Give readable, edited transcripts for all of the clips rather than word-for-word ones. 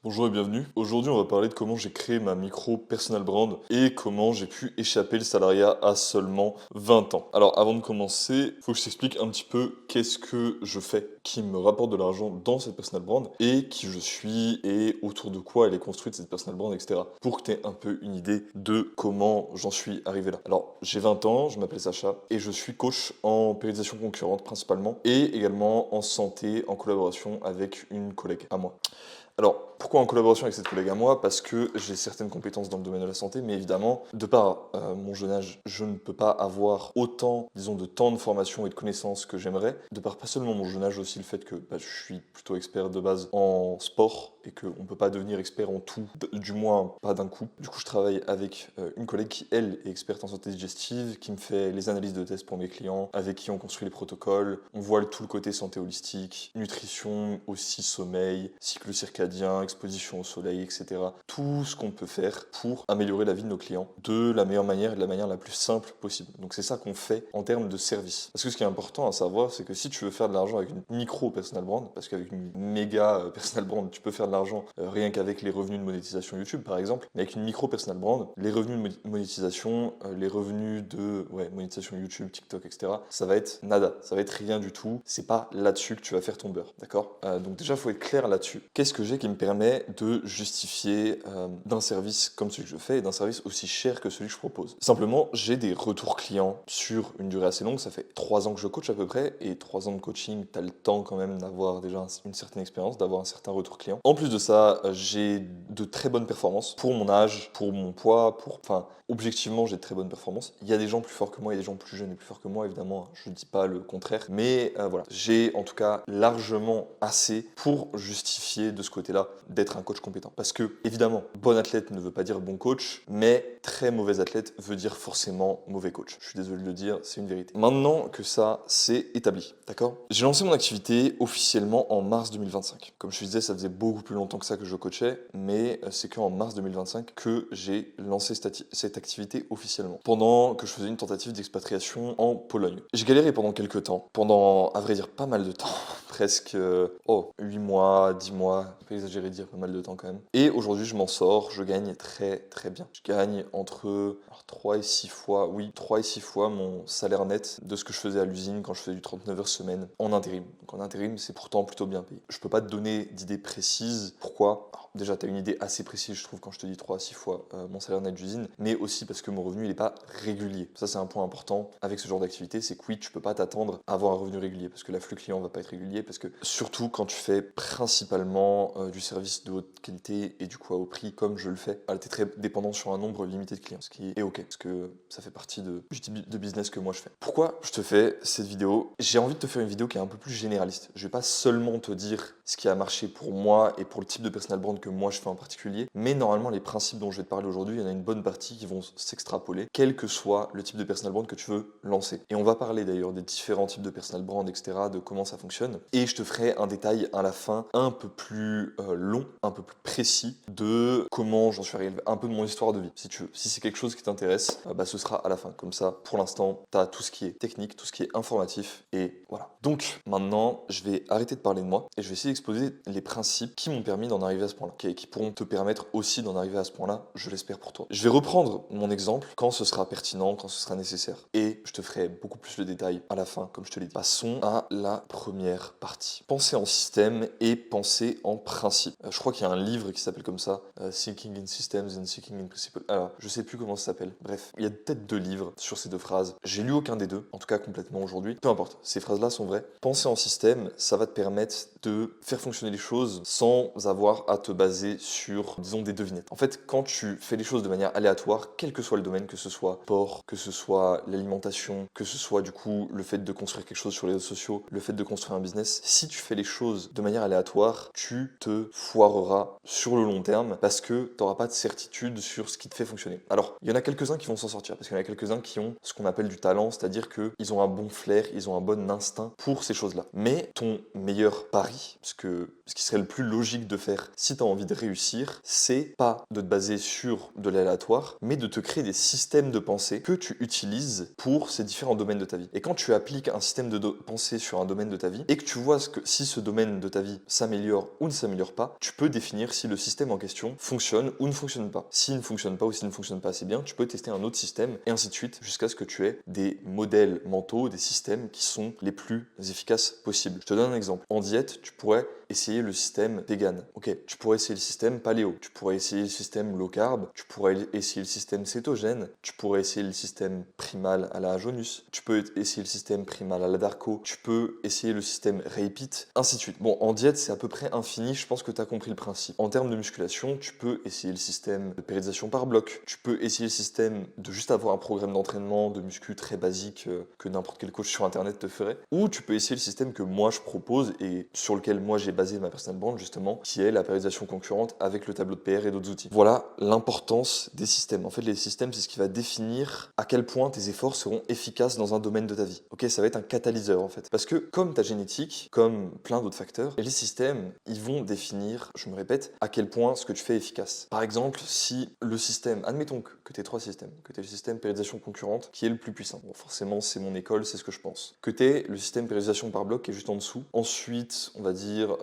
Bonjour et bienvenue. Aujourd'hui, on va parler de comment j'ai créé ma micro personal brand et comment j'ai pu échapper le salariat à seulement 20 ans. Alors, avant de commencer, il faut que je t'explique un petit peu qu'est-ce que je fais qui me rapporte de l'argent dans cette personal brand et qui je suis et autour de quoi elle est construite cette personal brand, etc. Pour que tu aies un peu une idée de comment j'en suis arrivé là. Alors, j'ai 20 ans, je m'appelle Sacha et je suis coach en périodisation concurrente principalement et également en santé en collaboration avec une collègue à moi. Alors, pourquoi en collaboration avec cette collègue à moi? Parce que j'ai certaines compétences dans le domaine de la santé, mais évidemment, de par mon jeune âge, je ne peux pas avoir autant, disons, de temps de formation et de connaissances que j'aimerais. De par pas seulement mon jeune âge, aussi le fait que je suis plutôt expert de base en sport et qu'on ne peut pas devenir expert en tout, du moins pas d'un coup. Du coup, je travaille avec une collègue qui, elle, est experte en santé digestive, qui me fait les analyses de tests pour mes clients, avec qui on construit les protocoles. On voit tout le côté santé holistique, nutrition, aussi sommeil, cycle circadien, exposition au soleil, etc. Tout ce qu'on peut faire pour améliorer la vie de nos clients de la meilleure manière et de la manière la plus simple possible. Donc c'est ça qu'on fait en termes de service. Parce que ce qui est important à savoir, c'est que si tu veux faire de l'argent avec une micro personal brand, parce qu'avec une méga personal brand, tu peux faire de l'argent rien qu'avec les revenus de monétisation YouTube par exemple, mais avec une micro personal brand, les revenus de monétisation, les revenus de monétisation YouTube, TikTok, etc., ça va être nada, ça va être rien du tout. C'est pas là-dessus que tu vas faire ton beurre, d'accord? Donc déjà, il faut être clair là-dessus. Qu'est-ce que j'ai qui me permet de justifier d'un service comme celui que je fais et d'un service aussi cher que celui que je propose? Simplement, j'ai des retours clients sur une durée assez longue. Ça fait 3 ans que je coach à peu près, et 3 ans de coaching, tu as le temps quand même d'avoir déjà une certaine expérience, d'avoir un certain retour client. En plus de ça, j'ai de très bonnes performances pour mon âge, pour mon poids, enfin, objectivement, j'ai de très bonnes performances. Il y a des gens plus forts que moi, il y a des gens plus jeunes et plus forts que moi, évidemment, je ne dis pas le contraire, mais voilà, j'ai en tout cas largement assez pour justifier de ce côté-là d'être un coach compétent. Parce que, évidemment, bon athlète ne veut pas dire bon coach, mais très mauvais athlète veut dire forcément mauvais coach. Je suis désolé de le dire, c'est une vérité. Maintenant que ça, c'est établi, d'accord? J'ai lancé mon activité officiellement en mars 2025. Comme je te disais, ça faisait beaucoup plus longtemps que ça que je coachais, mais c'est qu'en mars 2025 que j'ai lancé cette activité officiellement. Pendant que je faisais une tentative d'expatriation en Pologne. J'ai galéré pendant quelques temps, pendant, à vrai dire, pas mal de temps, presque 8 mois, 10 mois, on peut exagérer dire pas mal de temps quand même. Et aujourd'hui, je m'en sors, je gagne très très bien. Je gagne entre 3 et 6 fois, oui, 3 et 6 fois mon salaire net de ce que je faisais à l'usine quand je faisais du 39 heures semaine en intérim. Donc en intérim, c'est pourtant plutôt bien payé. Je peux pas te donner d'idée précise. Pourquoi? Alors, déjà, tu as une idée assez précise, je trouve, quand je te dis 3 à 6 fois mon salaire net d'usine, mais aussi parce que mon revenu, il n'est pas régulier. Ça, c'est un point important avec ce genre d'activité, c'est que oui, tu peux pas t'attendre à avoir un revenu régulier, parce que l'afflux client va pas être régulier, parce que surtout quand tu fais principalement du service de haute qualité et du coup à haut prix, comme je le fais, tu es très dépendant sur un nombre limité de clients, ce qui est ok, parce que ça fait partie du type de business que moi je fais. Pourquoi je te fais cette vidéo? J'ai envie de te faire une vidéo qui est un peu plus généraliste. Je vais pas seulement te dire ce qui a marché pour moi et pour le type de personal brand que moi je fais en particulier, mais normalement les principes dont je vais te parler aujourd'hui, il y en a une bonne partie qui vont s'extrapoler, quel que soit le type de personal brand que tu veux lancer. Et on va parler d'ailleurs des différents types de personal brand, etc., de comment ça fonctionne. Et je te ferai un détail à la fin un peu plus long, un peu plus précis de comment j'en suis arrivé, un peu de mon histoire de vie, si tu veux. Si c'est quelque chose qui t'intéresse, ce sera à la fin. Comme ça, pour l'instant, tu as tout ce qui est technique, tout ce qui est informatif, et voilà. Donc maintenant, je vais arrêter de parler de moi et je vais essayer d'exposer les principes qui m'ont permis d'en arriver à ce point-là, qui pourront te permettre aussi d'en arriver à ce point-là, je l'espère pour toi. Je vais reprendre mon exemple quand ce sera pertinent, quand ce sera nécessaire, et je te ferai beaucoup plus le détail à la fin, comme je te l'ai dit. Passons à la première partie. Penser en système et penser en principe. Je crois qu'il y a un livre qui s'appelle comme ça, Thinking in Systems and Thinking in Principles. Alors, je sais plus comment ça s'appelle. Bref, il y a peut-être 2 livres sur ces 2 phrases. J'ai lu aucun des 2, en tout cas complètement aujourd'hui. Peu importe, ces phrases-là sont vraies. Penser en système, ça va te permettre de faire fonctionner les choses sans avoir à te baser sur, disons, des devinettes. En fait, quand tu fais les choses de manière aléatoire, quel que soit le domaine, que ce soit sport, que ce soit l'alimentation, que ce soit du coup le fait de construire quelque chose sur les réseaux sociaux, le fait de construire un business, si tu fais les choses de manière aléatoire, tu te foireras sur le long terme parce que tu n'auras pas de certitude sur ce qui te fait fonctionner. Alors, il y en a quelques-uns qui vont s'en sortir, parce qu'il y en a quelques-uns qui ont ce qu'on appelle du talent, c'est-à-dire qu'ils ont un bon flair, ils ont un bon instinct pour ces choses-là. Mais ton meilleur pari, parce ce qui serait le plus logique de faire si tu as envie de réussir, c'est pas de te baser sur de l'aléatoire, mais de te créer des systèmes de pensée que tu utilises pour ces différents domaines de ta vie. Et quand tu appliques un système de pensée sur un domaine de ta vie et que tu vois si ce domaine de ta vie s'améliore ou ne s'améliore pas, tu peux définir si le système en question fonctionne ou ne fonctionne pas. S'il ne fonctionne pas ou s'il ne fonctionne pas assez bien, tu peux tester un autre système et ainsi de suite jusqu'à ce que tu aies des modèles mentaux, des systèmes qui sont les plus efficaces possibles. Je te donne un exemple. En diète, tu pourrais essayer le système vegan. Ok, tu pourrais essayer le système paléo, tu pourrais essayer le système low carb, tu pourrais essayer le système cétogène, tu pourrais essayer le système primal à la Ajonus, tu peux essayer le système primal à la Darko, tu peux essayer le système Repeat, ainsi de suite. Bon, en diète, c'est à peu près infini, je pense que tu as compris le principe. En termes de musculation, tu peux essayer le système de périodisation par bloc, tu peux essayer le système de juste avoir un programme d'entraînement de muscu très basique que n'importe quel coach sur internet te ferait, ou tu peux essayer le système que moi je propose et sur lequel moi j'ai basé ma personal brand justement, qui est la périodisation concurrente avec le tableau de PR et d'autres outils. Voilà l'importance des systèmes. En fait, les systèmes, c'est ce qui va définir à quel point tes efforts seront efficaces dans un domaine de ta vie. Ok, ça va être un catalyseur en fait. Parce que comme ta génétique, comme plein d'autres facteurs, les systèmes, ils vont définir, je me répète, à quel point ce que tu fais est efficace. Par exemple, si le système, admettons que tu aies 3 systèmes, que tu aies le système périodisation concurrente qui est le plus puissant. Bon, forcément, c'est mon école, c'est ce que je pense. Que tu aies le système périodisation par bloc qui est juste en dessous. Ensuite, on va dire,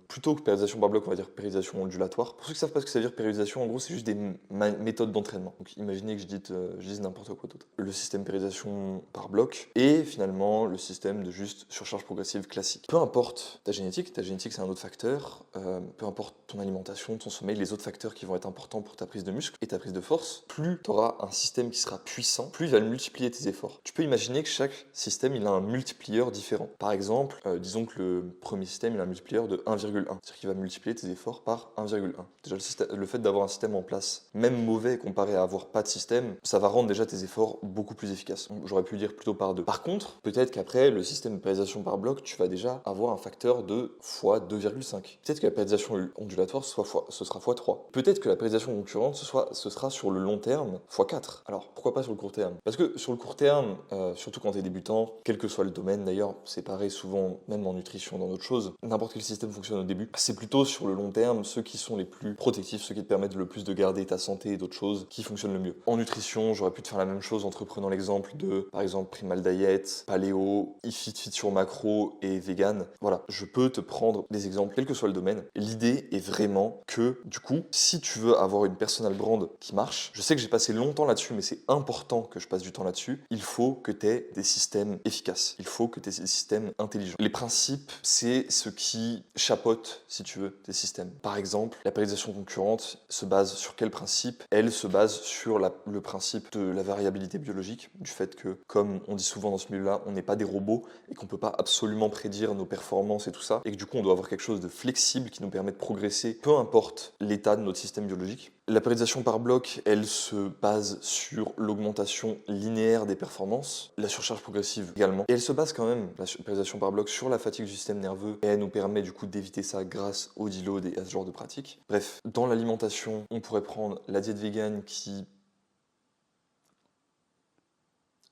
plutôt que périodisation par bloc, on va dire périodisation ondulatoire. Pour ceux qui savent pas ce que ça veut dire périodisation, en gros, c'est juste des méthodes d'entraînement. Donc imaginez que je dise n'importe quoi d'autre. Le système périodisation par bloc et finalement le système de juste surcharge progressive classique. Peu importe ta génétique c'est un autre facteur, peu importe ton alimentation, ton sommeil, les autres facteurs qui vont être importants pour ta prise de muscle et ta prise de force, plus tu auras un système qui sera puissant, plus il va multiplier tes efforts. Tu peux imaginer que chaque système, il a un multiplieur différent. Par exemple, disons que le premier système, il a un multiplieur de 1,1. C'est-à-dire qu'il va multiplier tes efforts par 1,1. Déjà, le fait d'avoir un système en place, même mauvais comparé à avoir pas de système, ça va rendre déjà tes efforts beaucoup plus efficaces. J'aurais pu dire plutôt par 2. Par contre, peut-être qu'après, le système de périodisation par bloc, tu vas déjà avoir un facteur de fois 2,5. Peut-être que la périodisation ondulatoire, ce sera fois 3. Peut-être que la périodisation concurrente, ce sera sur le long terme fois 4. Alors, pourquoi pas sur le court terme? Parce que sur le court terme, surtout quand tu es débutant, quel que soit le domaine d'ailleurs, c'est pareil souvent, même en nutrition, dans d'autres choses, n'importe quel système fonctionne au début. C'est plutôt sur le long terme, ceux qui sont les plus protectifs, ceux qui te permettent le plus de garder ta santé et d'autres choses, qui fonctionnent le mieux. En nutrition, j'aurais pu te faire la même chose en te prenant l'exemple de, par exemple, Primal Diet, Paléo, Fit sur macro et vegan. Voilà, je peux te prendre des exemples, quel que soit le domaine. L'idée est vraiment que, du coup, si tu veux avoir une personal brand qui marche, je sais que j'ai passé longtemps là-dessus, mais c'est important que je passe du temps là-dessus, il faut que tu aies des systèmes efficaces. Il faut que tu aies des systèmes intelligents. Les principes, c'est ce qui chapeaute, si tu veux, tes systèmes. Par exemple, la périodisation concurrente se base sur quel principe? Elle se base sur le principe de la variabilité biologique, du fait que, comme on dit souvent dans ce milieu-là, on n'est pas des robots et qu'on peut pas absolument prédire nos performances et tout ça, et que du coup on doit avoir quelque chose de flexible qui nous permet de progresser, peu importe l'état de notre système biologique. La périodisation par bloc, elle se base sur l'augmentation linéaire des performances, la surcharge progressive également. Et elle se base quand même, la périodisation par bloc, sur la fatigue du système nerveux, et elle nous permet du coup d'éviter ça grâce au deload et à ce genre de pratique. Bref, dans l'alimentation, on pourrait prendre la diète végane qui...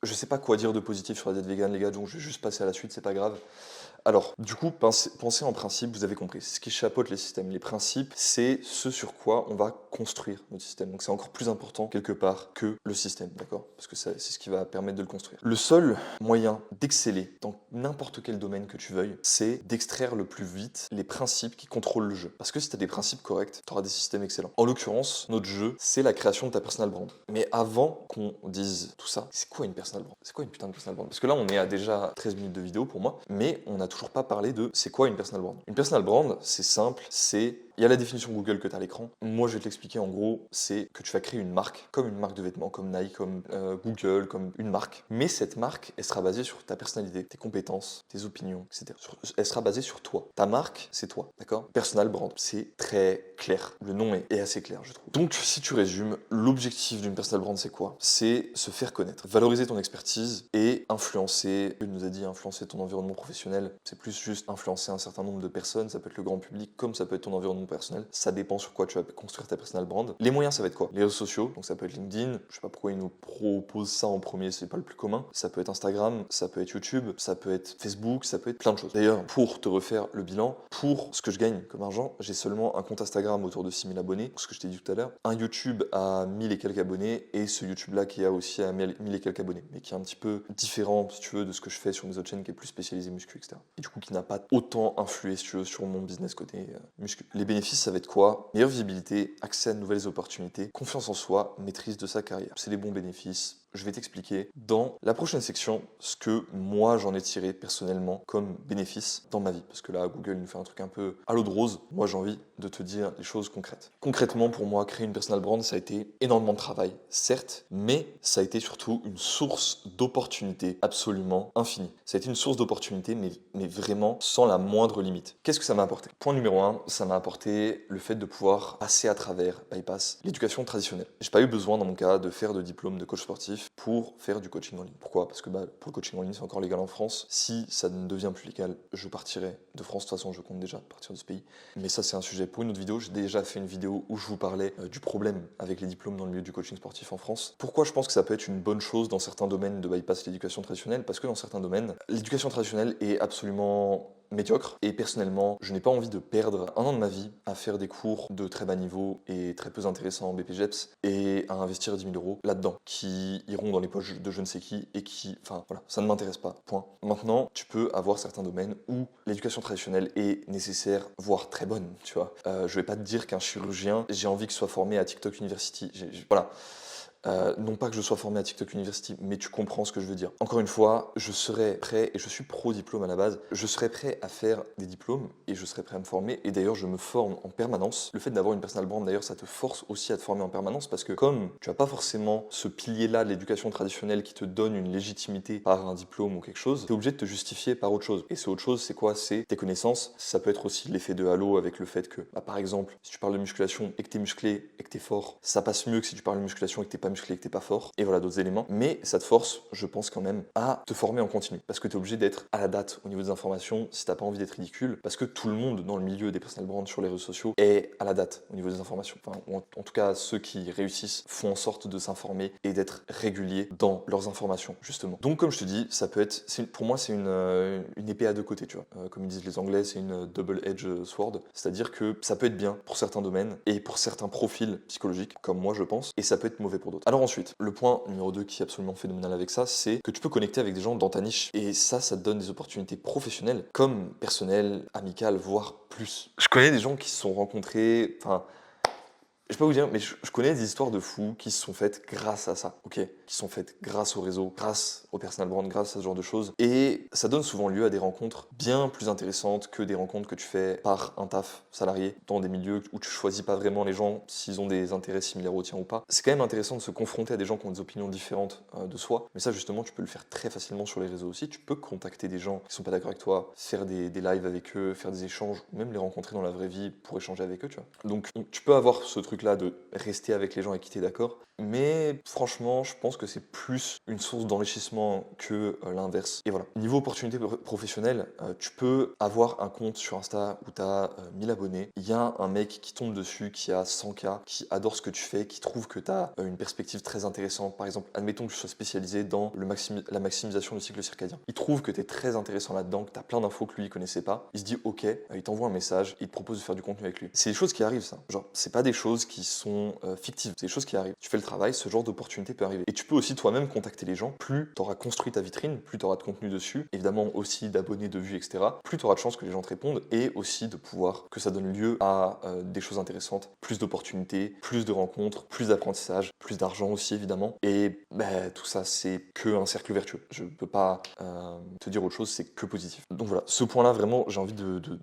Je sais pas quoi dire de positif sur la diète végane les gars, donc je vais juste passer à la suite, c'est pas grave. Alors, du coup, pensez en principe, vous avez compris, c'est ce qui chapeaute les systèmes. Les principes, c'est ce sur quoi on va construire notre système. Donc c'est encore plus important quelque part que le système, d'accord? Parce que c'est ce qui va permettre de le construire. Le seul moyen d'exceller dans n'importe quel domaine que tu veuilles, c'est d'extraire le plus vite les principes qui contrôlent le jeu. Parce que si tu as des principes corrects, tu auras des systèmes excellents. En l'occurrence, notre jeu, c'est la création de ta personal brand. Mais avant qu'on dise tout ça, c'est quoi une personal brand? C'est quoi une putain de personal brand? Parce que là, on est à déjà 13 minutes de vidéo pour moi, mais on a toujours pas parlé de c'est quoi une personal brand. Une personal brand, c'est simple, il y a la définition Google que tu as à l'écran. Moi, je vais te l'expliquer en gros, c'est que tu vas créer une marque, comme une marque de vêtements, comme Nike, comme Google, comme une marque. Mais cette marque, elle sera basée sur ta personnalité, tes compétences, tes opinions, etc. Elle sera basée sur toi. Ta marque, c'est toi, d'accord? Personal brand, c'est très clair. Le nom est assez clair, je trouve. Donc, si tu résumes, l'objectif d'une personal brand, c'est quoi? C'est se faire connaître, valoriser ton expertise et influencer. Il nous a dit influencer ton environnement professionnel. C'est plus juste influencer un certain nombre de personnes. Ça peut être le grand public, comme ça peut être ton environnement personnel. Ça dépend sur quoi tu vas construire ta personal brand. Les moyens, ça va être quoi? Les réseaux sociaux. Donc, ça peut être LinkedIn. Je sais pas pourquoi ils nous proposent ça en premier, c'est pas le plus commun. Ça peut être Instagram, ça peut être YouTube, ça peut être Facebook, ça peut être plein de choses. D'ailleurs, pour te refaire le bilan, pour ce que je gagne comme argent, j'ai seulement un compte Instagram autour de 6000 abonnés, ce que je t'ai dit tout à l'heure, un YouTube à 1000 et quelques abonnés, et ce YouTube-là qui a aussi à 1000 et quelques abonnés, mais qui est un petit peu différent, si tu veux, de ce que je fais sur mes autres chaînes, qui est plus spécialisé muscu, etc. Et du coup, qui n'a pas autant influé, si tu veux, sur mon business côté muscu. Les bénéfices, ça va être quoi? Meilleure visibilité, accès à de nouvelles opportunités, confiance en soi, maîtrise de sa carrière. C'est les bons bénéfices. Je vais t'expliquer dans la prochaine section ce que moi j'en ai tiré personnellement comme bénéfice dans ma vie. Parce que là, Google nous fait un truc un peu à l'eau de rose. Moi, j'ai envie de te dire les choses concrètes. Concrètement, pour moi, créer une personal brand, ça a été énormément de travail, certes, mais ça a été surtout une source d'opportunités absolument infinie. Ça a été une source d'opportunités, mais vraiment sans la moindre limite. Qu'est-ce que ça m'a apporté? Point numéro 1, ça m'a apporté le fait de pouvoir passer à travers Bypass l'éducation traditionnelle. J'ai pas eu besoin, dans mon cas, de faire de diplôme de coach sportif pour faire du coaching en ligne. Pourquoi? Parce que pour le coaching en ligne, c'est encore légal en France. Si ça ne devient plus légal, je partirai de France. De toute façon, je compte déjà partir de ce pays. Mais ça, c'est un sujet pour une autre vidéo. J'ai déjà fait une vidéo où je vous parlais du problème avec les diplômes dans le milieu du coaching sportif en France. Pourquoi je pense que ça peut être une bonne chose dans certains domaines de bypass l'éducation traditionnelle? Parce que dans certains domaines, l'éducation traditionnelle est absolument médiocre et personnellement je n'ai pas envie de perdre un an de ma vie à faire des cours de très bas niveau et très peu intéressants en BPGEPS et à investir 10 000 euros là-dedans qui iront dans les poches de je ne sais qui et qui, enfin voilà, ça ne m'intéresse pas, point. Maintenant, tu peux avoir certains domaines où l'éducation traditionnelle est nécessaire, voire très bonne, tu vois. Je vais pas te dire qu'un chirurgien, j'ai envie qu'il soit formé à TikTok University, voilà. Non pas que je sois formé à TikTok University, mais tu comprends ce que je veux dire. Encore une fois, je serais prêt, et je suis pro-diplôme à la base, je serais prêt à faire des diplômes et je serais prêt à me former. Et d'ailleurs, je me forme en permanence. Le fait d'avoir une personal brand, d'ailleurs, ça te force aussi à te former en permanence parce que comme tu n'as pas forcément ce pilier-là de l'éducation traditionnelle qui te donne une légitimité par un diplôme ou quelque chose, tu es obligé de te justifier par autre chose. Et c'est autre chose, c'est quoi? C'est tes connaissances. Ça peut être aussi l'effet de halo avec le fait que, par exemple, si tu parles de musculation et que tu es musclé et que tu es fort, ça passe mieux que si tu parles de musculation et que tu n'es pas musclé et que t'es pas fort, et voilà d'autres éléments, mais ça te force, je pense quand même, à te former en continu, parce que tu es obligé d'être à la date au niveau des informations, si t'as pas envie d'être ridicule, parce que tout le monde dans le milieu des personal brands sur les réseaux sociaux est à la date au niveau des informations, enfin, ou en tout cas ceux qui réussissent font en sorte de s'informer et d'être réguliers dans leurs informations, justement. Donc comme je te dis, ça peut être, pour moi c'est une épée à deux côtés, tu vois, comme ils disent les Anglais, c'est une double-edged sword, c'est-à-dire que ça peut être bien pour certains domaines et pour certains profils psychologiques, comme moi je pense, et ça peut être mauvais pour d'autres. Alors ensuite, le point numéro 2 qui est absolument phénoménal avec ça, c'est que tu peux connecter avec des gens dans ta niche. Et ça te donne des opportunités professionnelles, comme personnelles, amicales, voire plus. Je connais des gens qui se sont rencontrés, enfin, je peux pas vous dire, mais je connais des histoires de fous qui se sont faites grâce à ça, ok? Qui se sont faites grâce au réseau, grâce au personal brand, grâce à ce genre de choses. Et ça donne souvent lieu à des rencontres bien plus intéressantes que des rencontres que tu fais par un taf salarié, dans des milieux où tu choisis pas vraiment les gens s'ils ont des intérêts similaires aux tiens ou pas. C'est quand même intéressant de se confronter à des gens qui ont des opinions différentes de soi, mais ça justement tu peux le faire très facilement sur les réseaux aussi. Tu peux contacter des gens qui sont pas d'accord avec toi, faire des lives avec eux, faire des échanges, même les rencontrer dans la vraie vie pour échanger avec eux, tu vois. Donc tu peux avoir ce truc là de rester avec les gens avec qui tu es d'accord, mais franchement je pense que c'est plus une source d'enrichissement que l'inverse. Et voilà, niveau opportunité professionnelle, tu peux avoir un compte sur Insta où tu as 1000 abonnés, il y a un mec qui tombe dessus qui a 100K, qui adore ce que tu fais, qui trouve que tu as une perspective très intéressante. Par exemple, admettons que tu sois spécialisé dans la maximisation du cycle circadien, il trouve que tu es très intéressant là-dedans, que tu as plein d'infos que lui il connaissait pas, il se dit ok, il t'envoie un message, il te propose de faire du contenu avec lui. C'est des choses qui arrivent, ça, genre c'est pas des choses qui sont fictives, c'est des choses qui arrivent. Tu fais le travail, ce genre d'opportunité peut arriver. Et tu peux aussi toi-même contacter les gens. Plus tu auras construit ta vitrine, plus tu auras de contenu dessus, évidemment aussi d'abonnés, de vues, etc. Plus tu auras de chances que les gens te répondent et aussi de pouvoir que ça donne lieu à des choses intéressantes, plus d'opportunités, plus de rencontres, plus d'apprentissage, plus d'argent aussi évidemment. Et tout ça, c'est que un cercle vertueux. Je peux pas te dire autre chose, c'est que positif. Donc voilà, ce point-là, vraiment, j'ai envie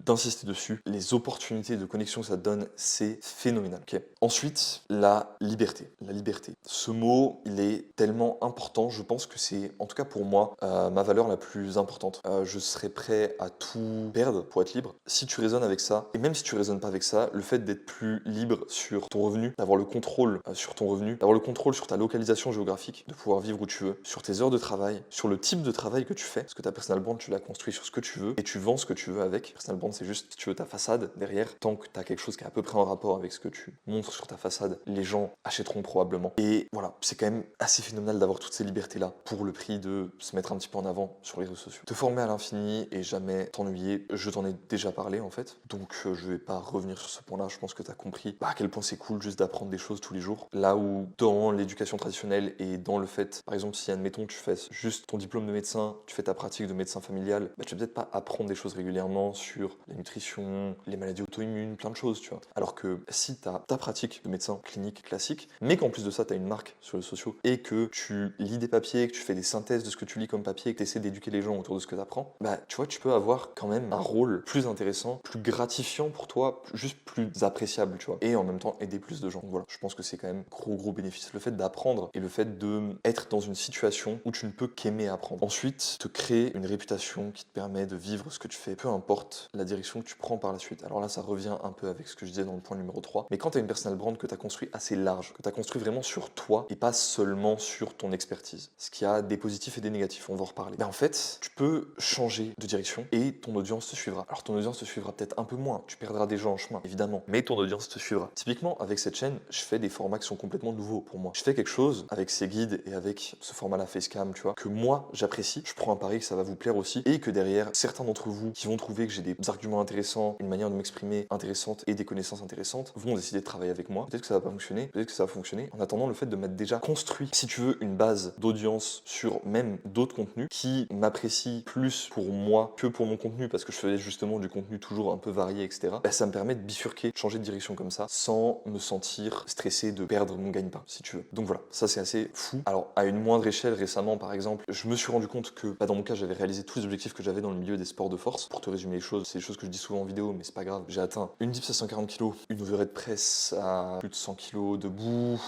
d'insister dessus. Les opportunités de connexion que ça te donne, c'est phénoménal. Okay, Ensuite, la liberté. La liberté. Ce mot, il est tellement important. Je pense que c'est, en tout cas pour moi, ma valeur la plus importante. Je serais prêt à tout perdre pour être libre. Si tu raisonnes avec ça, et même si tu raisonnes pas avec ça, le fait d'être plus libre sur ton revenu, d'avoir le contrôle sur ton revenu, d'avoir le contrôle sur ta localisation géographique, de pouvoir vivre où tu veux, sur tes heures de travail, sur le type de travail que tu fais, parce que ta personal brand, tu l'as construit sur ce que tu veux, et tu vends ce que tu veux avec. Personal brand, c'est juste, si tu veux, ta façade derrière. Tant que tu as quelque chose qui est à peu près en rapport avec ce que tu montres sur ta façade, les gens achèteront probablement. Et voilà, c'est quand même assez phénoménal d'avoir toutes ces libertés-là pour le prix de se mettre un petit peu en avant sur les réseaux sociaux. Te former à l'infini et jamais t'ennuyer, je t'en ai déjà parlé en fait, donc je vais pas revenir sur ce point-là. Je pense que tu as compris à quel point c'est cool juste d'apprendre des choses tous les jours. Là où dans l'éducation traditionnelle et dans le fait, par exemple, si admettons tu fais juste ton diplôme de médecin, tu fais ta pratique de médecin familial, tu vas peut-être pas apprendre des choses régulièrement sur la nutrition, les maladies auto-immunes, plein de choses, tu vois. Alors que si tu as ta pratique de médecin clinique classique, mais qu'en plus de ça, tu as une marque sur les sociaux et que tu lis des papiers, que tu fais des synthèses de ce que tu lis comme papier et que tu essaies d'éduquer les gens autour de ce que tu apprends, tu vois, tu peux avoir quand même un rôle plus intéressant, plus gratifiant pour toi, juste plus appréciable, tu vois, et en même temps aider plus de gens. Donc voilà, je pense que c'est quand même gros bénéfice. Le fait d'apprendre et le fait d'être dans une situation où tu ne peux qu'aimer apprendre. Ensuite, te créer une réputation qui te permet de vivre ce que tu fais, peu importe la direction que tu prends par la suite. Alors là, ça revient un peu avec ce que je disais dans le point numéro 3, mais quand tu as une personal brand que tu as construit assez large, que tu as construit vraiment sur toi et pas seulement sur ton expertise, ce qui a des positifs et des négatifs, on va en reparler. En fait, tu peux changer de direction et ton audience te suivra. Alors ton audience te suivra peut-être un peu moins, tu perdras des gens en chemin, évidemment, mais ton audience te suivra. Typiquement, avec cette chaîne, je fais des formats qui sont complètement nouveaux pour moi. Je fais quelque chose avec ces guides et avec ce format-là Facecam, tu vois, que moi, j'apprécie. Je prends un pari que ça va vous plaire aussi et que derrière, certains d'entre vous qui vont trouver que j'ai des arguments intéressants, une manière de m'exprimer intéressante et des connaissances intéressantes vont décider de travailler avec moi. Peut-être que ça va pas fonctionner, peut-être que ça va fonctionner. En attendant, le fait de m'être déjà construit, si tu veux, une base d'audience sur même d'autres contenus qui m'apprécient plus pour moi que pour mon contenu parce que je faisais justement du contenu toujours un peu varié, etc. Ça me permet de bifurquer, de changer de direction comme ça sans me sentir stressé de perdre mon gagne-pain, si tu veux. Donc voilà, ça c'est assez fou. Alors à une moindre échelle, récemment par exemple, je me suis rendu compte que dans mon cas, j'avais réalisé tous les objectifs que j'avais dans le milieu des sports de force. Pour te résumer les choses, c'est des choses que je dis souvent en vidéo, mais c'est pas grave. J'ai atteint une dips à 140 kg, une overhead press à plus de 100 kg debout,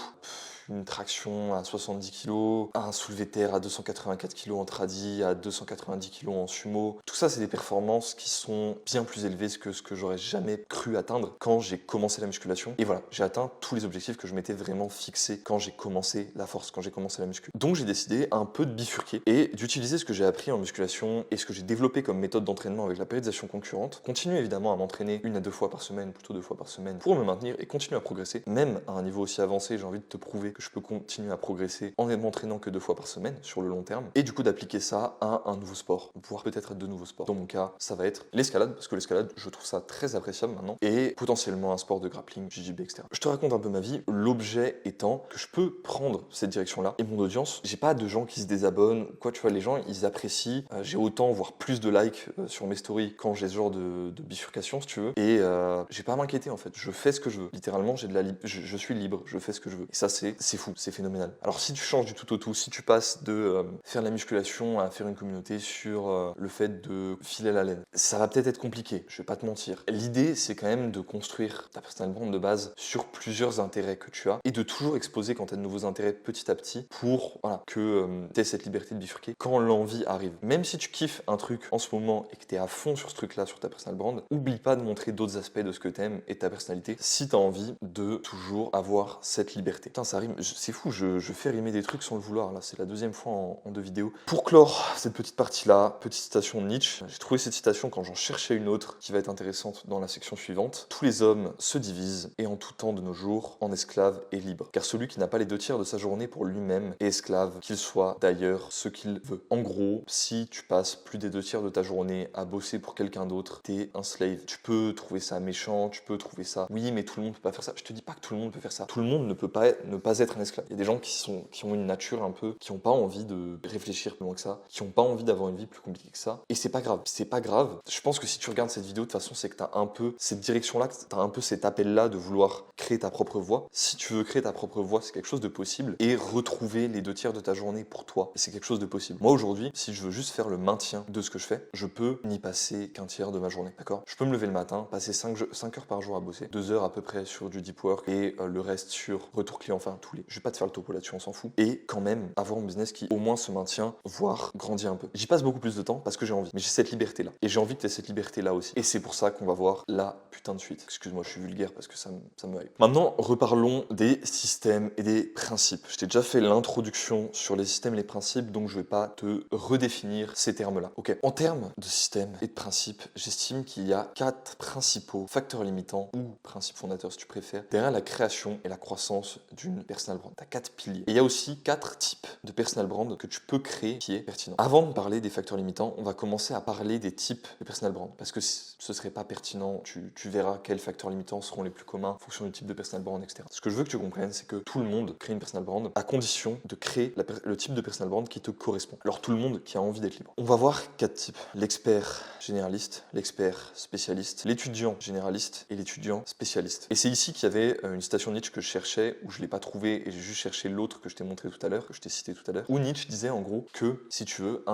une traction à 70 kg, un soulevé de terre à 284 kg en tradi, à 290 kg en sumo. Tout ça, c'est des performances qui sont bien plus élevées que ce que j'aurais jamais cru atteindre quand j'ai commencé la musculation. Et voilà, j'ai atteint tous les objectifs que je m'étais vraiment fixés quand j'ai commencé la force, quand j'ai commencé la muscu. Donc j'ai décidé un peu de bifurquer et d'utiliser ce que j'ai appris en musculation et ce que j'ai développé comme méthode d'entraînement avec la périodisation concurrente. Continuer évidemment à m'entraîner 1 à 2 fois par semaine, plutôt 2 fois par semaine, pour me maintenir et continuer à progresser. Même à un niveau aussi avancé, j'ai envie de te prouver que je peux continuer à progresser en ne m'entraînant que 2 fois par semaine sur le long terme et du coup d'appliquer ça à un nouveau sport, voire peut-être à 2 nouveaux sports. Dans mon cas, ça va être l'escalade parce que l'escalade, je trouve ça très appréciable maintenant et potentiellement un sport de grappling, JJB, etc. Je te raconte un peu ma vie, l'objet étant que je peux prendre cette direction-là et mon audience, j'ai pas de gens qui se désabonnent, quoi, tu vois, les gens ils apprécient, j'ai autant voire plus de likes sur mes stories quand j'ai ce genre de bifurcation si tu veux et j'ai pas à m'inquiéter en fait, je fais ce que je veux, littéralement j'ai de la je suis libre, je fais ce que je veux et ça c'est fou, c'est phénoménal. Alors si tu changes du tout au tout, si tu passes de faire de la musculation à faire une communauté sur le fait de filer la laine, ça va peut-être être compliqué, je vais pas te mentir. L'idée c'est quand même de construire ta personal brand de base sur plusieurs intérêts que tu as et de toujours exposer quand tu as de nouveaux intérêts petit à petit pour voilà, que tu aies cette liberté de bifurquer quand l'envie arrive. Même si tu kiffes un truc en ce moment et que tu es à fond sur ce truc-là, sur ta personal brand, oublie pas de montrer d'autres aspects de ce que tu aimes et de ta personnalité si tu as envie de toujours avoir cette liberté. Putain, ça rime, c'est fou, je fais rimer des trucs sans le vouloir, là, c'est la deuxième fois en 2 vidéos. Pour clore cette petite partie-là, petite citation de Nietzsche, j'ai trouvé cette citation quand j'en cherchais une autre qui va être intéressante dans la section suivante. Tous les hommes se divisent et en tout temps de nos jours en esclaves et libres. Car celui qui n'a pas les 2 tiers de sa journée pour lui-même est esclave, qu'il soit d'ailleurs ce qu'il veut. En gros, si tu passes plus des 2 tiers de ta journée à bosser pour quelqu'un d'autre, t'es un slave. Tu peux trouver ça méchant, tu peux trouver ça, oui mais tout le monde peut pas faire ça. Je te dis pas que tout le monde peut faire ça. Tout le monde ne peut pas être un esclave. Il y a des gens qui ont une nature un peu, qui n'ont pas envie de réfléchir plus loin que ça, qui n'ont pas envie d'avoir une vie plus compliquée que ça. Et c'est pas grave. C'est pas grave. Je pense que si tu regardes cette vidéo, de toute façon, c'est que tu as un peu cette direction-là, que tu as un peu cet appel-là de vouloir créer ta propre voie. Si tu veux créer ta propre voie, c'est quelque chose de possible. Et retrouver les 2 tiers de ta journée pour toi, c'est quelque chose de possible. Moi, aujourd'hui, si je veux juste faire le maintien de ce que je fais, je peux n'y passer qu'1 tiers de ma journée, d'accord? Je peux me lever le matin, passer 5 heures par jour à bosser, 2 heures à peu près sur du deep work et le reste sur retour client, enfin tous les. Je vais pas te faire le topo là-dessus, on s'en fout. Et quand même avoir un business qui au moins se maintient, voire grandit un peu. J'y passe beaucoup plus de temps parce que j'ai envie, mais j'ai cette liberté-là. Et j'ai envie que tu aies cette liberté-là aussi. Et c'est pour ça qu'on va voir la putain de suite. Excuse-moi, je suis vulgaire parce que ça me hype. Maintenant, reparlons des systèmes et des principes. Je t'ai déjà fait l'introduction sur les systèmes et les principes, donc je vais pas te redéfinir ces termes-là. Ok. En termes de systèmes et de principes, j'estime qu'il y a 4 principaux facteurs limitants ou principes fondateurs si tu préfères derrière la création et la croissance d'une personal brand. Tu as 4 piliers. Et il y a aussi 4 types de personal brand que tu peux créer qui est pertinent. Avant de parler des facteurs limitants, on va commencer à parler des types de personal brand parce que ce serait pas pertinent. Tu verras quels facteurs limitants seront les plus communs en fonction du type de personal brand, etc. Ce que je veux que tu comprennes, c'est que tout le monde crée une personal brand à condition de créer le type de personal brand qui te correspond. Alors tout le monde qui a envie d'être libre. On va voir 4 types. L'expert généraliste, l'expert spécialiste, l'étudiant généraliste et l'étudiant spécialiste. Et c'est ici qu'il y avait une citation Nietzsche que je cherchais, où je ne l'ai pas trouvée et j'ai juste cherché l'autre que je t'ai montré tout à l'heure, que je t'ai cité tout à l'heure, où Nietzsche disait en gros que, si tu veux,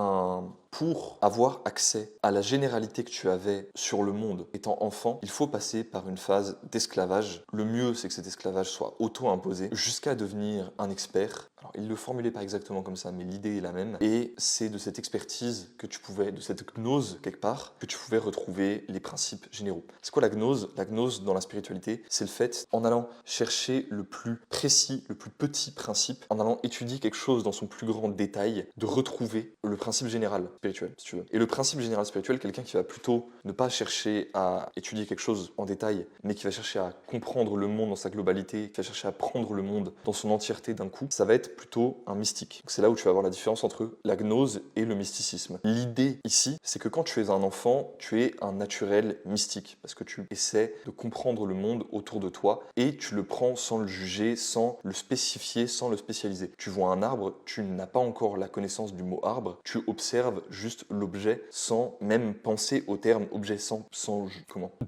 pour avoir accès à la généralité que tu avais sur le monde étant enfant, il faut passer par une phase d'esclavage. Le mieux, c'est que cet esclavage soit auto-imposé jusqu'à devenir un expert. Alors, il ne le formulait pas exactement comme ça, mais l'idée est la même. Et c'est de cette expertise que tu pouvais, de cette gnose quelque part, que tu pouvais retrouver les principes généraux. C'est quoi la gnose? La gnose dans la spiritualité, c'est le fait, en allant chercher le plus précis, le plus petit principe, en allant étudier quelque chose dans son plus grand détail, de retrouver le principe général spirituel, si tu veux. Et le principe général spirituel, quelqu'un qui va plutôt ne pas chercher à étudier quelque chose en détail, mais qui va chercher à comprendre le monde dans sa globalité, qui va chercher à prendre le monde dans son entièreté d'un coup, ça va être plutôt un mystique. C'est là où tu vas voir la différence entre la gnose et le mysticisme. L'idée ici, c'est que quand tu es un enfant, tu es un naturel mystique, parce que tu essaies de comprendre le monde autour de toi et tu le prends sans le juger, sans le spécifier, sans le spécialiser. Tu vois un arbre, tu n'as pas encore la connaissance du mot arbre, tu observes juste l'objet sans même penser au terme objet, sans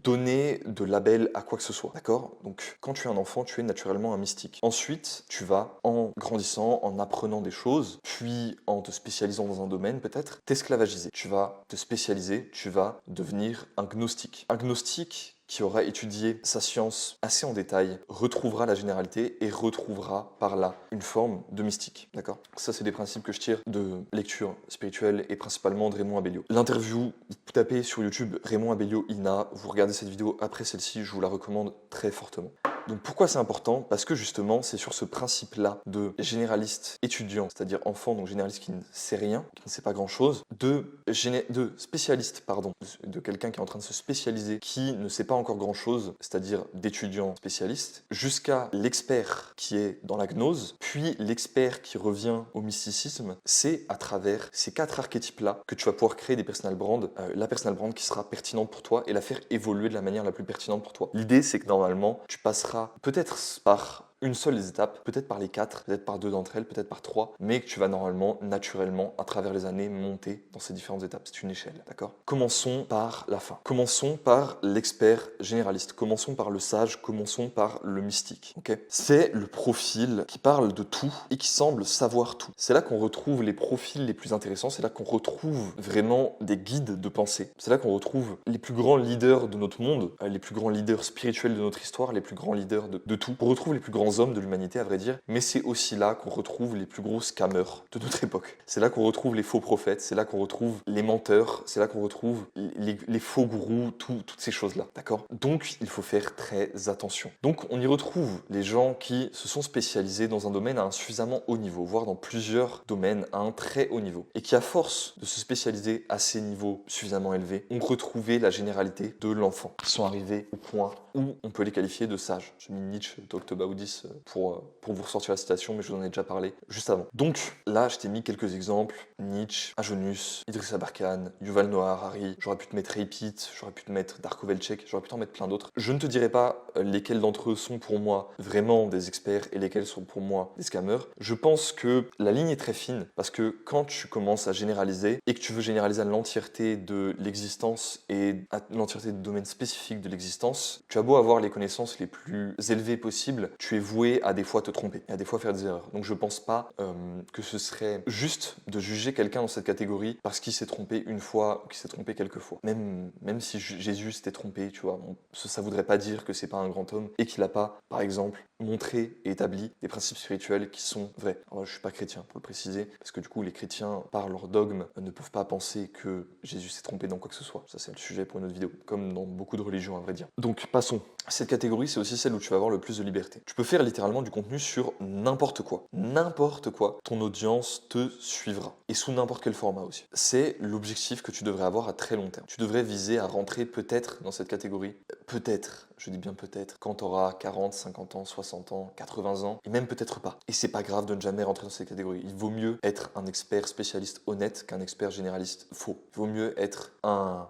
donner de label à quoi que ce soit. D'accord? Donc quand tu es un enfant, tu es naturellement un mystique. Ensuite, tu vas, en grandissant, en apprenant des choses, puis en te spécialisant dans un domaine peut-être, t'esclavagiser. Tu vas te spécialiser, tu vas devenir un gnostique. Un gnostique qui aura étudié sa science assez en détail, retrouvera la généralité et retrouvera par là une forme de mystique. D'accord? Ça, c'est des principes que je tire de lecture spirituelle et principalement de Raymond Abellio. L'interview, vous tapez sur YouTube Raymond Abellio INA, vous regardez cette vidéo après celle-ci, je vous la recommande très fortement. Donc pourquoi c'est important? Parce que justement, c'est sur ce principe-là de généraliste étudiant, c'est-à-dire enfant, donc généraliste qui ne sait rien, qui ne sait pas grand-chose, de spécialiste, pardon, de quelqu'un qui est en train de se spécialiser, qui ne sait pas encore grand-chose, c'est-à-dire d'étudiant spécialiste, jusqu'à l'expert qui est dans la gnose, puis l'expert qui revient au mysticisme. C'est à travers ces 4 archétypes-là que tu vas pouvoir créer des personal brands, la personal brand qui sera pertinente pour toi et la faire évoluer de la manière la plus pertinente pour toi. L'idée, c'est que normalement, tu passeras peut-être par une seule des étapes, peut-être par les 4, peut-être par 2 d'entre elles, peut-être par 3, mais que tu vas normalement, naturellement, à travers les années, monter dans ces différentes étapes. C'est une échelle, d'accord? Commençons par la fin. Commençons par l'expert généraliste. Commençons par le sage. Commençons par le mystique, ok? C'est le profil qui parle de tout et qui semble savoir tout. C'est là qu'on retrouve les profils les plus intéressants. C'est là qu'on retrouve vraiment des guides de pensée. C'est là qu'on retrouve les plus grands leaders de notre monde, les plus grands leaders spirituels de notre histoire, les plus grands leaders de tout. On retrouve les plus grands hommes de l'humanité à vrai dire, mais c'est aussi là qu'on retrouve les plus gros scammers de notre époque. C'est là qu'on retrouve les faux prophètes, c'est là qu'on retrouve les menteurs, c'est là qu'on retrouve les faux gourous, toutes ces choses-là, d'accord? Donc il faut faire très attention. Donc on y retrouve les gens qui se sont spécialisés dans un domaine à un suffisamment haut niveau, voire dans plusieurs domaines à un très haut niveau, et qui à force de se spécialiser à ces niveaux suffisamment élevés, ont retrouvé la généralité de l'enfant. Ils sont arrivés au point où on peut les qualifier de sages. J'ai mis Nietzsche, talked about this indices pour vous ressortir la citation, mais je vous en ai déjà parlé juste avant. Donc là, je t'ai mis quelques exemples. Nietzsche, Agenius, Idriss Aberkan, Yuval Noah Harari, j'aurais pu te mettre Ray Pitt, j'aurais pu te mettre Darko Velček, j'aurais pu t'en mettre plein d'autres. Je ne te dirai pas lesquels d'entre eux sont pour moi vraiment des experts et lesquels sont pour moi des scammers. Je pense que la ligne est très fine parce que quand tu commences à généraliser et que tu veux généraliser à l'entièreté de l'existence et à l'entièreté de domaines spécifiques de l'existence, tu as beau avoir les connaissances les plus élevées possibles, tu es voué à des fois te tromper et à des fois faire des erreurs. Donc je pense pas que ce serait juste de juger quelqu'un dans cette catégorie parce qu'il s'est trompé une fois ou qu'il s'est trompé quelques fois. Même si Jésus s'était trompé, tu vois, ça voudrait pas dire que c'est pas un grand homme et qu'il a pas, par exemple, montré et établi des principes spirituels qui sont vrais. Alors, je suis pas chrétien pour le préciser, parce que du coup les chrétiens, par leur dogme, ne peuvent pas penser que Jésus s'est trompé dans quoi que ce soit. Ça c'est le sujet pour une autre vidéo, comme dans beaucoup de religions à vrai dire. Donc passons. Cette catégorie, c'est aussi celle où tu vas avoir le plus de liberté. Tu peux faire littéralement du contenu sur n'importe quoi. N'importe quoi, ton audience te suivra. Et sous n'importe quel format aussi. C'est l'objectif que tu devrais avoir à très long terme. Tu devrais viser à rentrer peut-être dans cette catégorie. Peut-être, je dis bien peut-être, quand tu auras 40, 50 ans, 60 ans, 80 ans, et même peut-être pas. Et c'est pas grave de ne jamais rentrer dans cette catégorie. Il vaut mieux être un expert spécialiste honnête qu'un expert généraliste faux. Il vaut mieux être un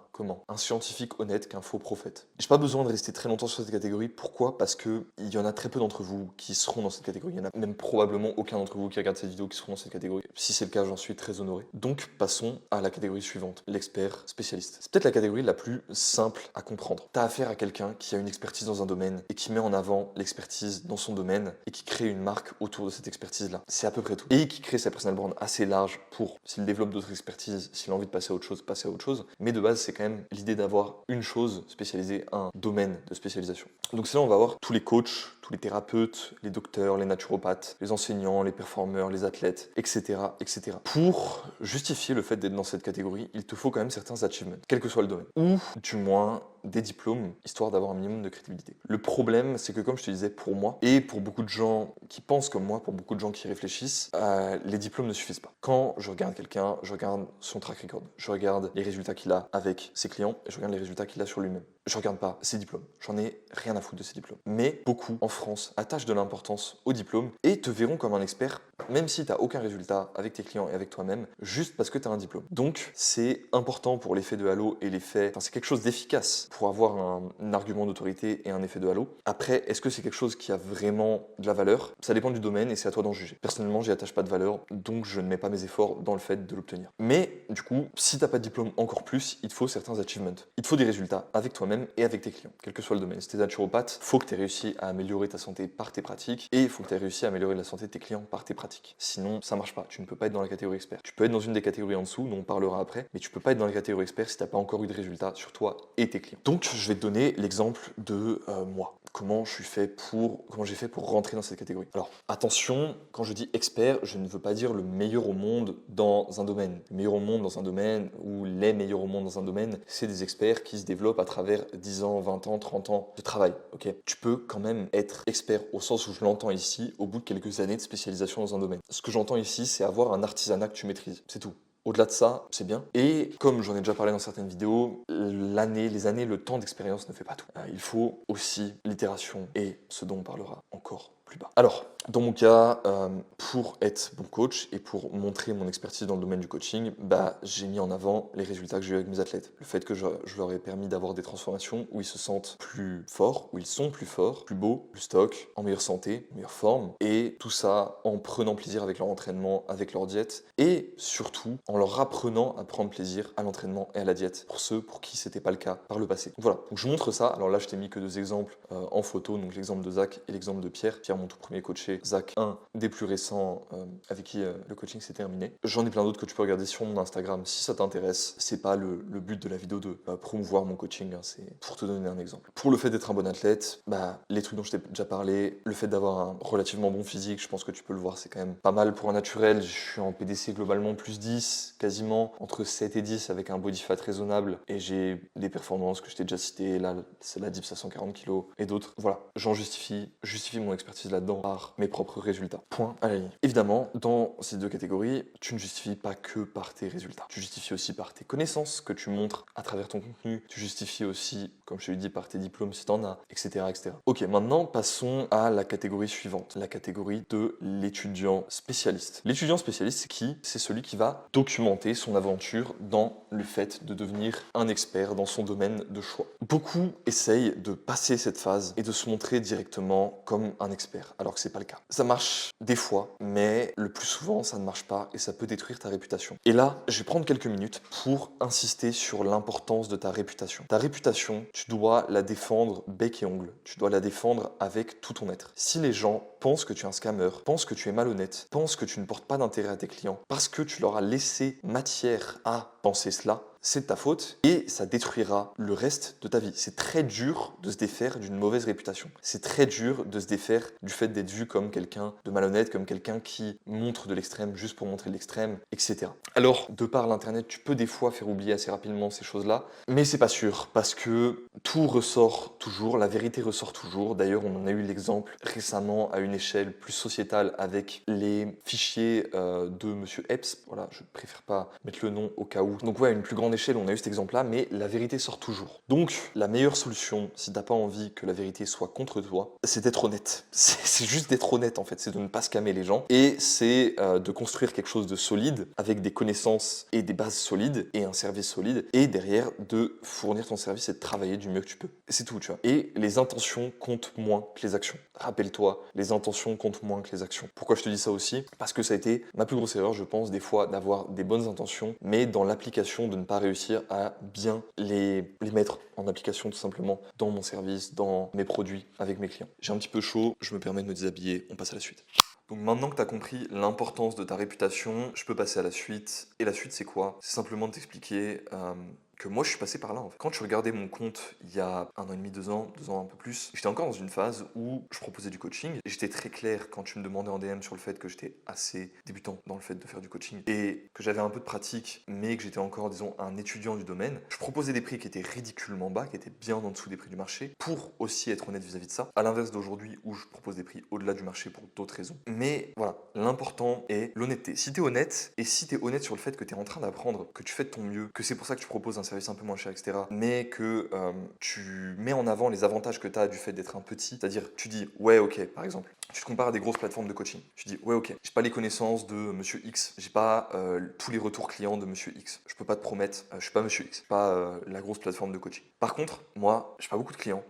scientifique honnête qu'un faux prophète. J'ai pas besoin de rester très longtemps sur cette catégorie. Pourquoi ? Parce que il y en a très peu d'entre vous qui seront dans cette catégorie. Il y en a même probablement aucun d'entre vous qui regarde cette vidéo qui seront dans cette catégorie. Si c'est le cas, j'en suis très honoré. Donc passons à la catégorie suivante, l'expert spécialiste. C'est peut-être la catégorie la plus simple à comprendre. Tu as affaire à quelqu'un qui a une expertise dans un domaine et qui met en avant l'expertise dans son domaine et qui crée une marque autour de cette expertise-là. C'est à peu près tout. Et qui crée sa personal brand assez large pour, s'il développe d'autres expertises, s'il a envie de passer à autre chose, passer à autre chose. Mais de base, c'est quand même l'idée d'avoir une chose spécialisée, un domaine de spécialisation. Donc c'est là on va voir tous les coachs, tous les thérapeutes, les docteurs, les naturopathes, les enseignants, les performeurs, les athlètes, etc., etc. Pour justifier le fait d'être dans cette catégorie, il te faut quand même certains achievements, quel que soit le domaine. Ou du moins des diplômes, histoire d'avoir un minimum de crédibilité. Le problème, c'est que comme je te disais, pour moi, et pour beaucoup de gens qui pensent comme moi, pour beaucoup de gens qui réfléchissent, les diplômes ne suffisent pas. Quand je regarde quelqu'un, je regarde son track record, je regarde les résultats qu'il a avec ses clients, et je regarde les résultats qu'il a sur lui-même. Je regarde pas ses diplômes, j'en ai rien à foutre de ses diplômes. Mais beaucoup en France attachent de l'importance aux diplômes et te verront comme un expert, même si tu n'as aucun résultat avec tes clients et avec toi-même, juste parce que tu as un diplôme. Donc c'est important pour l'effet de halo et l'effet, c'est quelque chose d'efficace pour avoir un argument d'autorité et un effet de halo. Après, est-ce que c'est quelque chose qui a vraiment de la valeur ? Ça dépend du domaine et c'est à toi d'en juger. Personnellement, j'y attache pas de valeur, donc je ne mets pas mes efforts dans le fait de l'obtenir. Mais du coup, si t'as pas de diplôme encore plus, il te faut certains achievements. Il te faut des résultats avec toi-même et avec tes clients, quel que soit le domaine. Si t'es naturopathe, faut que tu aies réussi à améliorer ta santé par tes pratiques et il faut que tu aies réussi à améliorer la santé de tes clients par tes pratiques. Sinon, ça marche pas. Tu ne peux pas être dans la catégorie expert. Tu peux être dans une des catégories en dessous, dont on parlera après, mais tu peux pas être dans la catégorie expert si t'as pas encore eu de résultats sur toi et tes clients. Donc, je vais te donner l'exemple de moi. Comment j'ai fait pour rentrer dans cette catégorie. Alors, attention, quand je dis expert, je ne veux pas dire le meilleur au monde dans un domaine. Le meilleur au monde dans un domaine ou les meilleurs au monde dans un domaine, c'est des experts qui se développent à travers 10 ans, 20 ans, 30 ans de travail. Ok, tu peux quand même être expert au sens où je l'entends ici, au bout de quelques années de spécialisation dans un domaine. Ce que j'entends ici, c'est avoir un artisanat que tu maîtrises. C'est tout. Au-delà de ça, c'est bien. Et comme j'en ai déjà parlé dans certaines vidéos, les années, le temps d'expérience ne fait pas tout. Il faut aussi l'itération et ce dont on parlera encore plus bas. Alors, dans mon cas, pour être bon coach et pour montrer mon expertise dans le domaine du coaching, j'ai mis en avant les résultats que j'ai eu avec mes athlètes. Le fait que je leur ai permis d'avoir des transformations où ils se sentent plus forts, où ils sont plus forts, plus beaux, plus stock, en meilleure santé, meilleure forme. Et tout ça en prenant plaisir avec leur entraînement, avec leur diète et surtout en leur apprenant à prendre plaisir à l'entraînement et à la diète pour ceux pour qui c'était pas le cas par le passé. Donc voilà, donc je montre ça. Alors là, je t'ai mis que 2 exemples en photo, donc l'exemple de Zach et l'exemple de Pierre. Pierre, mon tout premier coaché, Zach, un des plus récents avec qui le coaching s'est terminé. J'en ai plein d'autres que tu peux regarder sur mon Instagram si ça t'intéresse. C'est pas le but de la vidéo de promouvoir mon coaching, c'est pour te donner un exemple. Pour le fait d'être un bon athlète, les trucs dont je t'ai déjà parlé, le fait d'avoir un relativement bon physique, je pense que tu peux le voir, c'est quand même pas mal pour un naturel. Je suis en PDC globalement plus 10, quasiment entre 7 et 10 avec un body fat raisonnable et j'ai des performances que je t'ai déjà citées, là c'est la dips à 140 kg et d'autres. Voilà, j'en justifie mon expertise là-dedans par mes propres résultats. Point à la ligne. Évidemment, dans ces deux catégories, tu ne justifies pas que par tes résultats. Tu justifies aussi par tes connaissances que tu montres à travers ton contenu. Tu justifies aussi, comme je te l'ai dit, par tes diplômes si tu en as, etc., etc. Ok, maintenant passons à la catégorie suivante, la catégorie de l'étudiant spécialiste. L'étudiant spécialiste, c'est qui? C'est celui qui va documenter son aventure dans le fait de devenir un expert dans son domaine de choix. Beaucoup essayent de passer cette phase et de se montrer directement comme un expert, alors que c'est pas le cas. Ça marche des fois, mais le plus souvent, ça ne marche pas et ça peut détruire ta réputation. Et là, je vais prendre quelques minutes pour insister sur l'importance de ta réputation. Ta réputation, tu dois la défendre bec et ongle. Tu dois la défendre avec tout ton être. Si les gens pensent que tu es un scammer, pensent que tu es malhonnête, pensent que tu ne portes pas d'intérêt à tes clients, parce que tu leur as laissé matière à penser cela, c'est de ta faute et ça détruira le reste de ta vie. C'est très dur de se défaire d'une mauvaise réputation. C'est très dur de se défaire du fait d'être vu comme quelqu'un de malhonnête, comme quelqu'un qui montre de l'extrême juste pour montrer de l'extrême, etc. Alors, de par l'internet, tu peux des fois faire oublier assez rapidement ces choses-là, mais c'est pas sûr parce que tout ressort toujours, la vérité ressort toujours. D'ailleurs, on en a eu l'exemple récemment à une échelle plus sociétale avec les fichiers de Monsieur Epps. Voilà, je préfère pas mettre le nom au cas où. Donc ouais, une plus grande échelle, on a eu cet exemple-là, mais la vérité sort toujours. Donc, la meilleure solution, si t'as pas envie que la vérité soit contre toi, c'est d'être honnête. C'est juste d'être honnête en fait, c'est de ne pas scammer les gens et c'est de construire quelque chose de solide avec des connaissances et des bases solides et un service solide et derrière de fournir ton service et de travailler du mieux que tu peux. C'est tout, tu vois. Et les intentions comptent moins que les actions. Rappelle-toi, les intentions comptent moins que les actions. Pourquoi je te dis ça aussi? Parce que ça a été ma plus grosse erreur, je pense, des fois d'avoir des bonnes intentions, mais dans l'application de ne pas réussir à bien les mettre en application tout simplement dans mon service, dans mes produits, avec mes clients. J'ai un petit peu chaud, je me permets de me déshabiller, on passe à la suite. Donc maintenant que tu as compris l'importance de ta réputation, je peux passer à la suite. Et la suite, c'est quoi? C'est simplement de t'expliquer que moi, je suis passé par là. En fait. Quand tu regardais mon compte il y a 1 an et demi, 2 ans un peu plus, j'étais encore dans une phase où je proposais du coaching. Et j'étais très clair quand tu me demandais en DM sur le fait que j'étais assez débutant dans le fait de faire du coaching et que j'avais un peu de pratique, mais que j'étais encore, disons, un étudiant du domaine. Je proposais des prix qui étaient ridiculement bas, qui étaient bien en dessous des prix du marché, pour aussi être honnête vis-à-vis de ça. À l'inverse d'aujourd'hui où je propose des prix au-delà du marché pour d'autres raisons. Mais voilà, l'important est l'honnêteté. Si tu es honnête et si tu es honnête sur le fait que tu es en train d'apprendre, que tu fais de ton mieux, que c'est pour ça que tu proposes un service un peu moins cher, etc., mais que tu mets en avant les avantages que tu as du fait d'être un petit, c'est-à-dire tu dis ouais ok par exemple, tu te compares à des grosses plateformes de coaching, tu dis ouais ok, j'ai pas les connaissances de Monsieur X, j'ai pas tous les retours clients de Monsieur X, je peux pas te promettre, je suis pas Monsieur X, pas la grosse plateforme de coaching. Par contre, moi, j'ai pas beaucoup de clients,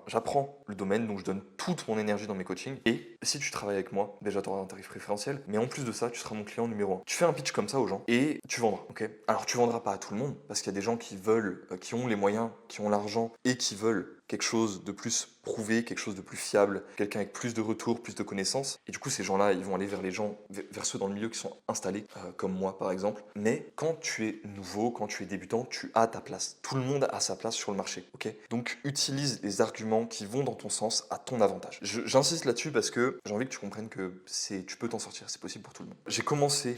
j'apprends le domaine, donc je donne toute mon énergie dans mes coachings, et si tu travailles avec moi, déjà tu auras un tarif préférentiel, mais en plus de ça, tu seras mon client numéro 1. Tu fais un pitch comme ça aux gens, et tu vendras, ok? Alors tu vendras pas à tout le monde, parce qu'il y a des gens qui veulent, qui ont les moyens, qui ont l'argent, et qui veulent quelque chose de plus prouvé, quelque chose de plus fiable, quelqu'un avec plus de retours, plus de connaissances. Et du coup, ces gens-là, ils vont aller vers les gens, vers ceux dans le milieu qui sont installés, comme moi par exemple. Mais quand tu es nouveau, quand tu es débutant, tu as ta place. Tout le monde a sa place sur le marché, ok? Donc, utilise les arguments qui vont dans ton sens à ton avantage. J'insiste là-dessus parce que j'ai envie que tu comprennes que tu peux t'en sortir, c'est possible pour tout le monde. J'ai commencé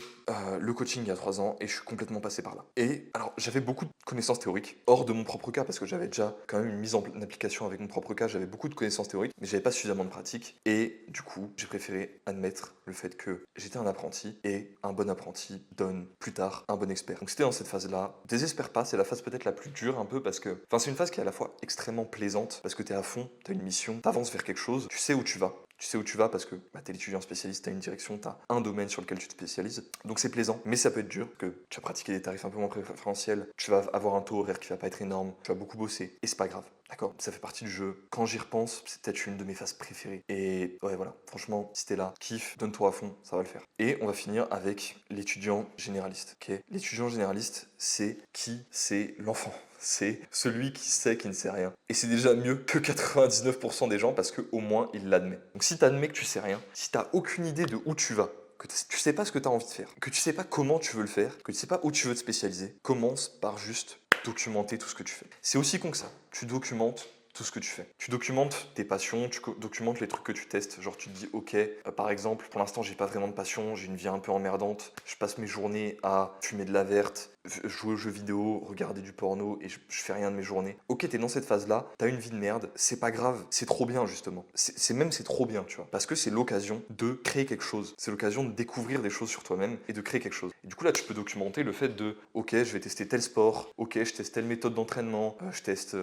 le coaching il y a 3 ans et je suis complètement passé par là. Et alors, j'avais beaucoup de connaissances théoriques, hors de mon propre cas, parce que j'avais déjà quand même une mise en application avec mon propre cas, j'avais beaucoup de connaissances théoriques, mais j'avais pas suffisamment de pratique. Et du coup, j'ai préféré admettre le fait que j'étais un apprenti et un bon apprenti donne plus tard un bon expert. Donc c'était dans cette phase-là. Désespère pas, c'est la phase peut-être la plus dure un peu parce que, enfin, c'est une phase qui est à la fois extrêmement plaisante parce que t'es à fond, t'as une mission, t'avances vers quelque chose, tu sais où tu vas. Tu sais où tu vas parce que t'es l'étudiant spécialiste, t'as une direction, t'as un domaine sur lequel tu te spécialises. Donc c'est plaisant, mais ça peut être dur, que tu vas pratiquer des tarifs un peu moins préférentiels, tu vas avoir un taux horaire qui va pas être énorme, tu vas beaucoup bosser, et c'est pas grave. D'accord, ça fait partie du jeu. Quand j'y repense, c'est peut-être une de mes phases préférées. Et ouais, voilà, franchement, si t'es là, kiffe, donne-toi à fond, ça va le faire. Et on va finir avec l'étudiant généraliste. Ok, l'étudiant généraliste, c'est qui? C'est l'enfant. C'est celui qui sait qu'il ne sait rien. Et c'est déjà mieux que 99% des gens parce qu'au moins il l'admet. Donc si t'admets que tu sais rien, si t'as aucune idée de où tu vas, que tu sais pas ce que tu as envie de faire, que tu sais pas comment tu veux le faire, que tu sais pas où tu veux te spécialiser, commence par juste documenter tout ce que tu fais. C'est aussi con que ça. Tu documentes tout ce que tu fais. Tu documentes tes passions, tu documentes les trucs que tu testes. Genre tu te dis ok, par exemple, pour l'instant j'ai pas vraiment de passion, j'ai une vie un peu emmerdante, je passe mes journées à fumer de la verte jouer aux jeux vidéo, regarder du porno et je fais rien de mes journées. Ok, t'es dans cette phase-là, t'as une vie de merde, c'est pas grave, c'est trop bien justement. C'est trop bien, tu vois. Parce que c'est l'occasion de créer quelque chose. C'est l'occasion de découvrir des choses sur toi-même et de créer quelque chose. Et du coup là, tu peux documenter le fait de, ok, je vais tester tel sport, ok, je teste telle méthode d'entraînement, je teste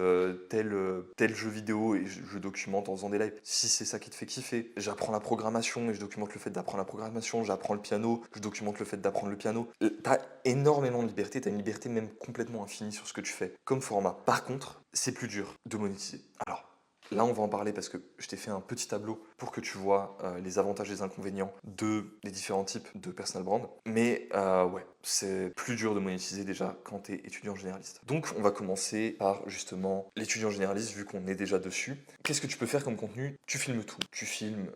tel jeu vidéo et je documente en faisant des lives. Si c'est ça qui te fait kiffer, j'apprends la programmation et je documente le fait d'apprendre la programmation, j'apprends le piano, je documente le fait d'apprendre le piano. T'as énormément de liberté, t'as une liberté même complètement infinie sur ce que tu fais comme format. Par contre, c'est plus dur de monétiser. Alors, là, on va en parler parce que je t'ai fait un petit tableau pour que tu vois les avantages et les inconvénients des différents types de personal brand. Mais ouais, c'est plus dur de monétiser déjà quand tu es étudiant généraliste. Donc, on va commencer par justement l'étudiant généraliste, vu qu'on est déjà dessus. Qu'est-ce que tu peux faire comme contenu? Tu filmes tout. Tu filmes,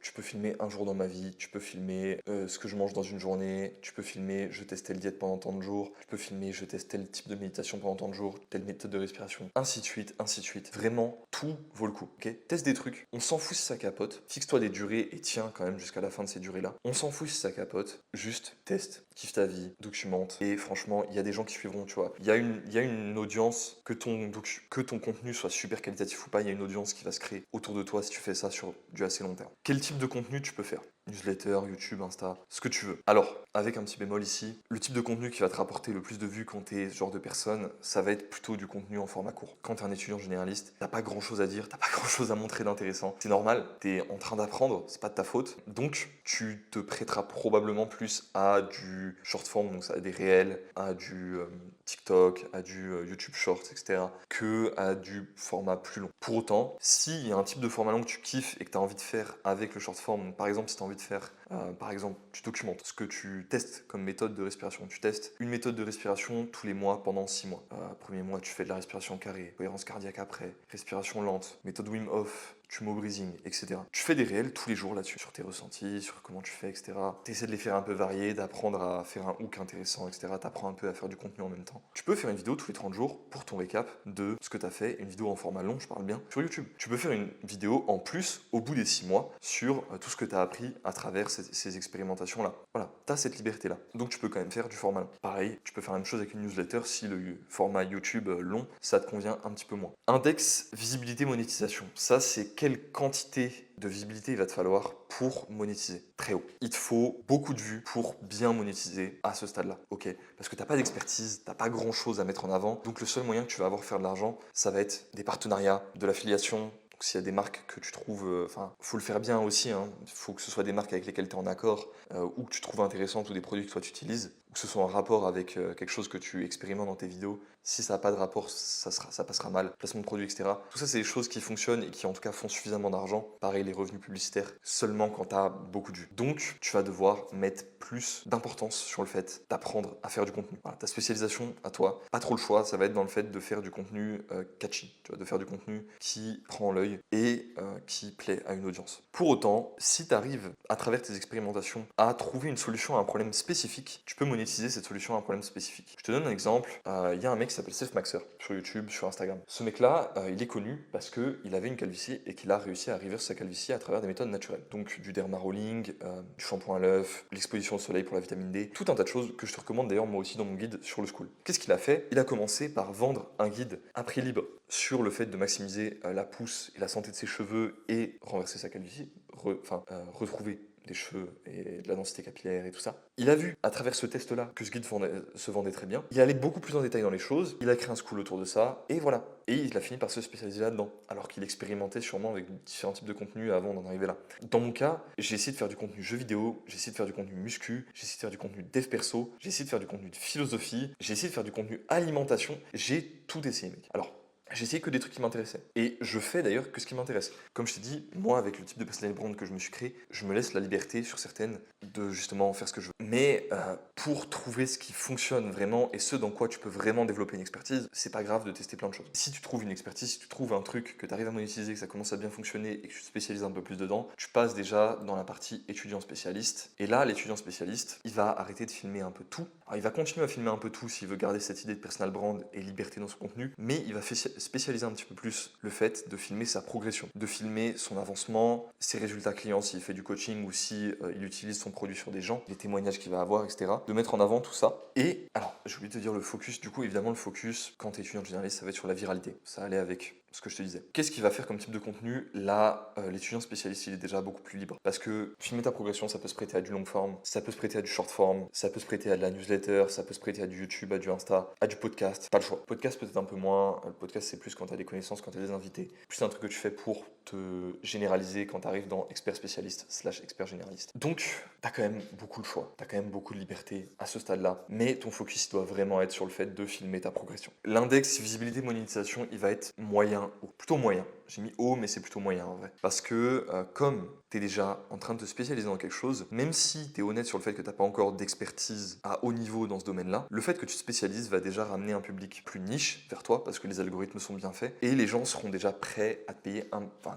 tu peux filmer un jour dans ma vie, tu peux filmer ce que je mange dans une journée, tu peux filmer je teste telle diète pendant tant de jours, tu peux filmer je teste tel type de méditation pendant tant de jours, telle méthode de respiration, ainsi de suite, ainsi de suite. Vraiment, tout vaut le coup, ok? Teste des trucs, on s'en fout si ça capote, fixe-toi des durées et tiens quand même jusqu'à la fin de ces durées-là. On s'en fout si ça capote, juste teste, kiffe ta vie, documente. Et franchement, il y a des gens qui suivront, tu vois. Il y a une audience, que ton contenu soit super qualitatif ou pas, il y a une audience qui va se créer autour de toi si tu fais ça sur du assez long terme. Quel type de contenu tu peux faire? Newsletter, YouTube, Insta, ce que tu veux. Alors, avec un petit bémol ici, le type de contenu qui va te rapporter le plus de vues quand t'es ce genre de personne, ça va être plutôt du contenu en format court. Quand t'es un étudiant généraliste, t'as pas grand chose à dire, t'as pas grand chose à montrer d'intéressant. C'est normal, t'es en train d'apprendre, c'est pas de ta faute. Donc, tu te prêteras probablement plus à du short form, donc ça à des réels, à du TikTok, à du YouTube Shorts, etc., que à du format plus long. Pour autant, s'il y a un type de format long que tu kiffes et que tu as envie de faire avec le short form, par exemple, si tu as envie de faire, par exemple, tu documentes ce que tu testes comme méthode de respiration. Tu testes une méthode de respiration tous les mois pendant 6 mois. Premier mois, tu fais de la respiration carrée, cohérence cardiaque après, respiration lente, méthode Wim Hof, tumo breathing, etc. Tu fais des réels tous les jours là-dessus, sur tes ressentis, sur comment tu fais, etc. Tu essaies de les faire un peu variés, d'apprendre à faire un hook intéressant, etc. Tu apprends un peu à faire du contenu en même temps. Tu peux faire une vidéo tous les 30 jours pour ton récap de ce que tu as fait, une vidéo en format long, je parle bien, sur YouTube. Tu peux faire une vidéo en plus au bout des 6 mois sur tout ce que tu as appris à travers ces expérimentations-là. Voilà, tu as cette liberté-là. Donc tu peux quand même faire du format long. Pareil, tu peux faire la même chose avec une newsletter si le format YouTube long, ça te convient un petit peu moins. Index, visibilité, monétisation. Ça, c'est quelle quantité de visibilité il va te falloir pour monétiser. Très haut. Il te faut beaucoup de vues pour bien monétiser à ce stade-là. Ok? Parce que tu n'as pas d'expertise, tu n'as pas grand-chose à mettre en avant. Donc le seul moyen que tu vas avoir pour faire de l'argent, ça va être des partenariats, de l'affiliation. Donc s'il y a des marques que tu trouves, faut le faire bien aussi. Il faut que ce soit des marques avec lesquelles tu es en accord ou que tu trouves intéressantes ou des produits que toi tu utilises, ou que ce soit en rapport avec quelque chose que tu expérimentes dans tes vidéos. Si ça n'a pas de rapport, ça passera mal. Placement de produits, etc. Tout ça, c'est des choses qui fonctionnent et qui en tout cas font suffisamment d'argent. Pareil, les revenus publicitaires, seulement quand tu as beaucoup de vues. Donc, tu vas devoir mettre plus d'importance sur le fait d'apprendre à faire du contenu. Voilà, ta spécialisation à toi, pas trop le choix, ça va être dans le fait de faire du contenu catchy, tu vois, de faire du contenu qui prend l'œil et qui plaît à une audience. Pour autant, si tu arrives à travers tes expérimentations à trouver une solution à un problème spécifique, tu peux monétiser cette solution à un problème spécifique. Je te donne un exemple. Il y a un mec qui s'appelle Seth Maxer sur YouTube, sur Instagram. Ce mec-là, il est connu parce qu'il avait une calvitie et qu'il a réussi à reverse sa calvitie à travers des méthodes naturelles. Donc du derma rolling, du shampoing à l'œuf, l'exposition au soleil pour la vitamine D, tout un tas de choses que je te recommande d'ailleurs moi aussi dans mon guide sur le school. Qu'est-ce qu'il a fait? Il a commencé par vendre un guide à prix libre sur le fait de maximiser la pousse et la santé de ses cheveux et renverser sa calvitie, retrouver des cheveux et de la densité capillaire et tout ça. Il a vu à travers ce test-là que ce guide se vendait très bien. Il allait beaucoup plus en détail dans les choses, il a créé un school autour de ça, et voilà. Et il a fini par se spécialiser là-dedans, alors qu'il expérimentait sûrement avec différents types de contenus avant d'en arriver là. Dans mon cas, j'ai essayé de faire du contenu jeux vidéo, j'ai essayé de faire du contenu muscu, j'ai essayé de faire du contenu dev perso, j'ai essayé de faire du contenu de philosophie, j'ai essayé de faire du contenu alimentation, j'ai tout essayé mec. Alors, j'ai essayé que des trucs qui m'intéressaient. Et je fais d'ailleurs que ce qui m'intéresse. Comme je t'ai dit, moi, avec le type de personal brand que je me suis créé, je me laisse la liberté sur certaines de justement faire ce que je veux. Mais pour trouver ce qui fonctionne vraiment et ce dans quoi tu peux vraiment développer une expertise, c'est pas grave de tester plein de choses. Si tu trouves une expertise, si tu trouves un truc que tu arrives à monétiser, que ça commence à bien fonctionner et que tu te spécialises un peu plus dedans, tu passes déjà dans la partie étudiant spécialiste. Et là, l'étudiant spécialiste, il va arrêter de filmer un peu tout. Alors, il va continuer à filmer un peu tout s'il veut garder cette idée de personal brand et liberté dans son contenu, mais il va spécialiser un petit peu plus le fait de filmer sa progression, de filmer son avancement, ses résultats clients s'il fait du coaching ou si il utilise son produit sur des gens, les témoignages témoignages qu'il va avoir, etc. De mettre en avant tout ça. Et alors, j'ai oublié de te dire le focus. Du coup, évidemment, le focus, quand tu es étudiant généraliste, ça va être sur la viralité. Ça allait avec ce que je te disais. Qu'est-ce qu'il va faire comme type de contenu? Là, l'étudiant spécialiste, il est déjà beaucoup plus libre. Parce que filmer ta progression, ça peut se prêter à du long form, ça peut se prêter à du short form, ça peut se prêter à de la newsletter, ça peut se prêter à du YouTube, à du Insta, à du podcast. Pas le choix. Podcast peut-être un peu moins. Le podcast, c'est plus quand tu as des connaissances, quand tu as des invités. Plus un truc que tu fais pour te généraliser quand tu arrives dans expert spécialiste / expert généraliste. Donc, tu as quand même beaucoup de choix. Tu as quand même beaucoup de liberté à ce stade-là. Mais ton focus doit vraiment être sur le fait de filmer ta progression. L'index visibilité monétisation, il va être moyen, ou plutôt moyen. J'ai mis haut, mais c'est plutôt moyen en vrai. Parce que comme tu es déjà en train de te spécialiser dans quelque chose, même si tu es honnête sur le fait que tu n'as pas encore d'expertise à haut niveau dans ce domaine-là, le fait que tu te spécialises va déjà ramener un public plus niche vers toi parce que les algorithmes sont bien faits et les gens seront déjà prêts à te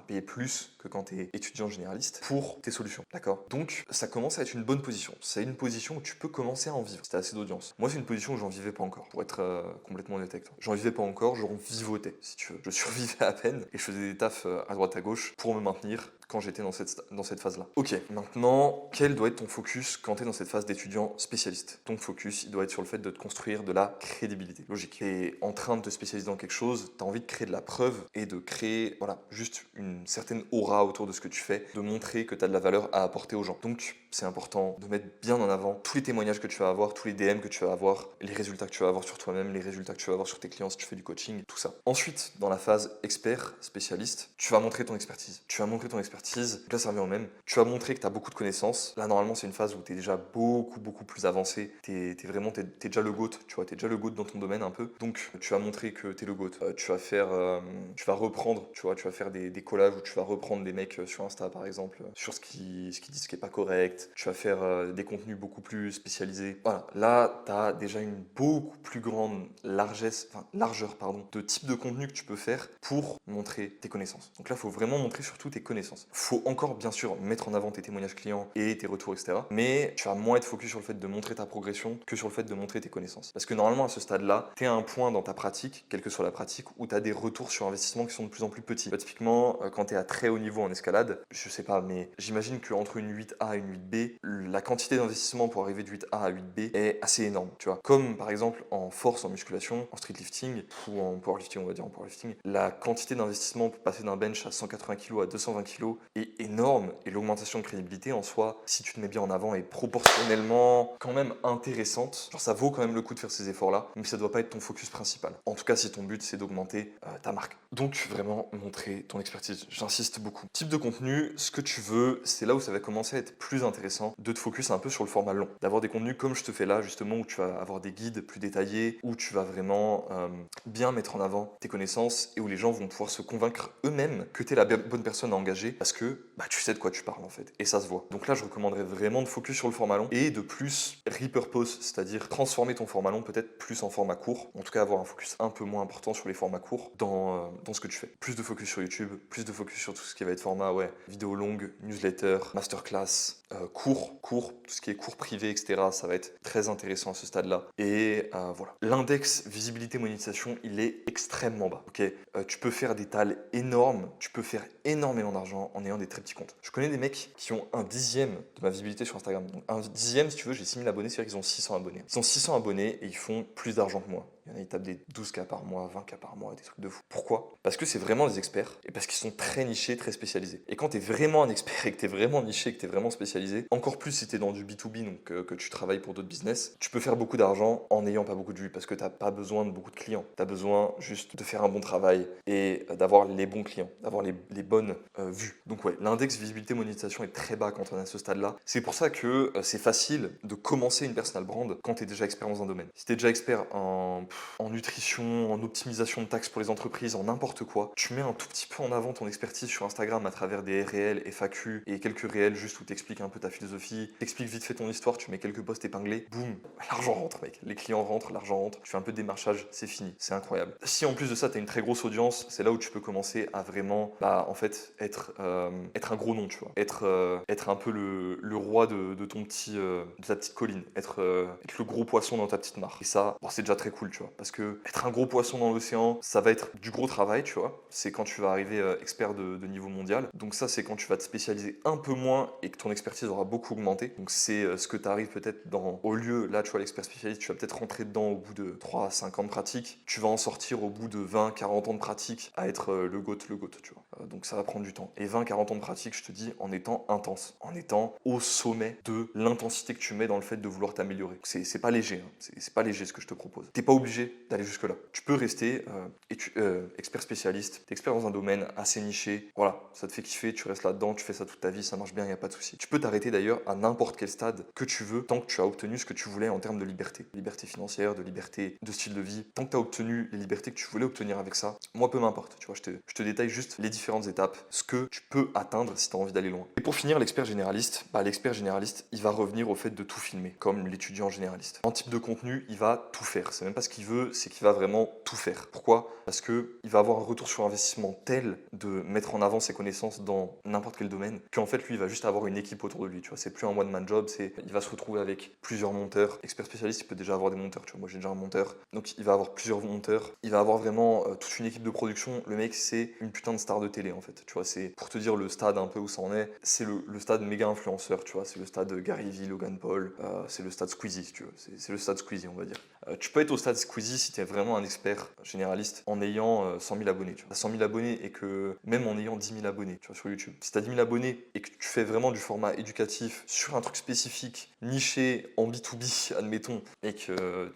payer plus que quand tu es étudiant généraliste pour tes solutions. D'accord? Donc ça commence à être une bonne position. C'est une position où tu peux commencer à en vivre si tu as assez d'audience. Moi, c'est une position où j'en vivais pas encore, pour être complètement honnête avec toi. J'en vivais pas encore, j'en vivotais si tu veux. Je survivais à peine et je faisais des tafs à droite à gauche pour me maintenir quand j'étais dans cette phase-là. Ok, maintenant, quel doit être ton focus quand tu es dans cette phase d'étudiant spécialiste? Ton focus, il doit être sur le fait de te construire de la crédibilité. Logique. Tu es en train de te spécialiser dans quelque chose, tu as envie de créer de la preuve et de créer, voilà, juste une certaine aura autour de ce que tu fais, de montrer que tu as de la valeur à apporter aux gens. Donc, c'est important de mettre bien en avant tous les témoignages que tu vas avoir, tous les DM que tu vas avoir, les résultats que tu vas avoir sur toi-même, les résultats que tu vas avoir sur tes clients si tu fais du coaching, tout ça. Ensuite, dans la phase expert, spécialiste, tu vas montrer ton expertise. Là, ça revient au même. Tu vas montrer que tu as beaucoup de connaissances. Là, normalement, c'est une phase où tu es déjà beaucoup plus avancé. Tu es déjà le GOAT, tu vois, tu es déjà le GOAT dans ton domaine un peu. Donc, tu vas montrer que tu es le GOAT. Tu vas reprendre, tu vois, tu vas faire des collages où tu vas reprendre des mecs sur Insta, par exemple, sur ce qu'ils disent qui est pas correct. Tu vas faire des contenus beaucoup plus spécialisés. Voilà, là, tu as déjà une beaucoup plus grande largeur de type de contenu que tu peux faire pour montrer tes connaissances. Donc là, il faut vraiment montrer surtout tes connaissances. Il faut encore, bien sûr, mettre en avant tes témoignages clients et tes retours, etc. Mais tu vas moins être focus sur le fait de montrer ta progression que sur le fait de montrer tes connaissances. Parce que normalement, à ce stade-là, tu es à un point dans ta pratique, quelle que soit la pratique, où tu as des retours sur investissement qui sont de plus en plus petits. Typiquement, quand tu es à très haut niveau en escalade, je sais pas, mais j'imagine qu'entre une 8A et une 8B, la quantité d'investissement pour arriver de 8A à 8B est assez énorme, tu vois. Comme par exemple en force, en musculation, en streetlifting ou en powerlifting, on va dire en powerlifting, la quantité d'investissement pour passer d'un bench à 180 kg à 220 kg est énorme et l'augmentation de crédibilité en soi, si tu te mets bien en avant, est proportionnellement quand même intéressante. Genre ça vaut quand même le coup de faire ces efforts-là, mais ça doit pas être ton focus principal. En tout cas, si ton but c'est d'augmenter ta marque. Donc vraiment montrer ton expertise, j'insiste beaucoup. Type de contenu, ce que tu veux, c'est là où ça va commencer à être plus intéressant de te focus un peu sur le format long, d'avoir des contenus comme je te fais là justement où tu vas avoir des guides plus détaillés, où tu vas vraiment bien mettre en avant tes connaissances et où les gens vont pouvoir se convaincre eux-mêmes que tu es la bonne personne à engager parce que tu sais de quoi tu parles en fait et ça se voit. Donc là je recommanderais vraiment de focus sur le format long et de plus repurpose, c'est-à-dire transformer ton format long peut-être plus en format court, en tout cas avoir un focus un peu moins important sur les formats courts dans ce que tu fais. Plus de focus sur YouTube, plus de focus sur tout ce qui va être format vidéo longue, newsletter, masterclass, cours, tout ce qui est cours privé, etc. Ça va être très intéressant à ce stade-là. Et voilà. L'index visibilité monétisation, il est extrêmement bas. Ok, tu peux faire des tals énormes, tu peux faire énormément d'argent en ayant des très petits comptes. Je connais des mecs qui ont un dixième de ma visibilité sur Instagram. Donc un dixième, si tu veux, j'ai 6000 abonnés, c'est-à-dire qu'ils ont 600 abonnés. Ils ont 600 abonnés et ils font plus d'argent que moi. Il y en a, ils tapent des 12K par mois, 20K par mois, des trucs de fou. Pourquoi? Parce que c'est vraiment des experts et parce qu'ils sont très nichés, très spécialisés. Et quand tu es vraiment un expert et que tu es vraiment niché, que tu es vraiment spécialisé, encore plus si tu es dans du B2B, donc que tu travailles pour d'autres business, tu peux faire beaucoup d'argent en n'ayant pas beaucoup de vues parce que tu n'as pas besoin de beaucoup de clients. Tu as besoin juste de faire un bon travail et d'avoir les bons clients, d'avoir les bonnes vues. Donc ouais, l'index visibilité monétisation est très bas quand on est à ce stade-là. C'est pour ça que c'est facile de commencer une personal brand quand tu es déjà expert dans un domaine. Si tu es déjà expert en nutrition, en optimisation de taxes pour les entreprises, en n'importe quoi, tu mets un tout petit peu en avant ton expertise sur Instagram à travers des réels, FAQ et quelques réels juste où tu expliques un peu ta philosophie, t'expliques vite fait ton histoire, tu mets quelques posts épinglés, boum, l'argent rentre mec, les clients rentrent, l'argent rentre, tu fais un peu de démarchage, c'est fini, c'est incroyable. Si en plus de ça tu as une très grosse audience, c'est là où tu peux commencer à vraiment en fait être un gros nom, tu vois, être un peu le roi de ton petit de ta petite colline, être le gros poisson dans ta petite mare. Et ça, c'est déjà très cool, tu tu vois. Parce que être un gros poisson dans l'océan, ça va être du gros travail, tu vois. C'est quand tu vas arriver expert de niveau mondial. Donc ça, c'est quand tu vas te spécialiser un peu moins et que ton expertise aura beaucoup augmenté. Donc c'est ce que tu arrives peut-être dans... Au lieu, là, tu vois, l'expert spécialiste, tu vas peut-être rentrer dedans au bout de 3 à 5 ans de pratique. Tu vas en sortir au bout de 20, 40 ans de pratique à être le GOAT, tu vois. Donc ça va prendre du temps. Et 20, 40 ans de pratique, je te dis, en étant intense, en étant au sommet de l'intensité que tu mets dans le fait de vouloir t'améliorer. C'est pas léger, hein. C'est pas léger ce que je te propose. T'es pas obligé d'aller jusque-là. Tu peux rester expert spécialiste, t'es expert dans un domaine assez niché, voilà, ça te fait kiffer, tu restes là-dedans, tu fais ça toute ta vie, ça marche bien, il n'y a pas de souci. Tu peux t'arrêter d'ailleurs à n'importe quel stade que tu veux, tant que tu as obtenu ce que tu voulais en termes de liberté. Liberté financière, de liberté de style de vie. Tant que tu as obtenu les libertés que tu voulais obtenir avec ça, moi peu m'importe, tu vois, je te détaille juste les différentes étapes, ce que tu peux atteindre si tu as envie d'aller loin. Et pour finir, l'expert généraliste, l'expert généraliste, il va revenir au fait de tout filmer, comme l'étudiant généraliste. En type de contenu, il va tout faire. C'est même pas ce qu'il veut, c'est qu'il va vraiment tout faire. Pourquoi ? Parce qu'il va avoir un retour sur investissement tel de mettre en avant ses connaissances dans n'importe quel domaine qu'en fait, lui, il va juste avoir une équipe autour de lui. Tu vois, c'est plus un one-man job, il va se retrouver avec plusieurs monteurs. Expert spécialiste, il peut déjà avoir des monteurs. Tu vois, moi, j'ai déjà un monteur. Donc, il va avoir plusieurs monteurs. Il va avoir vraiment toute une équipe de production. Le mec, c'est une putain de star de télé, en fait. Tu vois, c'est pour te dire le stade un peu où ça en est. C'est le stade méga influenceur, tu vois. C'est le stade Gary Vee, Logan Paul. C'est le stade Squeezie, si tu veux. C'est le stade Squeezie, on va dire. Tu peux être au stade Squeezie si tu es vraiment un expert généraliste en ayant 100 000 abonnés. Tu as 100 000 abonnés et que même en ayant 10 000 abonnés, tu vois, sur YouTube. Si tu as 10 000 abonnés et que tu fais vraiment du format éducatif sur un truc spécifique, niché en B2B, admettons, et que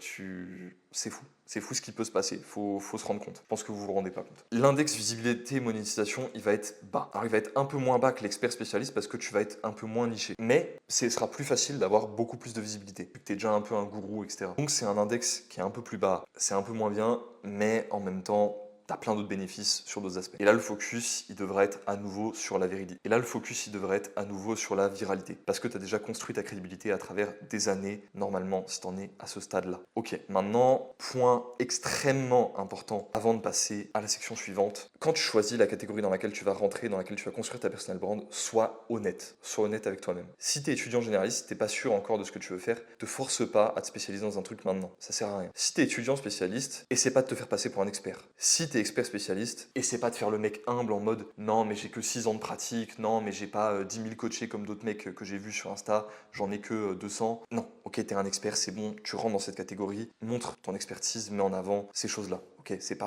c'est fou. C'est fou ce qui peut se passer, faut se rendre compte. Je pense que vous vous rendez pas compte. L'index visibilité et monétisation, il va être bas. Alors il va être un peu moins bas que l'expert spécialiste parce que tu vas être un peu moins niché. Mais ce sera plus facile d'avoir beaucoup plus de visibilité, vu que tu es déjà un peu un gourou, etc. Donc c'est un index qui est un peu plus bas. C'est un peu moins bien, mais en même temps, t'as plein d'autres bénéfices sur d'autres aspects. Et là, le focus, il devrait être à nouveau sur la vérité. Et là, le focus, il devrait être à nouveau sur la viralité. Parce que tu as déjà construit ta crédibilité à travers des années, normalement, si t'en es à ce stade-là. Ok, maintenant, point extrêmement important avant de passer à la section suivante. Quand tu choisis la catégorie dans laquelle tu vas rentrer, dans laquelle tu vas construire ta personal brand, sois honnête. Sois honnête avec toi-même. Si tu es étudiant généraliste, t'es pas sûr encore de ce que tu veux faire, te force pas à te spécialiser dans un truc maintenant. Ça sert à rien. Si tu es étudiant spécialiste, essaie pas de te faire passer pour un expert. Si t'es expert spécialiste, essaie pas de faire le mec humble en mode non mais j'ai que 6 ans de pratique, non mais j'ai pas 10 000 coachés comme d'autres mecs que j'ai vus sur Insta, j'en ai que 200. Non, ok, t'es un expert, c'est bon, tu rentres dans cette catégorie, montre ton expertise, mets en avant ces choses-là. Ok, c'est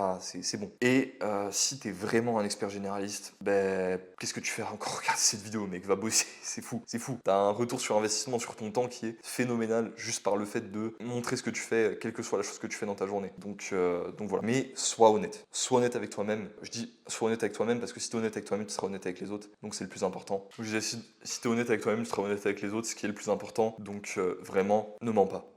bon. Et si t'es vraiment un expert généraliste, qu'est-ce que tu fais encore regarder cette vidéo, mec? Va bosser, c'est fou, c'est fou. T'as un retour sur investissement sur ton temps qui est phénoménal juste par le fait de montrer ce que tu fais, quelle que soit la chose que tu fais dans ta journée. Donc voilà. Mais sois honnête. Sois honnête avec toi-même. Je dis sois honnête avec toi-même parce que si t'es honnête avec toi-même, tu seras honnête avec les autres. Donc c'est le plus important. Je disais, si t'es honnête avec toi-même, tu seras honnête avec les autres, ce qui est le plus important. Donc vraiment, ne mens pas.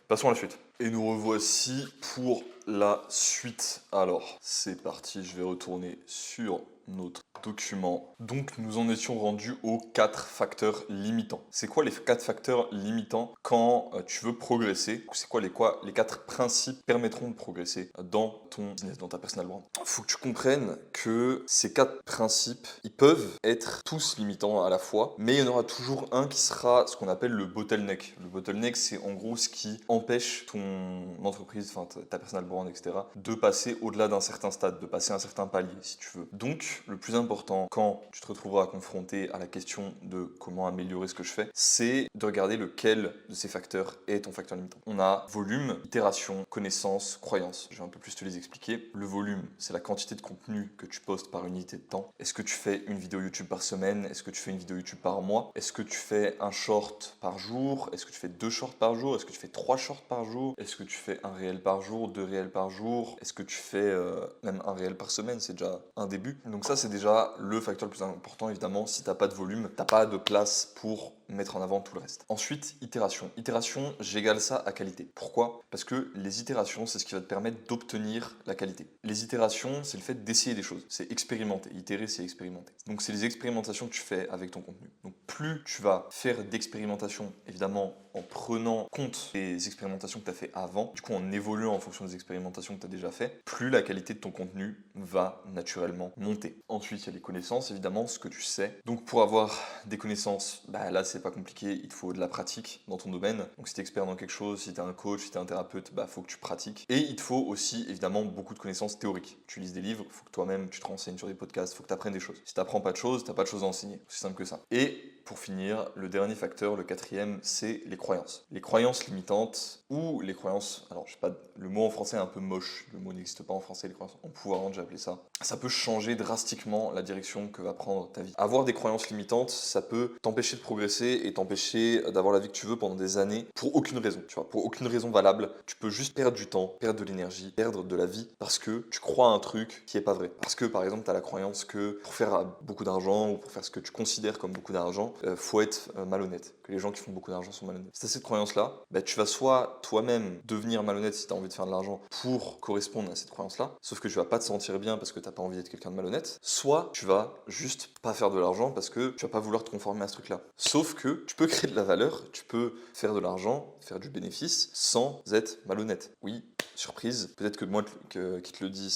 Passons à la suite. Et nous revoici pour la suite. Alors, c'est parti, je vais retourner sur notre document. Donc, nous en étions rendus aux 4 facteurs limitants. C'est quoi les 4 facteurs limitants quand tu veux progresser? C'est quoi les 4 principes qui permettront de progresser dans ton business, dans ta personal brand? Il faut que tu comprennes que ces 4 principes, ils peuvent être tous limitants à la fois, mais il y en aura toujours un qui sera ce qu'on appelle le bottleneck. Le bottleneck, c'est en gros ce qui empêche ton entreprise, enfin ta personal brand, etc., de passer au-delà d'un certain stade, de passer un certain palier, si tu veux. Donc, le plus important quand tu te retrouveras confronté à la question de comment améliorer ce que je fais, c'est de regarder lequel de ces facteurs est ton facteur limitant. On a volume, itération, connaissance, croyance. Je vais un peu plus te les expliquer. Le volume, c'est la quantité de contenu que tu postes par unité de temps. Est-ce que tu fais une vidéo YouTube par semaine? Est-ce que tu fais une vidéo YouTube par mois? Est-ce que tu fais un short par jour? Est-ce que tu fais 2 shorts par jour? Est-ce que tu fais 3 shorts par jour? Est-ce que tu fais un réel par jour, 2 réels par jour? Est-ce que tu fais même un réel par semaine? C'est déjà un début. Donc ça, c'est déjà le facteur le plus important, évidemment. Si tu n'as pas de volume, tu n'as pas de place pour mettre en avant tout le reste. Ensuite, itération. Itération, j'égale ça à qualité. Pourquoi? Parce que les itérations, c'est ce qui va te permettre d'obtenir la qualité. Les itérations, c'est le fait d'essayer des choses. C'est expérimenter. Itérer, c'est expérimenter. Donc, c'est les expérimentations que tu fais avec ton contenu. Donc, plus tu vas faire d'expérimentation, évidemment, en prenant compte des expérimentations que tu as fait avant, du coup en évoluant en fonction des expérimentations que tu as déjà fait, plus la qualité de ton contenu va naturellement monter. Ensuite, il y a les connaissances, évidemment, ce que tu sais. Donc pour avoir des connaissances, là c'est c'est pas compliqué, il te faut de la pratique dans ton domaine. Donc si tu es expert dans quelque chose, si tu es un coach, si tu es un thérapeute, faut que tu pratiques. Et il te faut aussi évidemment beaucoup de connaissances théoriques. Tu lises des livres, il faut que toi-même tu te renseignes sur des podcasts, il faut que tu apprennes des choses. Si tu n'apprends pas de choses, tu n'as pas de choses à enseigner. C'est simple que ça. Et pour finir, le dernier facteur, le quatrième, c'est les croyances. Les croyances limitantes ou les croyances, alors je sais pas, le mot en français est un peu moche, le mot n'existe pas en français, les croyances en pouvoir, j'ai appelé ça. Ça peut changer drastiquement la direction que va prendre ta vie. Avoir des croyances limitantes, ça peut t'empêcher de progresser et t'empêcher d'avoir la vie que tu veux pendant des années pour aucune raison, tu vois, pour aucune raison valable. Tu peux juste perdre du temps, perdre de l'énergie, perdre de la vie parce que tu crois à un truc qui est pas vrai. Parce que par exemple, tu as la croyance que pour faire beaucoup d'argent ou pour faire ce que tu considères comme beaucoup d'argent, faut être malhonnête, que les gens qui font beaucoup d'argent sont malhonnêtes. Si tu as cette croyance-là, tu vas soit toi-même devenir malhonnête si tu as envie de faire de l'argent pour correspondre à cette croyance-là, sauf que tu vas pas te sentir bien parce que tu n'as pas envie d'être quelqu'un de malhonnête, soit tu vas juste pas faire de l'argent parce que tu vas pas vouloir te conformer à ce truc-là. Sauf que tu peux créer de la valeur, tu peux faire de l'argent, faire du bénéfice sans être malhonnête. Oui, surprise, peut-être que moi qui te le dis,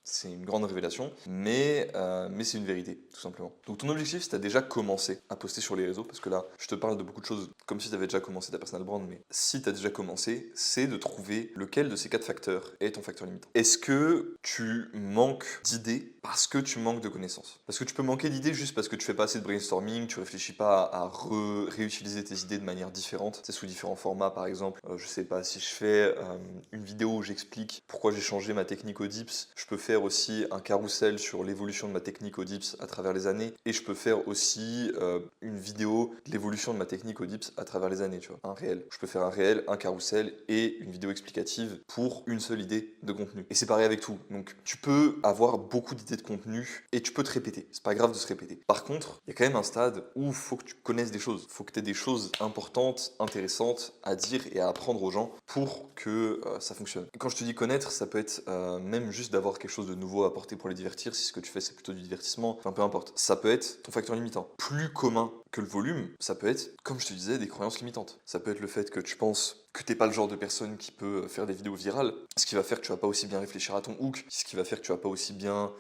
c'est une grande révélation, mais c'est une vérité, tout simplement. Donc ton objectif, si tu as déjà commencé à poster sur les réseaux, parce que là, je te parle de beaucoup de choses comme si tu avais déjà commencé ta personal brand, mais si tu as déjà commencé, c'est de trouver lequel de ces 4 facteurs est ton facteur limitant. Est-ce que tu manques d'idées parce que tu manques de connaissances? Parce que tu peux manquer d'idées juste parce que tu fais pas assez de brainstorming, tu réfléchis pas à réutiliser tes idées de manière différente, c'est sous différents formats par exemple. Je sais pas, si je fais une vidéo où j'explique pourquoi j'ai changé ma technique au dips, je peux faire aussi un carrousel sur l'évolution de ma technique au dips à travers les années et je peux faire aussi une vidéo de l'évolution de ma technique au dips à travers les années, tu vois, un réel. Je peux faire un réel, un carrousel et une vidéo explicative pour une seule idée de contenu. Et c'est pareil avec tout. Donc tu peux avoir beaucoup d'idées de contenu et tu peux te répéter. C'est pas grave de se répéter. Par contre, il y a quand même un stade où il faut que tu connaisses des choses. Il faut que tu aies des choses importantes, intéressantes à dire et à apprendre aux gens pour que ça fonctionne. Quand je te dis connaître, ça peut être même juste d'avoir quelque chose de nouveau à apporter pour les divertir. Si ce que tu fais c'est plutôt du divertissement, enfin peu importe. Ça peut être ton facteur limitant. Plus commun que le volume, ça peut être, comme je te disais, des croyances limitantes. Ça peut être le fait que tu penses que t'es pas le genre de personne qui peut faire des vidéos virales, ce qui va faire que tu vas pas aussi bien réfléchir à ton hook, ce qui va faire que tu vas pas aussi bien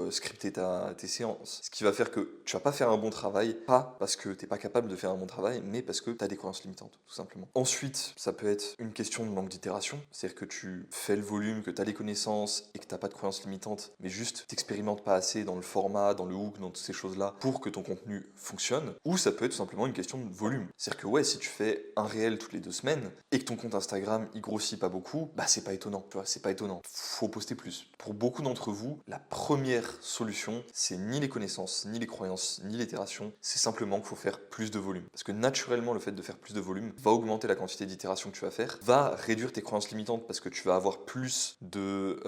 scripter tes séances, ce qui va faire que tu vas pas faire un bon travail, pas parce que t'es pas capable de faire un bon travail, mais parce que tu as des croyances limitantes, tout simplement. Ensuite, ça peut être une question de manque d'itération, c'est-à-dire que tu fais le volume, que tu as les connaissances et que t'as pas de croyances limitantes, mais juste t'expérimentes pas assez dans le format, dans le hook, dans toutes ces choses-là pour que ton contenu fonctionne. Ou ça peut être tout simplement une question de volume, c'est-à-dire que ouais, si tu fais un réel toutes les 2 semaines et que ton compte Instagram il grossit pas beaucoup, c'est pas étonnant, tu vois, c'est pas étonnant. Faut poster plus. Pour beaucoup d'entre vous, la première solution, c'est ni les connaissances, ni les croyances, ni l'itération, c'est simplement qu'il faut faire plus de volume. Parce que naturellement, le fait de faire plus de volume va augmenter la quantité d'itérations que tu vas faire, va réduire tes croyances limitantes parce que tu vas avoir plus de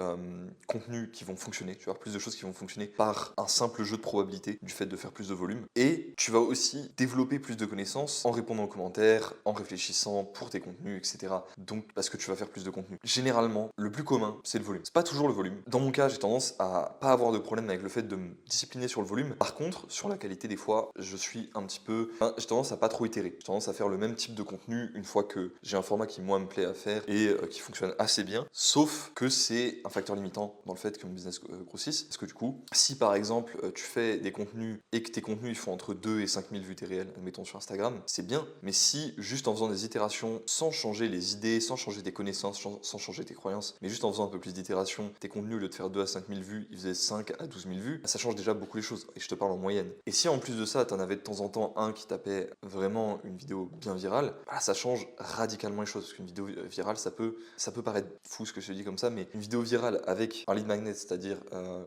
contenus qui vont fonctionner, tu vas avoir plus de choses qui vont fonctionner par un simple jeu de probabilité du fait de faire plus de volume. Et tu vas aussi développer plus de connaissances en répondant aux commentaires, en réfléchissant pour tes contenus, etc. Donc, parce que tu vas faire plus de contenu. Généralement, le plus commun, c'est le volume. C'est pas toujours le volume. Dans mon cas, j'ai tendance à pas avoir de problème avec le fait de me discipliner sur le volume. Par contre, sur la qualité, des fois, je suis un petit peu... j'ai tendance à pas trop itérer. J'ai tendance à faire le même type de contenu une fois que j'ai un format qui, moi, me plaît à faire et qui fonctionne assez bien. Sauf que c'est un facteur limitant dans le fait que mon business grossisse. Parce que du coup, si par exemple, tu fais des contenus et que tes contenus ils font entre 2 et 5 000 vues tes réels, admettons sur Instagram, c'est bien. Mais si, juste en faisant des itérations, sans changer les idées, sans changer tes connaissances, sans changer tes croyances, mais juste en faisant un peu plus d'itérations, tes contenus, au lieu de faire 2 à 5 000 vues, ils faisaient 5 à 12 000 vues, ça change déjà beaucoup les choses. Et je te parle en moyenne. Et si en plus de ça, t'en avais de temps en temps un qui tapait vraiment une vidéo bien virale, ça change radicalement les choses. Parce qu'une vidéo virale, ça peut paraître fou ce que je te dis comme ça, mais une vidéo virale avec un lead magnet, c'est-à-dire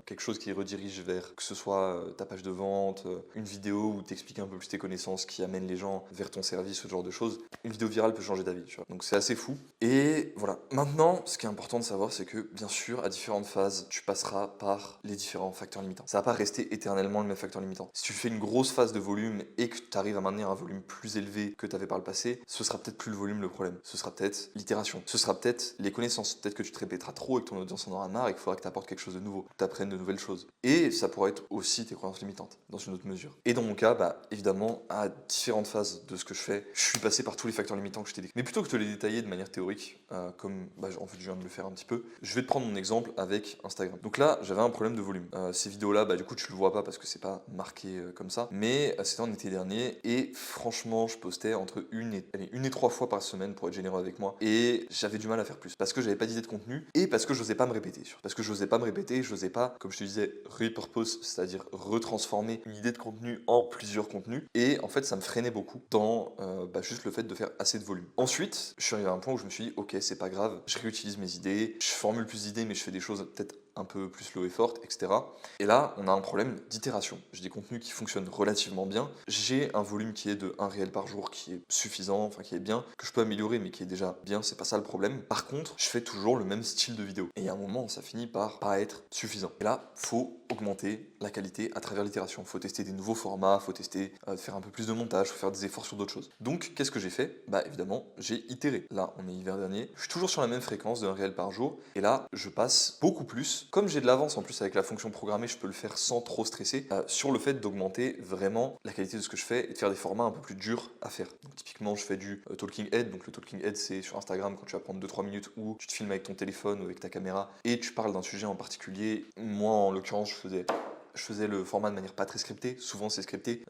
quelque chose qui redirige vers, que ce soit ta page de vente, une vidéo où t'expliques un peu plus tes connaissances, qui amène les gens vers ton service, ce genre de choses, une vidéo virale peut changer ta vie, tu vois. Donc c'est assez fou. Et voilà. Maintenant, ce qui est important de savoir, c'est que bien sûr, à différentes phases, tu passeras par les différents facteurs limitants. Ça va pas rester éternellement le même facteur limitant. Si tu fais une grosse phase de volume et que tu arrives à maintenir un volume plus élevé que tu avais par le passé, ce sera peut-être plus le volume le problème. Ce sera peut-être l'itération. Ce sera peut-être les connaissances. Peut-être que tu te répéteras trop et que ton audience en aura marre et qu'il faudra que tu apportes quelque chose de nouveau, que tu apprennes de nouvelles choses. Et ça pourrait être aussi tes croyances limitantes, dans une autre mesure. Et dans mon cas, là, évidemment, à différentes phases de ce que je fais, je suis passé par tous les facteurs limitants que je t'ai décrits. Mais plutôt que de te les détailler de manière théorique, comme en fait je viens de le faire un petit peu, je vais te prendre mon exemple avec Instagram. Donc là, j'avais un problème de volume. Ces vidéos-là, du coup, tu le vois pas parce que c'est pas marqué comme ça, mais c'était en été dernier et franchement, je postais entre une et 3 fois par semaine pour être généreux avec moi et j'avais du mal à faire plus parce que j'avais pas d'idée de contenu et parce que j'osais pas me répéter. Parce que j'osais pas me répéter, j'osais pas, comme je te disais, repurpose, c'est-à-dire retransformer une idée de contenu en plusieurs contenus et en fait, ça me freinait beaucoup dans juste le fait de faire assez de volume. Ensuite, je suis arrivé à un point où je me suis dit, ok, c'est pas grave, je réutilise mes idées, je formule plus d'idées, mais je fais des choses peut-être un peu plus low effort, etc. Et là, on a un problème d'itération. J'ai des contenus qui fonctionnent relativement bien. J'ai un volume qui est de 1 réel par jour, qui est suffisant, enfin qui est bien, que je peux améliorer, mais qui est déjà bien, c'est pas ça le problème. Par contre, je fais toujours le même style de vidéo. Et il y a un moment, ça finit par pas être suffisant. Et là, faut augmenter la qualité à travers l'itération. Faut tester des nouveaux formats, faut tester faire un peu plus de montage, faut faire des efforts sur d'autres choses. Donc, qu'est-ce que j'ai fait? Évidemment, j'ai itéré. Là, on est hiver dernier, je suis toujours sur la même fréquence de 1 réel par jour. Et là, je passe beaucoup plus. Comme j'ai de l'avance en plus avec la fonction programmée, je peux le faire sans trop stresser sur le fait d'augmenter vraiment la qualité de ce que je fais et de faire des formats un peu plus durs à faire. Donc, typiquement, je fais du talking head. Donc, le talking head, c'est sur Instagram quand tu vas prendre 2-3 minutes où tu te filmes avec ton téléphone ou avec ta caméra et tu parles d'un sujet en particulier. Moi, en l'occurrence, je faisais le format de manière pas très scriptée. Souvent, c'est scripté.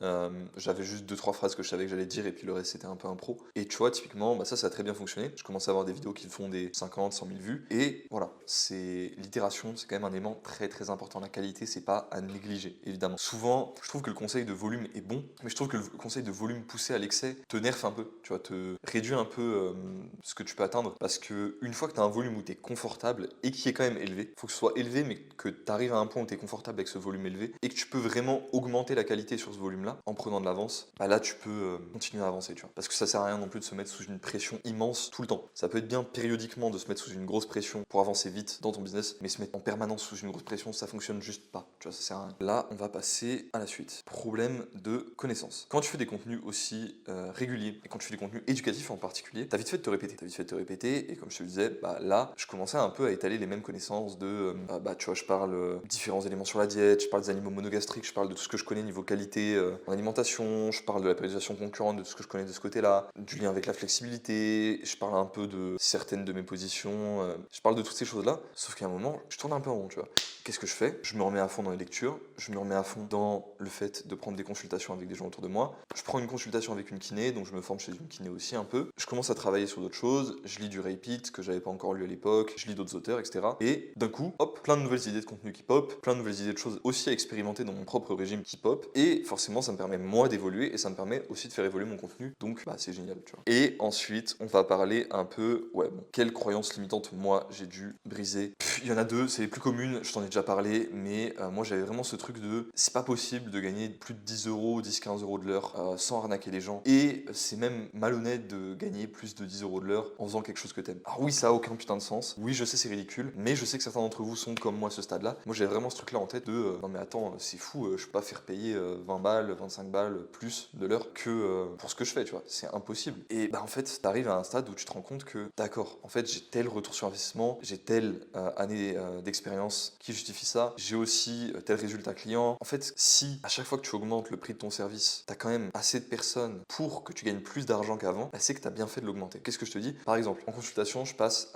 J'avais juste 2-3 phrases que je savais que j'allais dire et puis le reste, c'était un peu impro. Et tu vois, typiquement, ça a très bien fonctionné. Je commence à avoir des vidéos qui font des 50, 100 000 vues. Et voilà, c'est l'itération, c'est quand même un élément très très important. La qualité, c'est pas à négliger, évidemment. Souvent, je trouve que le conseil de volume est bon, mais je trouve que le conseil de volume poussé à l'excès te nerfe un peu. Tu vois, te réduit un peu ce que tu peux atteindre. Parce que une fois que tu as un volume où tu es confortable et qui est quand même élevé, faut que ce soit élevé, mais que tu arrives à un point où tu es confortable avec ce volume élevé et que tu peux vraiment augmenter la qualité sur ce volume-là en prenant de l'avance, là tu peux continuer à avancer, tu vois. Parce que ça sert à rien non plus de se mettre sous une pression immense tout le temps. Ça peut être bien périodiquement de se mettre sous une grosse pression pour avancer vite dans ton business, mais se mettre en permanence sous une grosse pression, ça fonctionne juste pas, tu vois, ça sert à rien. Là, on va passer à la suite. Problème de connaissance. Quand tu fais des contenus aussi réguliers et quand tu fais des contenus éducatifs en particulier, t'as vite fait de te répéter. T'as vite fait de te répéter et comme je te le disais, là, je commençais un peu à étaler les mêmes connaissances de, tu vois, je parle différents éléments sur la diète, je parle des animaux monogastriques, je parle de tout ce que je connais niveau qualité en alimentation, je parle de la périodisation concurrente, de tout ce que je connais de ce côté-là, du lien avec la flexibilité, je parle un peu de certaines de mes positions, je parle de toutes ces choses-là, sauf qu'à un moment, je tourne un peu en rond, tu vois. Qu'est-ce que je fais? Je me remets à fond dans les lectures, je me remets à fond dans le fait de prendre des consultations avec des gens autour de moi. Je prends une consultation avec une kiné, donc je me forme chez une kiné aussi un peu. Je commence à travailler sur d'autres choses, je lis du Repeat que j'avais pas encore lu à l'époque, je lis d'autres auteurs, etc. Et d'un coup, hop, plein de nouvelles idées de contenu qui pop, plein de nouvelles idées de choses aussi à expérimenter dans mon propre régime qui pop. Et forcément, ça me permet moi d'évoluer et ça me permet aussi de faire évoluer mon contenu. Donc, c'est génial, tu vois. Et ensuite, on va parler un peu, quelles croyances limitantes moi j'ai dû briser. Il y en a deux, c'est les plus communes, je t'en ai déjà parlé, mais moi j'avais vraiment ce truc de c'est pas possible de gagner plus de 10 euros, 10-15 euros de l'heure sans arnaquer les gens. Et c'est même malhonnête de gagner plus de 10 euros de l'heure en faisant quelque chose que t'aimes. Alors oui, ça a aucun putain de sens. Oui, je sais, c'est ridicule, mais je sais que certains d'entre vous sont comme moi à ce stade-là. Moi j'avais vraiment ce truc-là en tête de non mais attends, c'est fou, je peux pas faire payer 20 balles, 25 balles plus de l'heure que pour ce que je fais, tu vois. C'est impossible. Et en fait, t'arrives à un stade où tu te rends compte que d'accord, en fait j'ai tel retour sur investissement, j'ai telle année d'expérience qui justifie ça, j'ai aussi tel résultat client. En fait, si à chaque fois que tu augmentes le prix de ton service, t'as quand même assez de personnes pour que tu gagnes plus d'argent qu'avant, c'est que t'as bien fait de l'augmenter. Qu'est-ce que je te dis? Par exemple, en consultation, je passe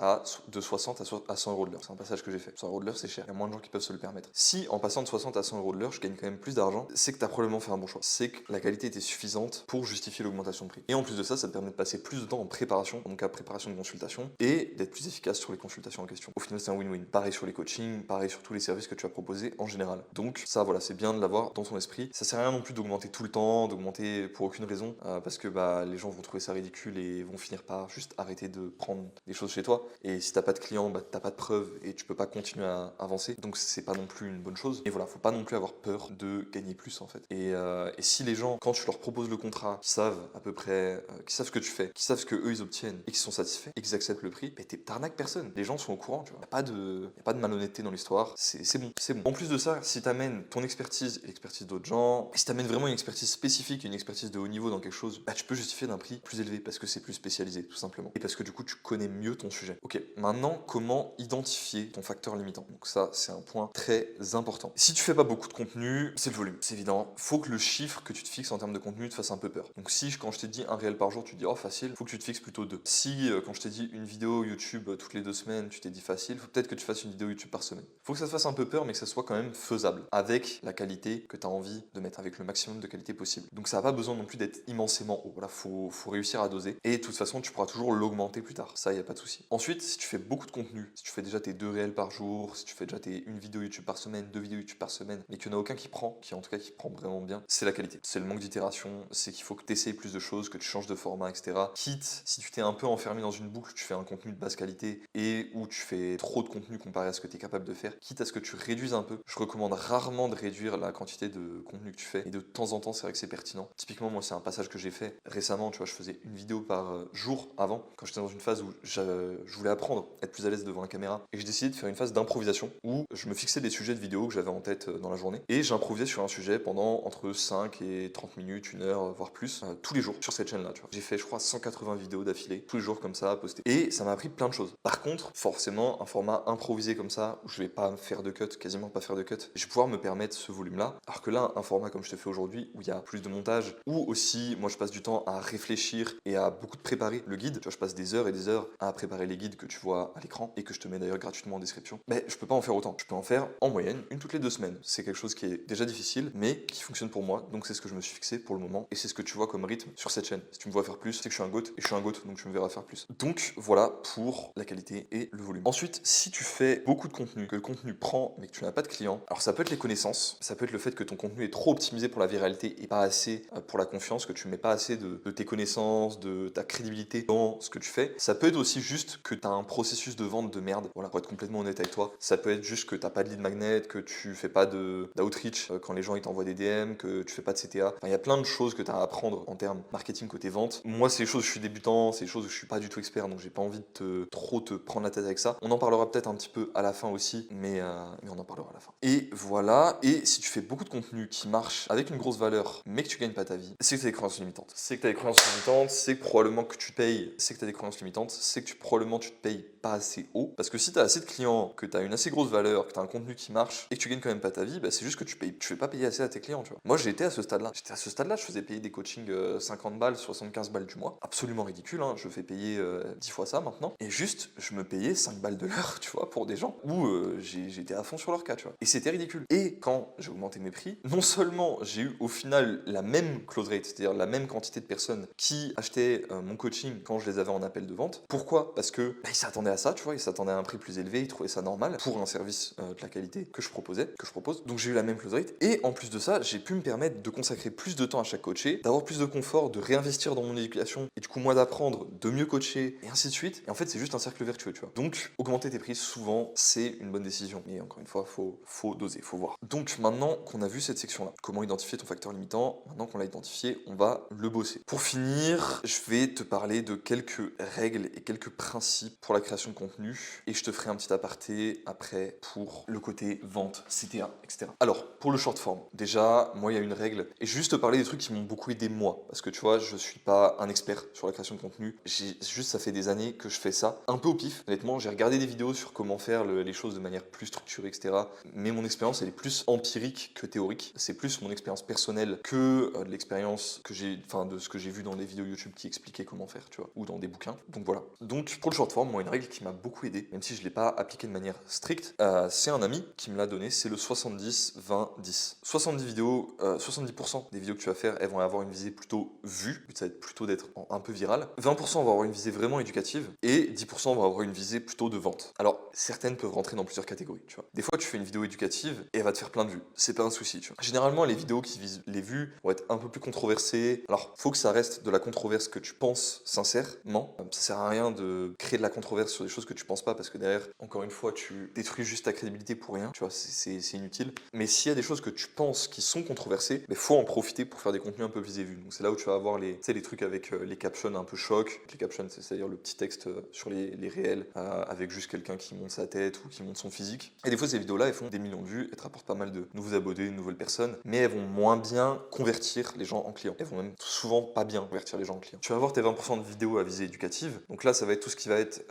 de 60 à 100 euros de l'heure. C'est un passage que j'ai fait. 100 euros de l'heure, c'est cher. Il y a moins de gens qui peuvent se le permettre. Si en passant de 60 à 100 euros de l'heure, je gagne quand même plus d'argent, c'est que t'as probablement fait un bon choix. C'est que la qualité était suffisante pour justifier l'augmentation de prix. Et en plus de ça, ça te permet de passer plus de temps en préparation, en cas préparation de consultation, et d'être plus efficace sur les consultations en question. Au final, c'est un win-win. Pareil sur les coachings, pareil sur tous les services que tu as proposés en général. Donc ça, voilà, c'est bien de l'avoir dans ton esprit. Ça sert à rien non plus d'augmenter tout le temps, d'augmenter pour aucune raison, parce que les gens vont trouver ça ridicule et vont finir par juste arrêter de prendre des choses chez toi. Et si t'as pas de clients, t'as pas de preuves et tu peux pas continuer à avancer. Donc c'est pas non plus une bonne chose. Et voilà, faut pas non plus avoir peur de gagner plus en fait. Et si les gens, quand tu leur proposes le contrat, qui savent à peu près, qui savent ce que tu fais, qui savent ce que eux ils obtiennent et qui sont satisfaits et qu'ils acceptent le prix, t'arnaques personne. Les gens sont au courant, tu vois. Y a pas de malhonnêteté dans l'histoire. c'est bon, c'est bon. En plus de ça, si tu amènes ton expertise et l'expertise d'autres gens, si tu amènes vraiment une expertise spécifique, une expertise de haut niveau dans quelque chose, bah, tu peux justifier d'un prix plus élevé parce que c'est plus spécialisé, tout simplement. Et parce que du coup, tu connais mieux ton sujet. Ok, maintenant, comment identifier ton facteur limitant? Donc ça, c'est un point très important. Si tu fais pas beaucoup de contenu, c'est le volume, c'est évident. Faut que le chiffre que tu te fixes en termes de contenu te fasse un peu peur. Donc si quand je t'ai dit un réel par jour, tu te dis oh facile, faut que tu te fixes plutôt deux. Si quand je t'ai dit une vidéo YouTube toutes les 2 semaines, tu t'es dit facile, faut peut-être que tu fasses une vidéo YouTube par semaine. Faut que ça te fasse un peu peur, mais que ça soit quand même faisable, avec la qualité que tu as envie de mettre, avec le maximum de qualité possible. Donc ça n'a pas besoin non plus d'être immensément haut. Voilà, faut réussir à doser. Et de toute façon, tu pourras toujours l'augmenter plus tard. Ça, il n'y a pas de souci. Ensuite, si tu fais beaucoup de contenu, si tu fais déjà tes 2 réels par jour, si tu fais déjà une vidéo YouTube par semaine, 2 vidéos YouTube par semaine, mais qu'il n'y en a aucun qui prend, qui en tout cas qui prend vraiment bien, c'est la qualité. C'est le manque d'itération, c'est qu'il faut que tu essayes plus de choses, que tu changes de format, etc. Quitte, si tu t'es un peu enfermé dans une boucle, tu fais un contenu de basse qualité et où tu fais trop de contenu comparé à ce que tu es capable de faire, quitte à ce que tu réduises un peu. Je recommande rarement de réduire la quantité de contenu que tu fais, et de temps en temps, c'est vrai que c'est pertinent. Typiquement, moi, c'est un passage que j'ai fait récemment, tu vois, je faisais une vidéo par jour avant, quand j'étais dans une phase où je voulais apprendre, être plus à l'aise devant la caméra, et j'ai décidé de faire une phase d'improvisation où je me fixais des sujets de vidéo que j'avais en tête dans la journée, et j'improvisais sur un sujet pendant entre 5 et 30 minutes, 1 heure, voire plus, tous les jours sur cette chaîne-là, tu vois. J'ai fait, je crois, 180 vidéos d'affilée, tous les jours comme ça, à poster. Et ça m'a appris plein de choses. Par contre, forcément, un format improvisé comme ça, où je vais pas faire de cut, quasiment pas faire de cut, je vais pouvoir me permettre ce volume-là. Alors que là, un format comme je te fais aujourd'hui, où il y a plus de montage, où aussi, moi, je passe du temps à réfléchir et à beaucoup de préparer le guide. Tu vois, je passe des heures et des heures à préparer les guides que tu vois à l'écran et que je te mets d'ailleurs gratuitement en description. Mais je peux pas en faire autant. Je peux en faire en moyenne une toutes les 2 semaines. C'est quelque chose qui est déjà difficile, mais qui fonctionne pour moi. Donc c'est ce que je me suis fixé pour le moment et c'est ce que tu vois comme rythme sur cette chaîne. Si tu me vois faire plus, c'est que je suis un goat et je suis un goat, donc tu me verras faire plus. Donc voilà pour la qualité et le volume. Ensuite, si tu fais beaucoup de contenu, que le contenu prend mais que tu n'as pas de clients, alors ça peut être les connaissances, ça peut être le fait que ton contenu est trop optimisé pour la viralité et pas assez pour la confiance, que tu mets pas assez de tes connaissances, de ta crédibilité dans ce que tu fais. Ça peut être aussi juste que tu as un processus de vente de merde. Voilà, pour être complètement honnête avec toi, ça peut être juste que t'as pas de lead magnet, que tu fais pas d'outreach quand les gens ils t'envoient des DM, que tu fais pas de CTA. Enfin, il y a plein de choses que tu as à apprendre en termes marketing côté vente. Moi, c'est des choses où je suis débutant, c'est des choses où je suis pas du tout expert, donc j'ai pas envie de trop te prendre la tête avec ça. On en parlera peut-être un petit peu à la fin aussi, mais on en parlera à la fin. Et voilà, et si tu fais beaucoup de contenu qui marche avec une grosse valeur, mais que tu gagnes pas ta vie, c'est que tu as des croyances limitantes. C'est que tu as des croyances limitantes, c'est que probablement que tu payes, c'est que tu as des croyances limitantes, c'est que probablement tu te payes pas assez haut. Parce que si tu as assez de clients, que tu as une assez grosse valeur, que tu as un contenu qui marche et que tu gagnes quand même pas ta vie, bah c'est juste que tu fais pas payer assez à tes clients, tu vois. Moi, j'étais à ce stade-là. J'étais à ce stade-là, je faisais payer des coachings 50 balles, 75 balles du mois. Absolument ridicule, hein. Je fais payer 10 fois ça maintenant. Et juste, je me payais 5 balles de l'heure, tu vois, pour des gens où j'étais à fond sur leur cas, tu vois. Et c'était ridicule. Et quand j'ai augmenté mes prix, non seulement j'ai eu au final la même close rate, c'est-à-dire la même quantité de personnes qui achetaient mon coaching quand je les avais en appel de vente. Pourquoi? Parce que ils s'attendaient à ça, tu vois, ils s'attendaient à un prix plus élevé, ils trouvaient ça normal pour un service de la qualité que je propose. Donc j'ai eu la même close rate. Et en plus de ça, j'ai pu me permettre de consacrer plus de temps à chaque coaché, d'avoir plus de confort, de réinvestir dans mon éducation et du coup moi d'apprendre, de mieux coacher et ainsi de suite. Et en fait, c'est juste un cercle vertueux, tu vois. Donc augmenter tes prix souvent, c'est une bonne décision. Mais encore une fois, faut doser, faut voir. Donc maintenant qu'on a vu cette section-là, comment identifier ton facteur limitant, maintenant qu'on l'a identifié, on va le bosser. Pour finir, je vais te parler de quelques règles et quelques principes pour la création de contenu et je te ferai un petit aparté après pour le côté vente, CTA, etc. Alors, pour le short form, déjà, moi, il y a une règle et je vais juste te parler des trucs qui m'ont beaucoup aidé moi parce que tu vois, je suis pas un expert sur la création de contenu. Ça fait des années que je fais ça un peu au pif. Honnêtement, j'ai regardé des vidéos sur comment faire les choses de manière plus structurée, etc. Mais mon expérience, elle est plus empirique que théorique. C'est plus mon expérience personnelle que de l'expérience que j'ai, enfin, de ce que j'ai vu dans des vidéos YouTube qui expliquaient comment faire, tu vois, ou dans des bouquins. Donc voilà. Donc pour le short form, moi, une règle qui m'a beaucoup aidé, même si je l'ai pas appliquée de manière stricte, c'est un ami qui me l'a donné, c'est le 70-20-10. 70 vidéos, 70% des vidéos que tu vas faire, elles vont avoir une visée plutôt vue, ça va être plutôt d'être un peu viral. 20% vont avoir une visée vraiment éducative et 10% vont avoir une visée plutôt de vente. Alors, certaines peuvent rentrer dans plusieurs catégories, tu vois. Des fois, tu fais une vidéo éducative et elle va te faire plein de vues. C'est pas un souci, tu vois. Généralement, les vidéos qui visent les vues vont être un peu plus controversées. Alors, faut que ça reste de la controverse que tu penses sincèrement. Ça sert à rien de créer de la controverse sur des choses que tu penses pas parce que derrière, encore une fois, tu détruis juste ta crédibilité pour rien, tu vois, c'est inutile. Mais s'il y a des choses que tu penses qui sont controversées, il faut en profiter pour faire des contenus un peu visés vus. Donc c'est là où tu vas avoir les trucs avec les captions un peu choc. Les captions, c'est-à-dire le petit texte sur les réels avec juste quelqu'un qui monte sa tête ou qui monte son physique. public. Et des fois, ces vidéos-là, elles font des millions de vues, elles te rapportent pas mal de nouveaux abonnés, de nouvelles personnes, mais elles vont moins bien convertir les gens en clients. Elles vont même souvent pas bien convertir les gens en clients. Tu vas avoir tes 20% de vidéos à visée éducative. Donc là, ça va être tout ce qui va être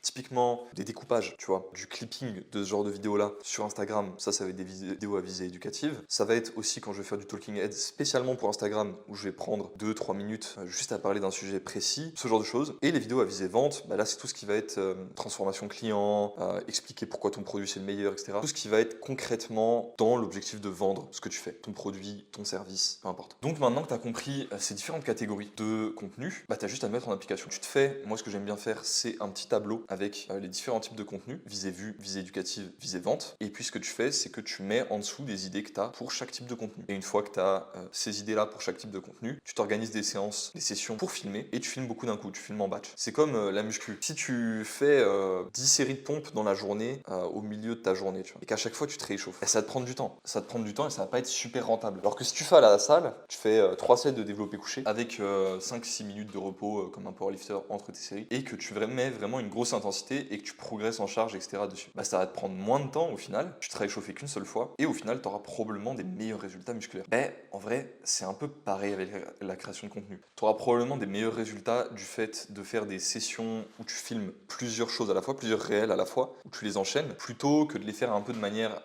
typiquement des découpages, tu vois, du clipping de ce genre de vidéos-là sur Instagram. Ça va être des vidéos à visée éducative. Ça va être aussi quand je vais faire du talking head spécialement pour Instagram, où je vais prendre 2-3 minutes juste à parler d'un sujet précis, ce genre de choses. Et les vidéos à visée vente, bah là, c'est tout ce qui va être transformation client, expliquer pourquoi ton produit c'est le meilleur, etc. Tout ce qui va être concrètement dans l'objectif de vendre ce que tu fais, ton produit, ton service, peu importe. Donc maintenant que tu as compris ces différentes catégories de contenu, bah tu as juste à le mettre en application. Tu te fais, moi ce que j'aime bien faire, c'est un petit tableau avec les différents types de contenus, visée vue, visée éducative, visée vente. Et puis ce que tu fais, c'est que tu mets en dessous des idées que tu as pour chaque type de contenu. Et une fois que tu as ces idées-là pour chaque type de contenu, tu t'organises des séances, des sessions pour filmer et tu filmes beaucoup d'un coup, tu filmes en batch. C'est comme la muscu. Si tu fais 10 séries de pompes dans la journée, au milieu de ta journée, tu vois, et qu'à chaque fois tu te réchauffes, et ça va te prendre du temps. Ça va te prendre du temps et ça va pas être super rentable. Alors que si tu fais à la salle, tu fais 3 sets de développé couché avec 5-6 minutes de repos comme un powerlifter entre tes séries et que tu mets vraiment une grosse intensité et que tu progresses en charge, etc. dessus. Bah, ça va te prendre moins de temps au final, tu te seras réchauffé qu'une seule fois et au final tu auras probablement des meilleurs résultats musculaires. Ben, en vrai, c'est un peu pareil avec la création de contenu. Tu auras probablement des meilleurs résultats du fait de faire des sessions où tu filmes plusieurs choses à la fois, plusieurs réels à la fois, où tu les enchaînes, plutôt que de les faire un peu de manière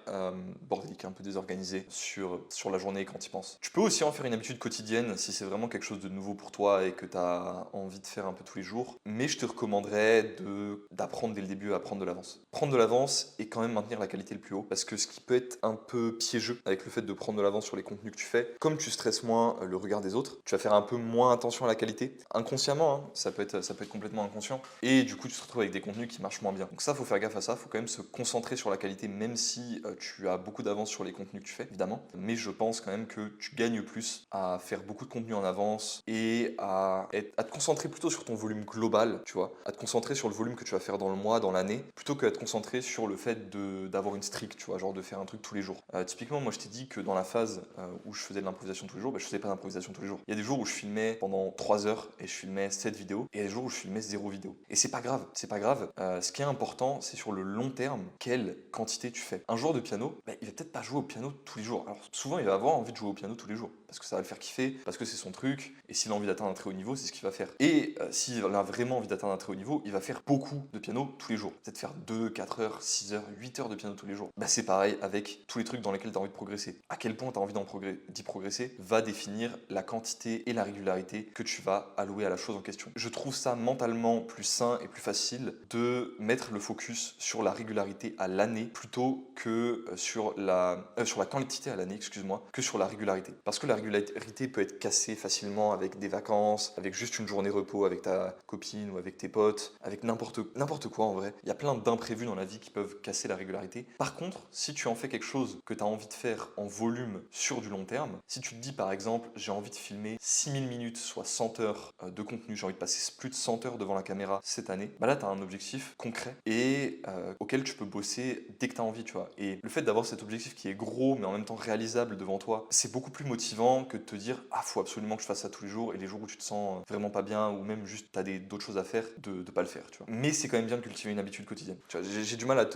bordélique, un peu désorganisée sur la journée quand tu y penses. Tu peux aussi en faire une habitude quotidienne si c'est vraiment quelque chose de nouveau pour toi et que tu as envie de faire un peu tous les jours, mais je te recommanderais d'apprendre dès le début à prendre de l'avance. Prendre de l'avance et quand même maintenir la qualité le plus haut, parce que ce qui peut être un peu piégeux avec le fait de prendre de l'avance sur les contenus que tu fais, comme tu stresses moins le regard des autres, tu vas faire un peu moins attention à la qualité, inconsciemment, hein, ça peut être complètement inconscient, et du coup tu te retrouves avec des contenus qui marchent moins bien. Donc ça, faut faire gaffe à ça, faut quand même se concentrer sur la qualité, même si tu as beaucoup d'avance sur les contenus que tu fais, évidemment, mais je pense quand même que tu gagnes plus à faire beaucoup de contenu en avance et à te concentrer plutôt sur ton volume global, tu vois, à te concentrer sur le volume que tu vas faire dans le mois, dans l'année, plutôt qu'à te concentrer sur le fait d'avoir une streak, tu vois, genre de faire un truc tous les jours. Typiquement, moi je t'ai dit que dans la phase où je faisais de l'improvisation tous les jours, je faisais pas d'improvisation tous les jours. Il y a des jours où je filmais pendant 3 heures et je filmais 7 vidéos, et des jours où je filmais 0 vidéo. Et c'est pas grave, c'est pas grave. Ce qui est important, c'est sur le long terme, quelle quantité tu fais. Un joueur de piano, il va peut-être pas jouer au piano tous les jours. Alors souvent, il va avoir envie de jouer au piano tous les jours, parce que ça va le faire kiffer, parce que c'est son truc, et s'il a envie d'atteindre un très haut niveau, c'est ce qu'il va faire. Et s'il a vraiment envie d'atteindre un très haut niveau, il va faire beaucoup de piano tous les jours. Peut-être faire 2, 4 heures, 6 heures, 8 heures de piano tous les jours. C'est pareil avec tous les trucs dans lesquels tu as envie de progresser. À quel point tu as envie d'y progresser va définir la quantité et la régularité que tu vas allouer à la chose en question. Je trouve ça mentalement plus sain et plus facile de mettre le focus sur la régularité à l'année plutôt que sur la quantité à l'année, excuse-moi, que sur la régularité. Parce que la régularité peut être cassée facilement avec des vacances, avec juste une journée repos avec ta copine ou avec tes potes, avec n'importe quoi en vrai. Il y a plein d'imprévus dans la vie qui peuvent casser la régularité. Par contre, si tu en fais quelque chose que tu as envie de faire en volume sur du long terme, si tu te dis par exemple, j'ai envie de filmer 6000 minutes, soit 100 heures de contenu, j'ai envie de passer plus de 100 heures devant la caméra cette année, là tu as un objectif concret et auquel tu peux bosser dès que tu as envie, tu vois. Et le fait d'avoir cet objectif qui est gros mais en même temps réalisable devant toi, c'est beaucoup plus motivant que de te dire faut absolument que je fasse ça tous les jours, et les jours où tu te sens vraiment pas bien ou même juste tu as d'autres choses à faire, de pas le faire, tu vois. Mais c'est quand même bien de cultiver une habitude quotidienne. Tu vois, j'ai du mal à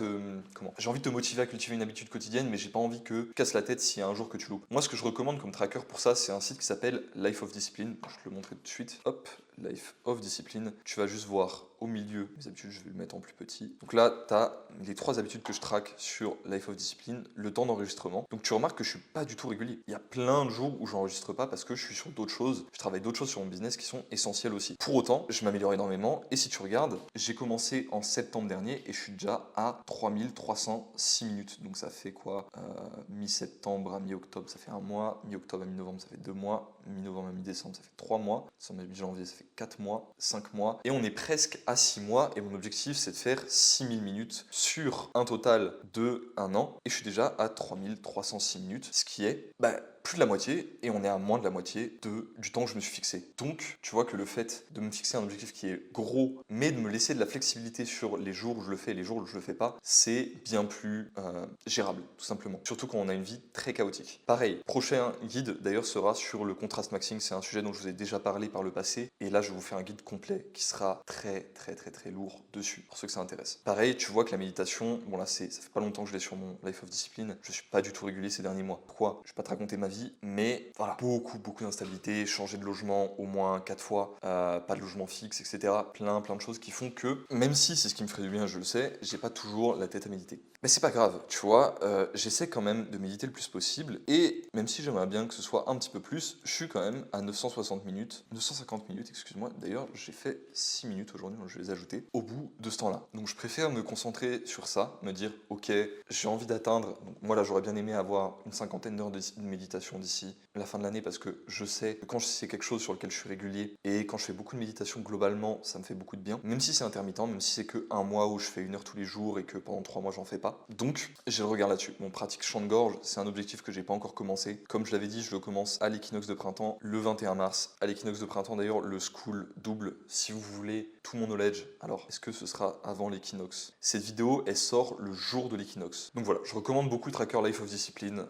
j'ai envie de te motiver à cultiver une habitude quotidienne, mais j'ai pas envie que tu casses la tête s'il y a un jour que tu loupes. Moi, ce que je recommande comme tracker pour ça, c'est un site qui s'appelle Life of Discipline. Je te le montrer tout de suite. Hop, Life of Discipline. Tu vas juste voir au milieu mes habitudes, je vais le mettre en plus petit. Donc là, tu as les 3 habitudes que je traque sur Life of Discipline, le temps d'enregistrement. Donc tu remarques que je suis pas du tout régulier. Il y a plein de jours où j'enregistre pas parce que je suis sur d'autres choses, je travaille d'autres choses sur mon business qui sont essentielles aussi. Pour autant, je m'améliore énormément, et si tu regardes, j'ai commencé en septembre dernier et je suis déjà à 3306 minutes. Donc ça fait quoi, mi-septembre à mi-octobre, ça fait 1 mois, mi-octobre à mi-novembre, ça fait 2 mois, mi-novembre à mi-décembre, ça fait 3 mois, décembre à mi-janvier, ça fait 4 mois, 5 mois, et on est presque à 6 mois, et mon objectif c'est de faire 6000 minutes sur un total de 1 an, et je suis déjà à 3306 minutes, ce qui est plus de la moitié et on est à moins de la moitié du temps que je me suis fixé. Donc, tu vois que le fait de me fixer un objectif qui est gros, mais de me laisser de la flexibilité sur les jours où je le fais et les jours où je le fais pas, c'est bien plus gérable, tout simplement. Surtout quand on a une vie très chaotique. Pareil, prochain guide d'ailleurs sera sur le contrast maxing. C'est un sujet dont je vous ai déjà parlé par le passé. Et là, je vais vous faire un guide complet qui sera très lourd dessus, pour ceux que ça intéresse. Pareil, tu vois que la méditation, bon là, ça fait pas longtemps que je l'ai sur mon Life of Discipline. Je suis pas du tout régulier ces derniers mois. Pourquoi? Je vais pas te raconter ma vie, mais voilà, beaucoup d'instabilité, changer de logement au moins 4 fois, pas de logement fixe, etc. Plein de choses qui font que, même si c'est ce qui me ferait du bien, je le sais, j'ai pas toujours la tête à méditer. Mais c'est pas grave, tu vois, j'essaie quand même de méditer le plus possible, et même si j'aimerais bien que ce soit un petit peu plus, je suis quand même à 950 minutes, excuse-moi, d'ailleurs j'ai fait 6 minutes aujourd'hui, donc je vais les ajouter, au bout de ce temps-là. Donc je préfère me concentrer sur ça, me dire, ok, j'ai envie d'atteindre, donc moi là j'aurais bien aimé avoir une 50aine d'heures de méditation d'ici la fin de l'année, parce que je sais que quand c'est quelque chose sur lequel je suis régulier, et quand je fais beaucoup de méditation globalement, ça me fait beaucoup de bien, même si c'est intermittent, même si c'est que un mois où je fais 1 heure tous les jours, et que pendant 3 mois j'en fais pas. Donc, j'ai le regard là-dessus. Mon pratique chant de gorge, c'est un objectif que j'ai pas encore commencé. Comme je l'avais dit, je le commence à l'équinoxe de printemps, le 21 mars. À l'équinoxe de printemps, d'ailleurs, le school double. Si vous voulez tout mon knowledge, alors est-ce que ce sera avant l'équinoxe? Cette vidéo, elle sort le jour de l'équinoxe. Donc voilà, je recommande beaucoup le tracker Life of Discipline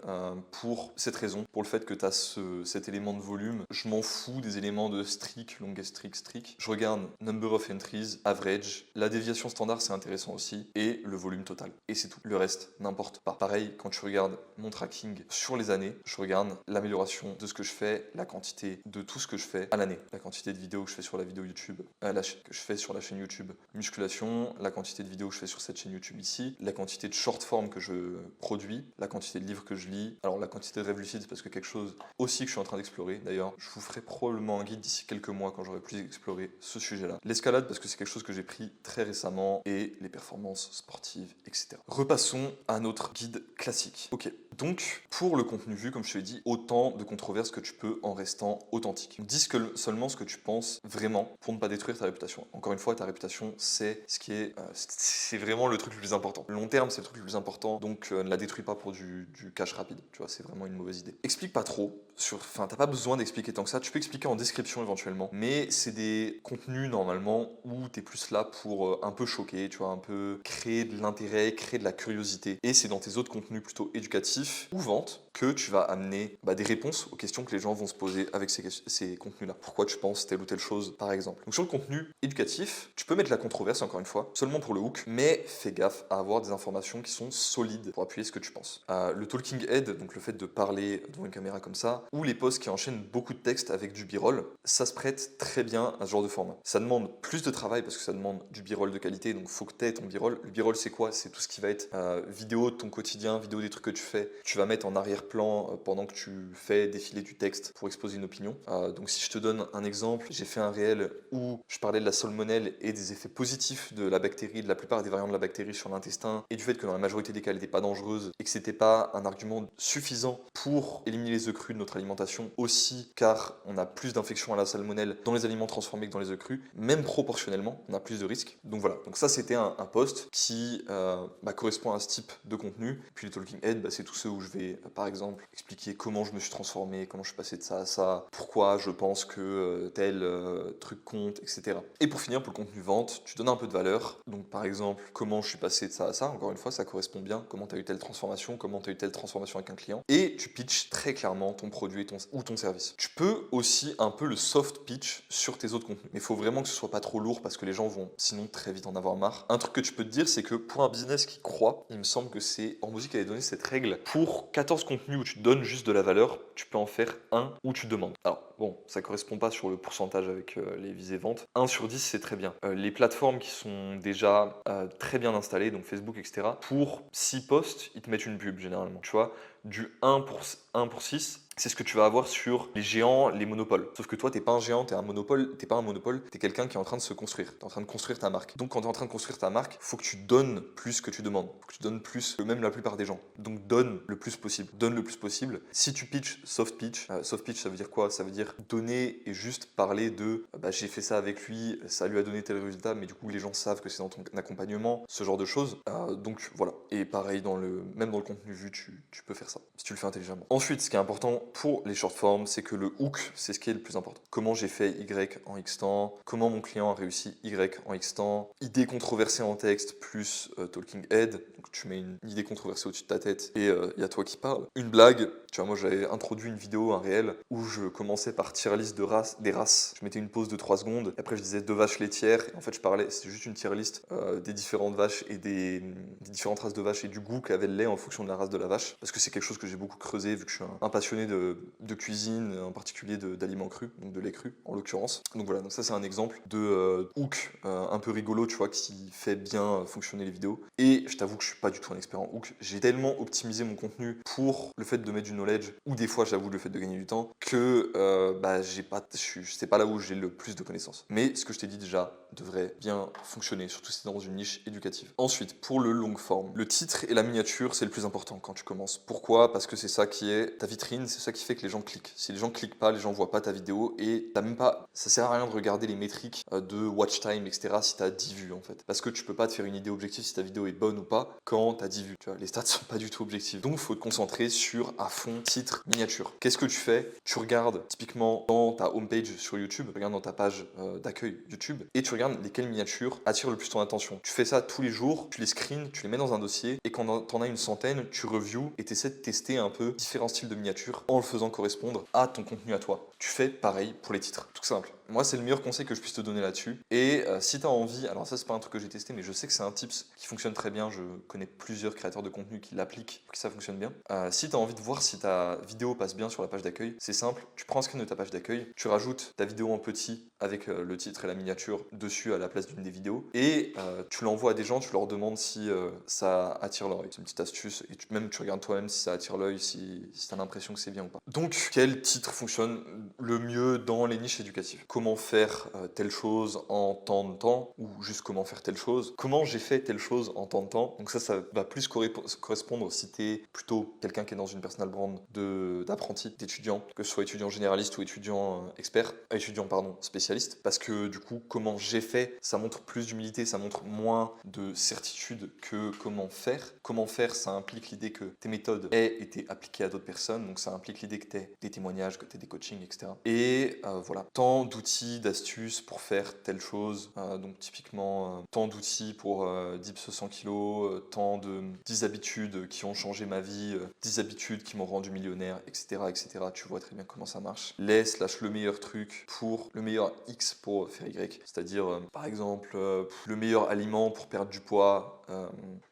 pour cette raison, pour le fait que tu as cet élément de volume. Je m'en fous des éléments de streak, longest streak. Je regarde number of entries, average. La déviation standard, c'est intéressant aussi. Et le volume total. Et c'est tout. Le reste, n'importe pas. Pareil, quand tu regardes mon tracking sur les années, je regarde l'amélioration de ce que je fais, la quantité de tout ce que je fais à l'année, la quantité de vidéos que je fais sur la vidéo YouTube, que je fais sur la chaîne YouTube musculation, la quantité de vidéos que je fais sur cette chaîne YouTube ici, la quantité de short form que je produis, la quantité de livres que je lis, alors la quantité de rêves lucides, c'est parce que quelque chose aussi que je suis en train d'explorer. D'ailleurs, je vous ferai probablement un guide d'ici quelques mois quand j'aurai plus exploré ce sujet-là. L'escalade, parce que c'est quelque chose que j'ai pris très récemment, et les performances sportives, etc. Repassons à notre guide classique. Ok, donc pour le contenu vu, comme je te l'ai dit, autant de controverses que tu peux en restant authentique. Dis seulement ce que tu penses vraiment pour ne pas détruire ta réputation. Encore une fois, ta réputation, c'est ce qui est, c'est vraiment le truc le plus important. Le long terme, c'est le truc le plus important, donc ne la détruis pas pour du cash rapide. Tu vois, c'est vraiment une mauvaise idée. Explique pas trop. Enfin, t'as pas besoin d'expliquer tant que ça. Tu peux expliquer en description éventuellement, mais c'est des contenus normalement où t'es plus là pour un peu choquer, tu vois, un peu créer de l'intérêt, créer de la curiosité. Et c'est dans tes autres contenus plutôt éducatifs ou vente que tu vas amener des réponses aux questions que les gens vont se poser avec ces contenus-là. Pourquoi tu penses telle ou telle chose, par exemple. Donc sur le contenu éducatif, tu peux mettre de la controverse, encore une fois, seulement pour le hook, mais fais gaffe à avoir des informations qui sont solides pour appuyer ce que tu penses. Le talking head, donc le fait de parler devant une caméra comme ça, ou les posts qui enchaînent beaucoup de textes avec du b-roll, ça se prête très bien à ce genre de format. Ça demande plus de travail parce que ça demande du b-roll de qualité, donc faut que tu aies ton b-roll. Le b-roll, c'est quoi? C'est tout ce qui va être vidéo de ton quotidien, vidéo des trucs que tu fais. Tu vas mettre en arrière-plan pendant que tu fais défiler du texte pour exposer une opinion. Donc si je te donne un exemple, j'ai fait un réel où je parlais de la salmonelle et des effets positifs de la bactérie, de la plupart des variants de la bactérie sur l'intestin, et du fait que dans la majorité des cas, elle n'était pas dangereuse et que c'était pas un argument suffisant pour éliminer les œufs crus de notre alimentation aussi, car on a plus d'infections à la salmonelle dans les aliments transformés que dans les œufs crus, même proportionnellement, on a plus de risques. Donc voilà, donc ça c'était un post qui correspond à ce type de contenu. Puis les talking heads, c'est tous ceux où je vais par exemple expliquer comment je me suis transformé, comment je suis passé de ça à ça, pourquoi je pense que tel truc compte, etc. Et pour finir, pour le contenu vente, tu donnes un peu de valeur. Donc par exemple, comment je suis passé de ça à ça, encore une fois, ça correspond bien, comment tu as eu telle transformation, comment tu as eu telle transformation avec un client. Et tu pitches très clairement ton produit ou ton service. Tu peux aussi un peu le soft pitch sur tes autres contenus. Mais il faut vraiment que ce soit pas trop lourd parce que les gens vont sinon très vite en avoir marre. Un truc que tu peux te dire, c'est que pour un business qui croît, il me semble que c'est Ormozy qui avait donné cette règle. Pour 14 contenus où tu donnes juste de la valeur, tu peux en faire un où tu demandes. Alors bon, ça correspond pas sur le pourcentage avec les visées ventes. 1 sur 10, c'est très bien. Les plateformes qui sont déjà très bien installées, donc Facebook, etc., pour 6 posts, ils te mettent une pub généralement. Tu vois, du 1 pour 6, c'est ce que tu vas avoir sur les géants, les monopoles. Sauf que toi, t'es pas un géant, t'es pas un monopole, t'es quelqu'un qui est en train de se construire. T'es en train de construire ta marque. Donc quand t'es en train de construire ta marque, faut que tu donnes plus que tu demandes. Faut que tu donnes plus que même la plupart des gens. Donc donne le plus possible. Donne le plus possible. Si tu pitches soft pitch, ça veut dire quoi? Ça veut dire donner et juste parler de j'ai fait ça avec lui, ça lui a donné tel résultat, mais du coup les gens savent que c'est dans ton accompagnement, ce genre de choses. Donc voilà. Et pareil, même dans le contenu vu, tu peux faire ça, si tu le fais intelligemment. Ensuite, ce qui est important, pour les short forms, c'est que le hook, c'est ce qui est le plus important. Comment j'ai fait Y en X temps, comment mon client a réussi Y en X temps, idée controversée en texte plus talking head, donc tu mets une idée controversée au-dessus de ta tête et il y a toi qui parle. Une blague, tu vois, moi j'avais introduit une vidéo, un réel, où je commençais par tier list des races. Je mettais une pause de 3 secondes, et après je disais 2 vaches laitières, et en fait je parlais, c'était juste une tier list des différentes vaches et des différentes races de vaches et du goût qu'avait le lait en fonction de la race de la vache, parce que c'est quelque chose que j'ai beaucoup creusé vu que je suis un passionné de cuisine, en particulier d'aliments crus, donc de lait cru en l'occurrence. Donc voilà, donc ça c'est un exemple de hook un peu rigolo, tu vois, qui fait bien fonctionner les vidéos. Et je t'avoue que je suis pas du tout un expert en hook. J'ai tellement optimisé mon contenu pour le fait de mettre du knowledge, ou des fois j'avoue le fait de gagner du temps, que c'est pas là où j'ai le plus de connaissances. Mais ce que je t'ai dit déjà devrait bien fonctionner, surtout si c'est dans une niche éducative. Ensuite, pour le long form, le titre et la miniature, c'est le plus important quand tu commences. Pourquoi? Parce que c'est ça qui est ta vitrine, c'est ça qui fait que les gens cliquent. Si les gens cliquent pas, les gens voient pas ta vidéo et t'as même pas, ça sert à rien de regarder les métriques de watch time, etc. si t'as 10 vues en fait. Parce que tu peux pas te faire une idée objective si ta vidéo est bonne ou pas quand t'as 10 vues. Tu vois, les stats sont pas du tout objectives. Donc, il faut te concentrer sur à fond titre, miniature. Qu'est-ce que tu fais? Tu regardes typiquement dans ta homepage sur YouTube, tu regardes dans ta page d'accueil YouTube et tu regardes lesquelles miniatures attirent le plus ton attention. Tu fais ça tous les jours, tu les screens, tu les mets dans un dossier et quand t'en as une centaine, tu reviews et tu essaies de tester un peu différents styles de miniatures en le faisant correspondre à ton contenu à toi. Tu fais pareil pour les titres, tout simple. Moi, c'est le meilleur conseil que je puisse te donner là-dessus. Et si tu as envie, alors ça, c'est pas un truc que j'ai testé, mais je sais que c'est un tips qui fonctionne très bien. Je connais plusieurs créateurs de contenu qui l'appliquent pour que ça fonctionne bien. Si tu as envie de voir si ta vidéo passe bien sur la page d'accueil, c'est simple. Tu prends un screen de ta page d'accueil, tu rajoutes ta vidéo en petit avec le titre et la miniature dessus à la place d'une des vidéos et tu l'envoies à des gens, tu leur demandes si ça attire l'œil. C'est une petite astuce et même tu regardes toi-même si ça attire l'œil, si tu as l'impression que c'est bien ou pas. Donc, quel titre fonctionne le mieux dans les niches éducatives? Comment faire telle chose en tant de temps ou juste comment faire telle chose? Comment j'ai fait telle chose en tant de temps? Donc ça va plus correspondre si tu es plutôt quelqu'un qui est dans une personal brand d'apprenti, d'étudiant, que ce soit étudiant généraliste ou étudiant spécialiste, parce que du coup, comment j'ai fait, ça montre plus d'humilité, ça montre moins de certitude que comment faire. Comment faire, ça implique l'idée que tes méthodes aient été appliquées à d'autres personnes, donc ça implique l'idée que tu aies des témoignages, que tu aies des coachings, etc. Et voilà, tant d'outils, d'astuces pour faire telle chose, donc typiquement tant d'outils pour dips 100 kg, tant de 10 habitudes qui ont changé ma vie, 10 habitudes qui m'ont rendu millionnaire, etc., etc. Tu vois très bien comment ça marche. Le meilleur truc pour le meilleur X pour faire Y. C'est-à-dire, par exemple, le meilleur aliment pour perdre du poids,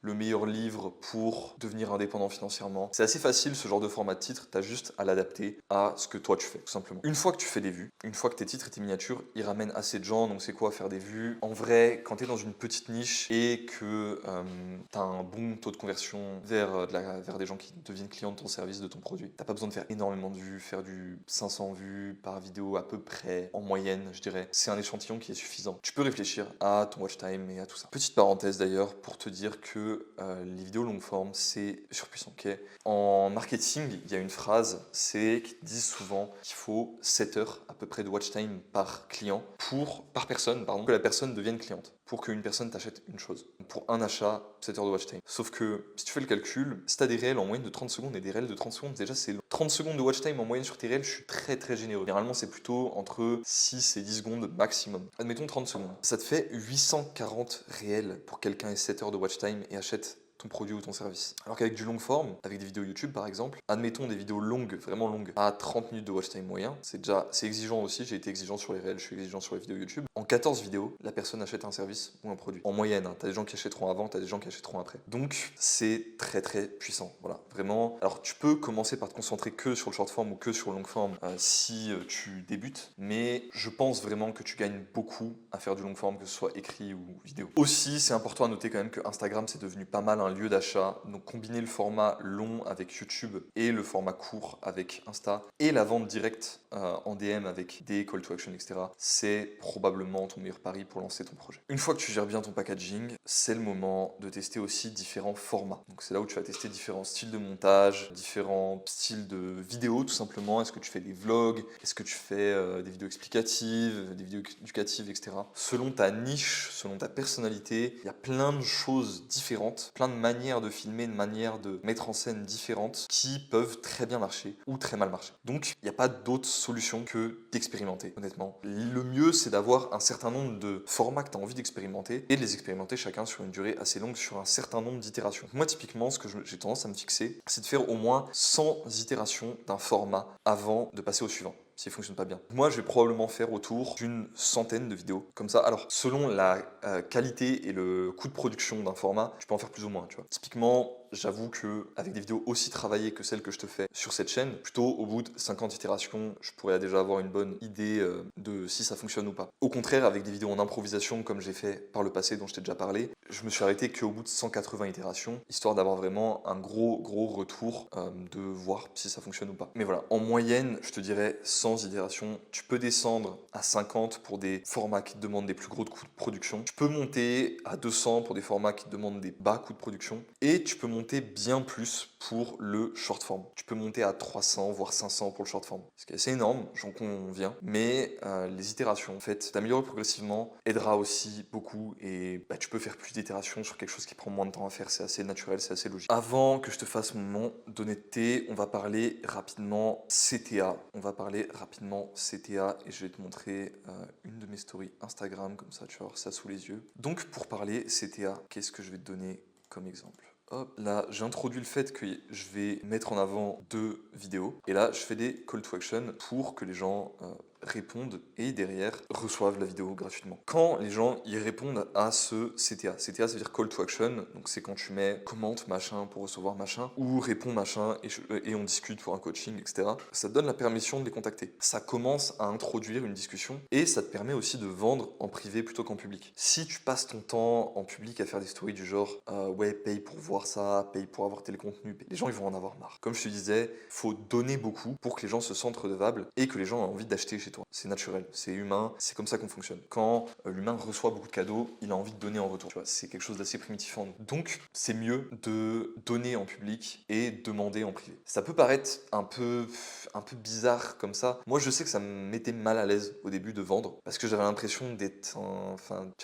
le meilleur livre pour devenir indépendant financièrement. C'est assez facile ce genre de format de titre, tu as juste à l'adapter à ce que toi tu fais, tout simplement. Une fois que tu fais des vues, une fois que tes titres et tes miniatures, ils ramènent assez de gens, donc c'est quoi faire des vues? En vrai, quand tu es dans une petite niche et que tu as un bon taux de conversion vers des gens qui deviennent clients de ton service, de ton produit, t'as pas besoin de faire énormément de vues, faire du 500 vues par vidéo à peu près, en moyenne, je dirais. C'est un échantillon qui est suffisant. Tu peux réfléchir à ton watch time et à tout ça. Petite parenthèse d'ailleurs pour te dire que les vidéos longue forme, c'est surpuissant. Okay, en marketing, il y a une phrase, c'est qu'ils disent souvent qu'il faut 7 heures à peu près de watch time par client, par personne, pardon, que la personne devienne cliente, pour qu'une personne t'achète une chose. Pour un achat, 7 heures de watch time. Sauf que si tu fais le calcul, si tu as des réels en moyenne de 30 secondes et des réels de 30 secondes, déjà c'est long. 30 secondes de watch time en moyenne sur tes réels, je suis très très généreux. Généralement, c'est plutôt entre 6 et 10 secondes maximum. Admettons 30 secondes. Ça te fait 840 réels pour quelqu'un ait 7 heures de watch time et achète ton produit ou ton service. Alors qu'avec du long form, avec des vidéos YouTube par exemple, admettons des vidéos longues, vraiment longues, à 30 minutes de watch time moyen, c'est exigeant aussi, j'ai été exigeant sur les réels, je suis exigeant sur les vidéos YouTube. En 14 vidéos, la personne achète un service ou un produit. En moyenne, hein, t'as des gens qui achèteront avant, t'as des gens qui achèteront après. Donc c'est très très puissant, voilà, vraiment. Alors tu peux commencer par te concentrer que sur le short form ou que sur le long form si tu débutes, mais je pense vraiment que tu gagnes beaucoup à faire du long form, que ce soit écrit ou vidéo. Aussi, c'est important à noter quand même que Instagram c'est devenu pas mal un lieu d'achat, donc combiner le format long avec YouTube et le format court avec Insta et la vente directe en DM avec des call to action, etc. c'est probablement ton meilleur pari pour lancer ton projet. Une fois que tu gères bien ton packaging, c'est le moment de tester aussi différents formats. Donc c'est là où tu vas tester différents styles de montage, différents styles de vidéos tout simplement. Est-ce que tu fais des vlogs? Est-ce que tu fais des vidéos explicatives, des vidéos éducatives, etc. Selon ta niche, selon ta personnalité, il y a plein de choses différentes, plein de manières de filmer, de manières de mettre en scène différentes qui peuvent très bien marcher ou très mal marcher. Donc, il n'y a pas d'autre solution que d'expérimenter, honnêtement. Le mieux, c'est d'avoir un certain nombre de formats que tu as envie d'expérimenter et de les expérimenter chacun sur une durée assez longue, sur un certain nombre d'itérations. Moi, typiquement, ce que j'ai tendance à me fixer, c'est de faire au moins 100 itérations d'un format avant de passer au suivant. S'il ne fonctionne pas bien. Moi, je vais probablement faire autour d'une centaine de vidéos comme ça. Alors, selon la qualité et le coût de production d'un format, je peux en faire plus ou moins, tu vois. Typiquement, j'avoue que avec des vidéos aussi travaillées que celles que je te fais sur cette chaîne, plutôt au bout de 50 itérations, je pourrais déjà avoir une bonne idée de si ça fonctionne ou pas. Au contraire, avec des vidéos en improvisation comme j'ai fait par le passé dont je t'ai déjà parlé, je me suis arrêté qu'au bout de 180 itérations, histoire d'avoir vraiment un gros retour de voir si ça fonctionne ou pas. Mais voilà, en moyenne, je te dirais 100 itérations. Tu peux descendre à 50 pour des formats qui te demandent des plus gros coûts de production. Tu peux monter à 200 pour des formats qui te demandent des bas coûts de production. Et tu peux monter bien plus pour le short form. Tu peux monter à 300 voire 500 pour le short form. Ce qui est assez énorme, j'en conviens. Mais les itérations, en fait, t'améliorer progressivement aidera aussi beaucoup. Et tu peux faire plus d'itérations sur quelque chose qui prend moins de temps à faire. C'est assez naturel, c'est assez logique. Avant que je te fasse mon moment d'honnêteté, on va parler rapidement CTA. On va parler rapidement CTA et je vais te montrer une de mes stories Instagram, comme ça tu vas avoir ça sous les yeux. Donc pour parler CTA, qu'est-ce que je vais te donner comme exemple? Hop, là j'ai introduit le fait que je vais mettre en avant 2 vidéos et là je fais des call to action pour que les gens répondent et derrière reçoivent la vidéo gratuitement. Quand les gens y répondent à ce CTA, CTA ça veut dire call to action, donc c'est quand tu mets commente machin pour recevoir machin ou réponds machin et on discute pour un coaching, etc. Ça te donne la permission de les contacter. Ça commence à introduire une discussion et ça te permet aussi de vendre en privé plutôt qu'en public. Si tu passes ton temps en public à faire des stories du genre ouais paye pour voir ça, paye pour avoir tel contenu, les gens ils vont en avoir marre. Comme je te disais, faut donner beaucoup pour que les gens se sentent redevables et que les gens aient envie d'acheter chez toi. C'est naturel, c'est humain, c'est comme ça qu'on fonctionne. Quand l'humain reçoit beaucoup de cadeaux, il a envie de donner en retour. Tu vois, c'est quelque chose d'assez primitif en nous. Donc, c'est mieux de donner en public et demander en privé. Ça peut paraître un peu bizarre comme ça. Moi, je sais que ça me mettait mal à l'aise au début de vendre parce que j'avais l'impression d'être,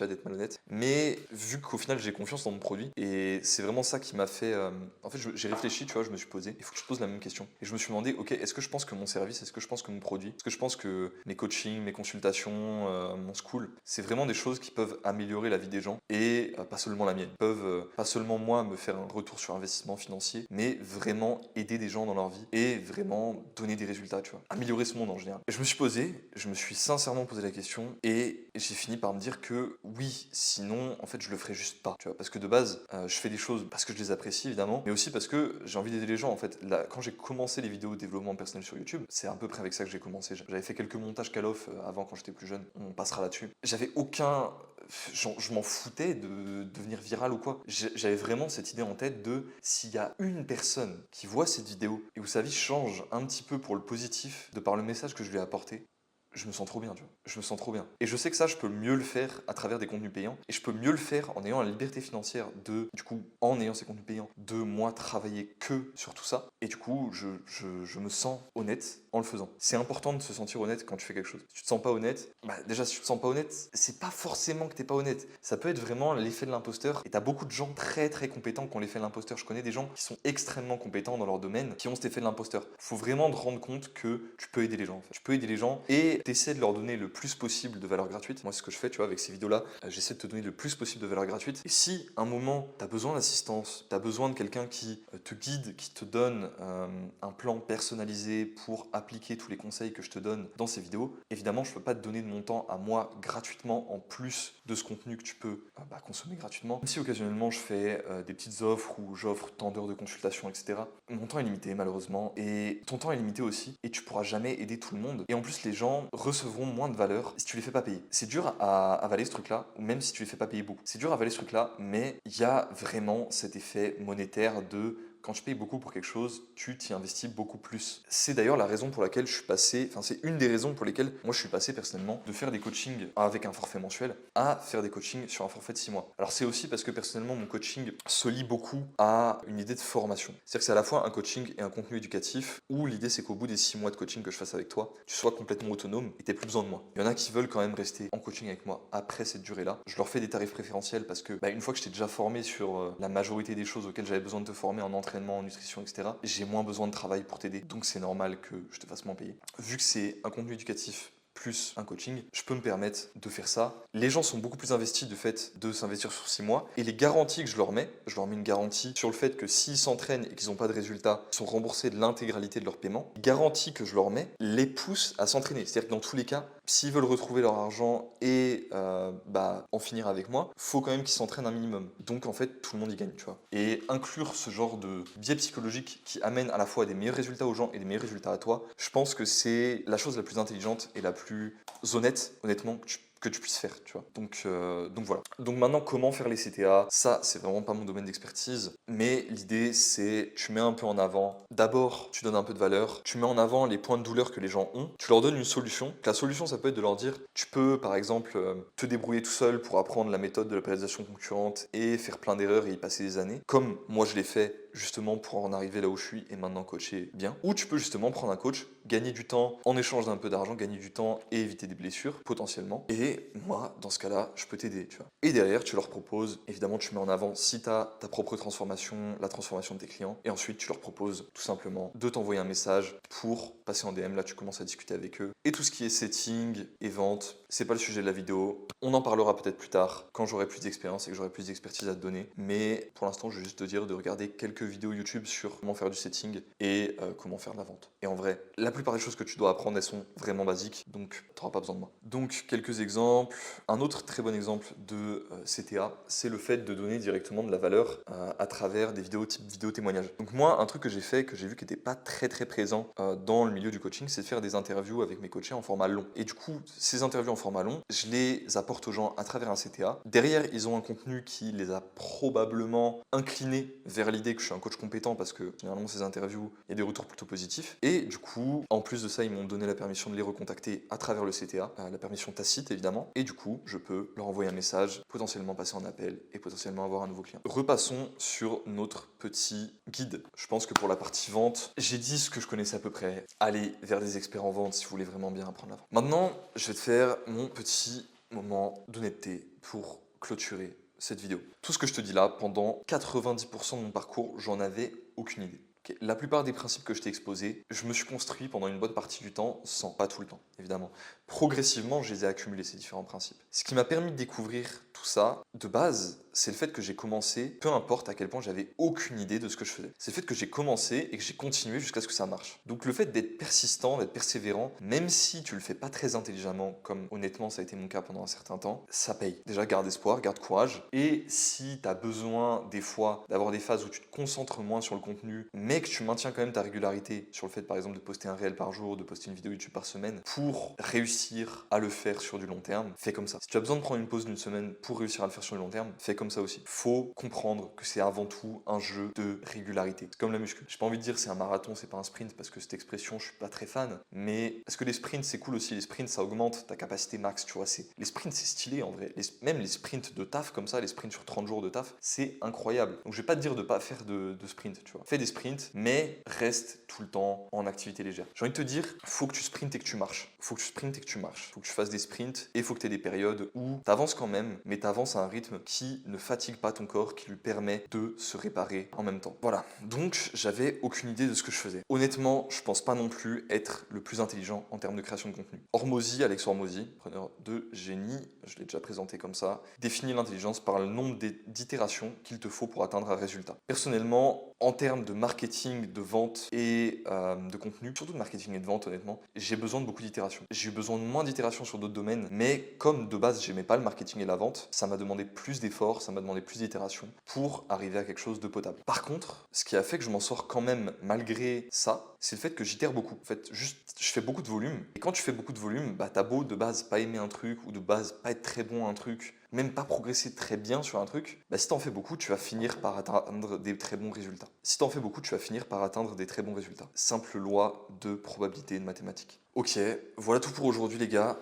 d'être malhonnête. Mais vu qu'au final, j'ai confiance dans mon produit et c'est vraiment ça qui m'a fait. En fait, j'ai réfléchi, tu vois, je me suis posé. Il faut que je pose la même question. Et je me suis demandé, ok, est-ce que je pense que mon service, est-ce que je pense que mon produit, est-ce que je pense que mes coachings, mes consultations, mon school, c'est vraiment des choses qui peuvent améliorer la vie des gens et pas seulement la mienne. Ils peuvent pas seulement moi me faire un retour sur investissement financier, mais vraiment aider des gens dans leur vie et vraiment donner des résultats, tu vois. Améliorer ce monde en général. Et je me suis posé, je me suis sincèrement posé la question et j'ai fini par me dire que oui, sinon, en fait, je le ferais juste pas, tu vois. Parce que de base, je fais des choses parce que je les apprécie évidemment, mais aussi parce que j'ai envie d'aider les gens. En fait, là, quand j'ai commencé les vidéos de développement personnel sur YouTube, c'est à peu près avec ça que j'ai commencé. J'avais fait quelques montages Call-Off avant quand j'étais plus jeune, on passera là-dessus. J'avais aucun... Je m'en foutais de devenir viral ou quoi. J'avais vraiment cette idée en tête de s'il y a une personne qui voit cette vidéo et où sa vie change un petit peu pour le positif de par le message que je lui ai apporté, je me sens trop bien, tu vois. Je me sens trop bien. Et je sais que ça, je peux mieux le faire à travers des contenus payants. Et je peux mieux le faire en ayant la liberté financière de, du coup, en ayant ces contenus payants, de moi travailler que sur tout ça. Et du coup, je me sens honnête en le faisant. C'est important de se sentir honnête quand tu fais quelque chose. Si tu te sens pas honnête, déjà, si tu te sens pas honnête, c'est pas forcément que t'es pas honnête. Ça peut être vraiment l'effet de l'imposteur. Et t'as beaucoup de gens très très compétents qui ont l'effet de l'imposteur. Je connais des gens qui sont extrêmement compétents dans leur domaine, qui ont cet effet de l'imposteur. Faut vraiment te rendre compte que tu peux aider les gens. En fait. Tu peux aider les gens et t'essaies de leur donner le plus possible de valeur gratuite. Moi, c'est ce que je fais, tu vois, avec ces vidéos-là. J'essaie de te donner le plus possible de valeur gratuite. Et si, à un moment, t'as besoin d'assistance, t'as besoin de quelqu'un qui te guide, qui te donne un plan personnalisé pour appliquer tous les conseils que je te donne dans ces vidéos, évidemment, je peux pas te donner de mon temps à moi gratuitement en plus de ce contenu que tu peux consommer gratuitement. Même si occasionnellement, je fais des petites offres ou j'offre tant d'heures de consultation, etc. Mon temps est limité, malheureusement. Et ton temps est limité aussi. Et tu pourras jamais aider tout le monde. Et en plus, les gens recevront moins de valeur si tu les fais pas payer. C'est dur à avaler ce truc-là, ou même si tu les fais pas payer beaucoup. C'est dur à avaler ce truc-là, mais il y a vraiment cet effet monétaire de quand tu payes beaucoup pour quelque chose, tu t'y investis beaucoup plus. C'est d'ailleurs la raison pour laquelle je suis passé, enfin c'est une des raisons pour lesquelles moi je suis passé personnellement de faire des coachings avec un forfait mensuel à faire des coachings sur un forfait de 6 mois. Alors c'est aussi parce que personnellement mon coaching se lie beaucoup à une idée de formation. C'est-à-dire que c'est à la fois un coaching et un contenu éducatif où l'idée c'est qu'au bout des 6 mois de coaching que je fasse avec toi, tu sois complètement autonome et tu n'aies plus besoin de moi. Il y en a qui veulent quand même rester en coaching avec moi après cette durée-là. Je leur fais des tarifs préférentiels parce que une fois que je t'ai déjà formé sur la majorité des choses auxquelles j'avais besoin de te former en entraînement, en nutrition, etc., j'ai moins besoin de travail pour t'aider. Donc c'est normal que je te fasse moins payer. Vu que c'est un contenu éducatif plus un coaching, je peux me permettre de faire ça. Les gens sont beaucoup plus investis du fait de s'investir sur 6 mois et les garanties que je leur mets une garantie sur le fait que s'ils s'entraînent et qu'ils n'ont pas de résultats, ils sont remboursés de l'intégralité de leur paiement. Les garanties que je leur mets les poussent à s'entraîner. C'est-à-dire que dans tous les cas, s'ils veulent retrouver leur argent et en finir avec moi, faut quand même qu'ils s'entraînent un minimum. Donc en fait, tout le monde y gagne, tu vois. Et inclure ce genre de biais psychologique qui amène à la fois des meilleurs résultats aux gens et des meilleurs résultats à toi, je pense que c'est la chose la plus intelligente et la plus honnête, honnêtement, que tu puisses faire, tu vois. Donc voilà. Donc maintenant, comment faire les CTA? Ça, c'est vraiment pas mon domaine d'expertise, mais l'idée, c'est tu mets un peu en avant. D'abord, tu donnes un peu de valeur, tu mets en avant les points de douleur que les gens ont, tu leur donnes une solution. La solution, ça peut être de leur dire, tu peux, par exemple, te débrouiller tout seul pour apprendre la méthode de la périodisation concurrente et faire plein d'erreurs et y passer des années, comme moi je l'ai fait justement pour en arriver là où je suis et maintenant coacher bien. Ou tu peux justement prendre un coach, gagner du temps en échange d'un peu d'argent, gagner du temps et éviter des blessures potentiellement. Et moi, dans ce cas-là, je peux t'aider, tu vois. Et derrière, tu leur proposes, évidemment, tu mets en avant si tu as ta propre transformation, la transformation de tes clients. Et ensuite, tu leur proposes tout simplement de t'envoyer un message pour passer en DM. Là, tu commences à discuter avec eux. Et tout ce qui est setting et vente, c'est pas le sujet de la vidéo. On en parlera peut-être plus tard quand j'aurai plus d'expérience et que j'aurai plus d'expertise à te donner. Mais pour l'instant, je vais juste te dire de regarder quelques vidéos YouTube sur comment faire du setting et comment faire de la vente. Et en vrai, la plupart des choses que tu dois apprendre, elles sont vraiment basiques, donc tu n'auras pas besoin de moi. Donc, quelques exemples. Un autre très bon exemple de CTA, c'est le fait de donner directement de la valeur à travers des vidéos type vidéo témoignage. Donc moi, un truc que j'ai fait, que j'ai vu qui n'était pas très présent dans le milieu du coaching, c'est de faire des interviews avec mes coachés en format long. Et du coup, ces interviews en format long, je les apporte aux gens à travers un CTA. Derrière, ils ont un contenu qui les a probablement inclinés vers l'idée que je suis un coach compétent parce que généralement ces interviews, il y a des retours plutôt positifs. Et du coup, en plus de ça, ils m'ont donné la permission de les recontacter à travers le CTA, la permission tacite évidemment. Et du coup, je peux leur envoyer un message, potentiellement passer en appel et potentiellement avoir un nouveau client. Repassons sur notre petit guide. Je pense que pour la partie vente, j'ai dit ce que je connaissais à peu près. Allez vers des experts en vente si vous voulez vraiment bien apprendre la vente. Maintenant, je vais te faire mon petit moment d'honnêteté pour clôturer cette vidéo. Tout ce que je te dis là, pendant 90% de mon parcours, j'en avais aucune idée. La plupart des principes que je t'ai exposés, je me suis construit pendant une bonne partie du temps, sans pas tout le temps, évidemment. Progressivement, je les ai accumulés, ces différents principes. Ce qui m'a permis de découvrir tout ça, de base, c'est le fait que j'ai commencé, peu importe à quel point j'avais aucune idée de ce que je faisais. C'est le fait que j'ai commencé et que j'ai continué jusqu'à ce que ça marche. Donc le fait d'être persistant, d'être persévérant, même si tu le fais pas très intelligemment, comme honnêtement ça a été mon cas pendant un certain temps, ça paye. Déjà, garde espoir, garde courage. Et si tu as besoin des fois d'avoir des phases où tu te concentres moins sur le contenu, mais que tu maintiens quand même ta régularité sur le fait par exemple de poster un réel par jour, de poster une vidéo YouTube par semaine, pour réussir à le faire sur du long terme, fais comme ça. Si tu as besoin de prendre une pause d'une semaine pour réussir à le faire sur le long terme, fais comme ça aussi. Faut comprendre que c'est avant tout un jeu de régularité. C'est comme la muscu. J'ai pas envie de dire c'est un marathon, c'est pas un sprint, parce que cette expression, je suis pas très fan. Mais est-ce que les sprints, c'est cool aussi? Les sprints, ça augmente ta capacité max, tu vois. Les sprints, c'est stylé en vrai. Même les sprints de taf comme ça, les sprints sur 30 jours de taf, c'est incroyable. Donc je vais pas te dire de pas faire de sprint, tu vois. Fais des sprints, mais reste tout le temps en activité légère. J'ai envie de te dire, faut que tu sprintes et que tu marches. Faut que tu sprintes et que tu marches. Faut que tu fasses des sprints et faut que tu aies des périodes où tu avances quand même, mais tu avances à un rythme qui ne fatigue pas ton corps, qui lui permet de se réparer en même temps. Voilà. Donc, j'avais aucune idée de ce que je faisais. Honnêtement, je pense pas non plus être le plus intelligent en termes de création de contenu. Hormozy, Alex Hormozy, preneur de génie, je l'ai déjà présenté comme ça, définit l'intelligence par le nombre d'itérations qu'il te faut pour atteindre un résultat. Personnellement, en termes de marketing, de vente et de contenu, surtout de marketing et de vente honnêtement, j'ai besoin de beaucoup d'itérations. J'ai eu besoin de moins d'itérations sur d'autres domaines, mais comme de base j'aimais pas le marketing et la vente, ça m'a demandé plus d'efforts, ça m'a demandé plus d'itérations pour arriver à quelque chose de potable. Par contre, ce qui a fait que je m'en sors quand même malgré ça, c'est le fait que j'itère beaucoup. En fait, juste, je fais beaucoup de volume. Et quand tu fais beaucoup de volume, bah, t'as beau de base pas aimer un truc ou de base pas être très bon à un truc, même pas progresser très bien sur un truc, bah, si t'en fais beaucoup, tu vas finir par atteindre des très bons résultats. Si t'en fais beaucoup, tu vas finir par atteindre des très bons résultats. Simple loi de probabilité et de mathématiques. Ok, voilà tout pour aujourd'hui les gars.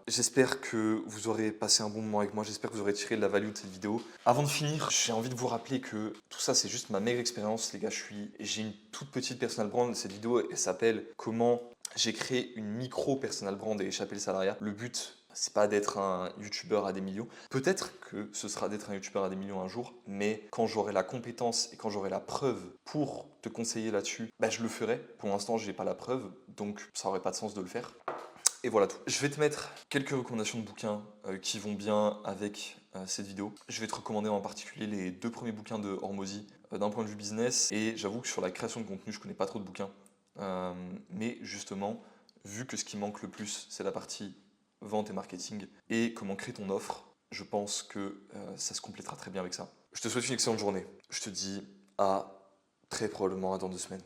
J'espère que vous aurez passé un bon moment avec moi, j'espère que vous aurez tiré de la value de cette vidéo. Avant de finir, j'ai envie de vous rappeler que tout ça c'est juste ma maigre expérience les gars. J'ai une toute petite personal brand. Cette vidéo elle s'appelle comment j'ai créé une micro personal brand et échapper le salariat. Le but c'est pas d'être un youtubeur à des millions. Peut-être que ce sera d'être un youtubeur à des millions un jour, mais quand j'aurai la compétence et quand j'aurai la preuve pour te conseiller là-dessus, bah, je le ferai. Pour l'instant, j'ai pas la preuve, donc ça aurait pas de sens de le faire. Et voilà tout. Je vais te mettre quelques recommandations de bouquins qui vont bien avec cette vidéo. Je vais te recommander en particulier les 2 premiers bouquins de Hormozy d'un point de vue business. Et j'avoue que sur la création de contenu, je connais pas trop de bouquins. Mais justement, vu que ce qui manque le plus, c'est la partie vente et marketing et comment créer ton offre, je pense que ça se complétera très bien avec ça. Je te souhaite une excellente journée. Je te dis à très probablement à dans 2 semaines.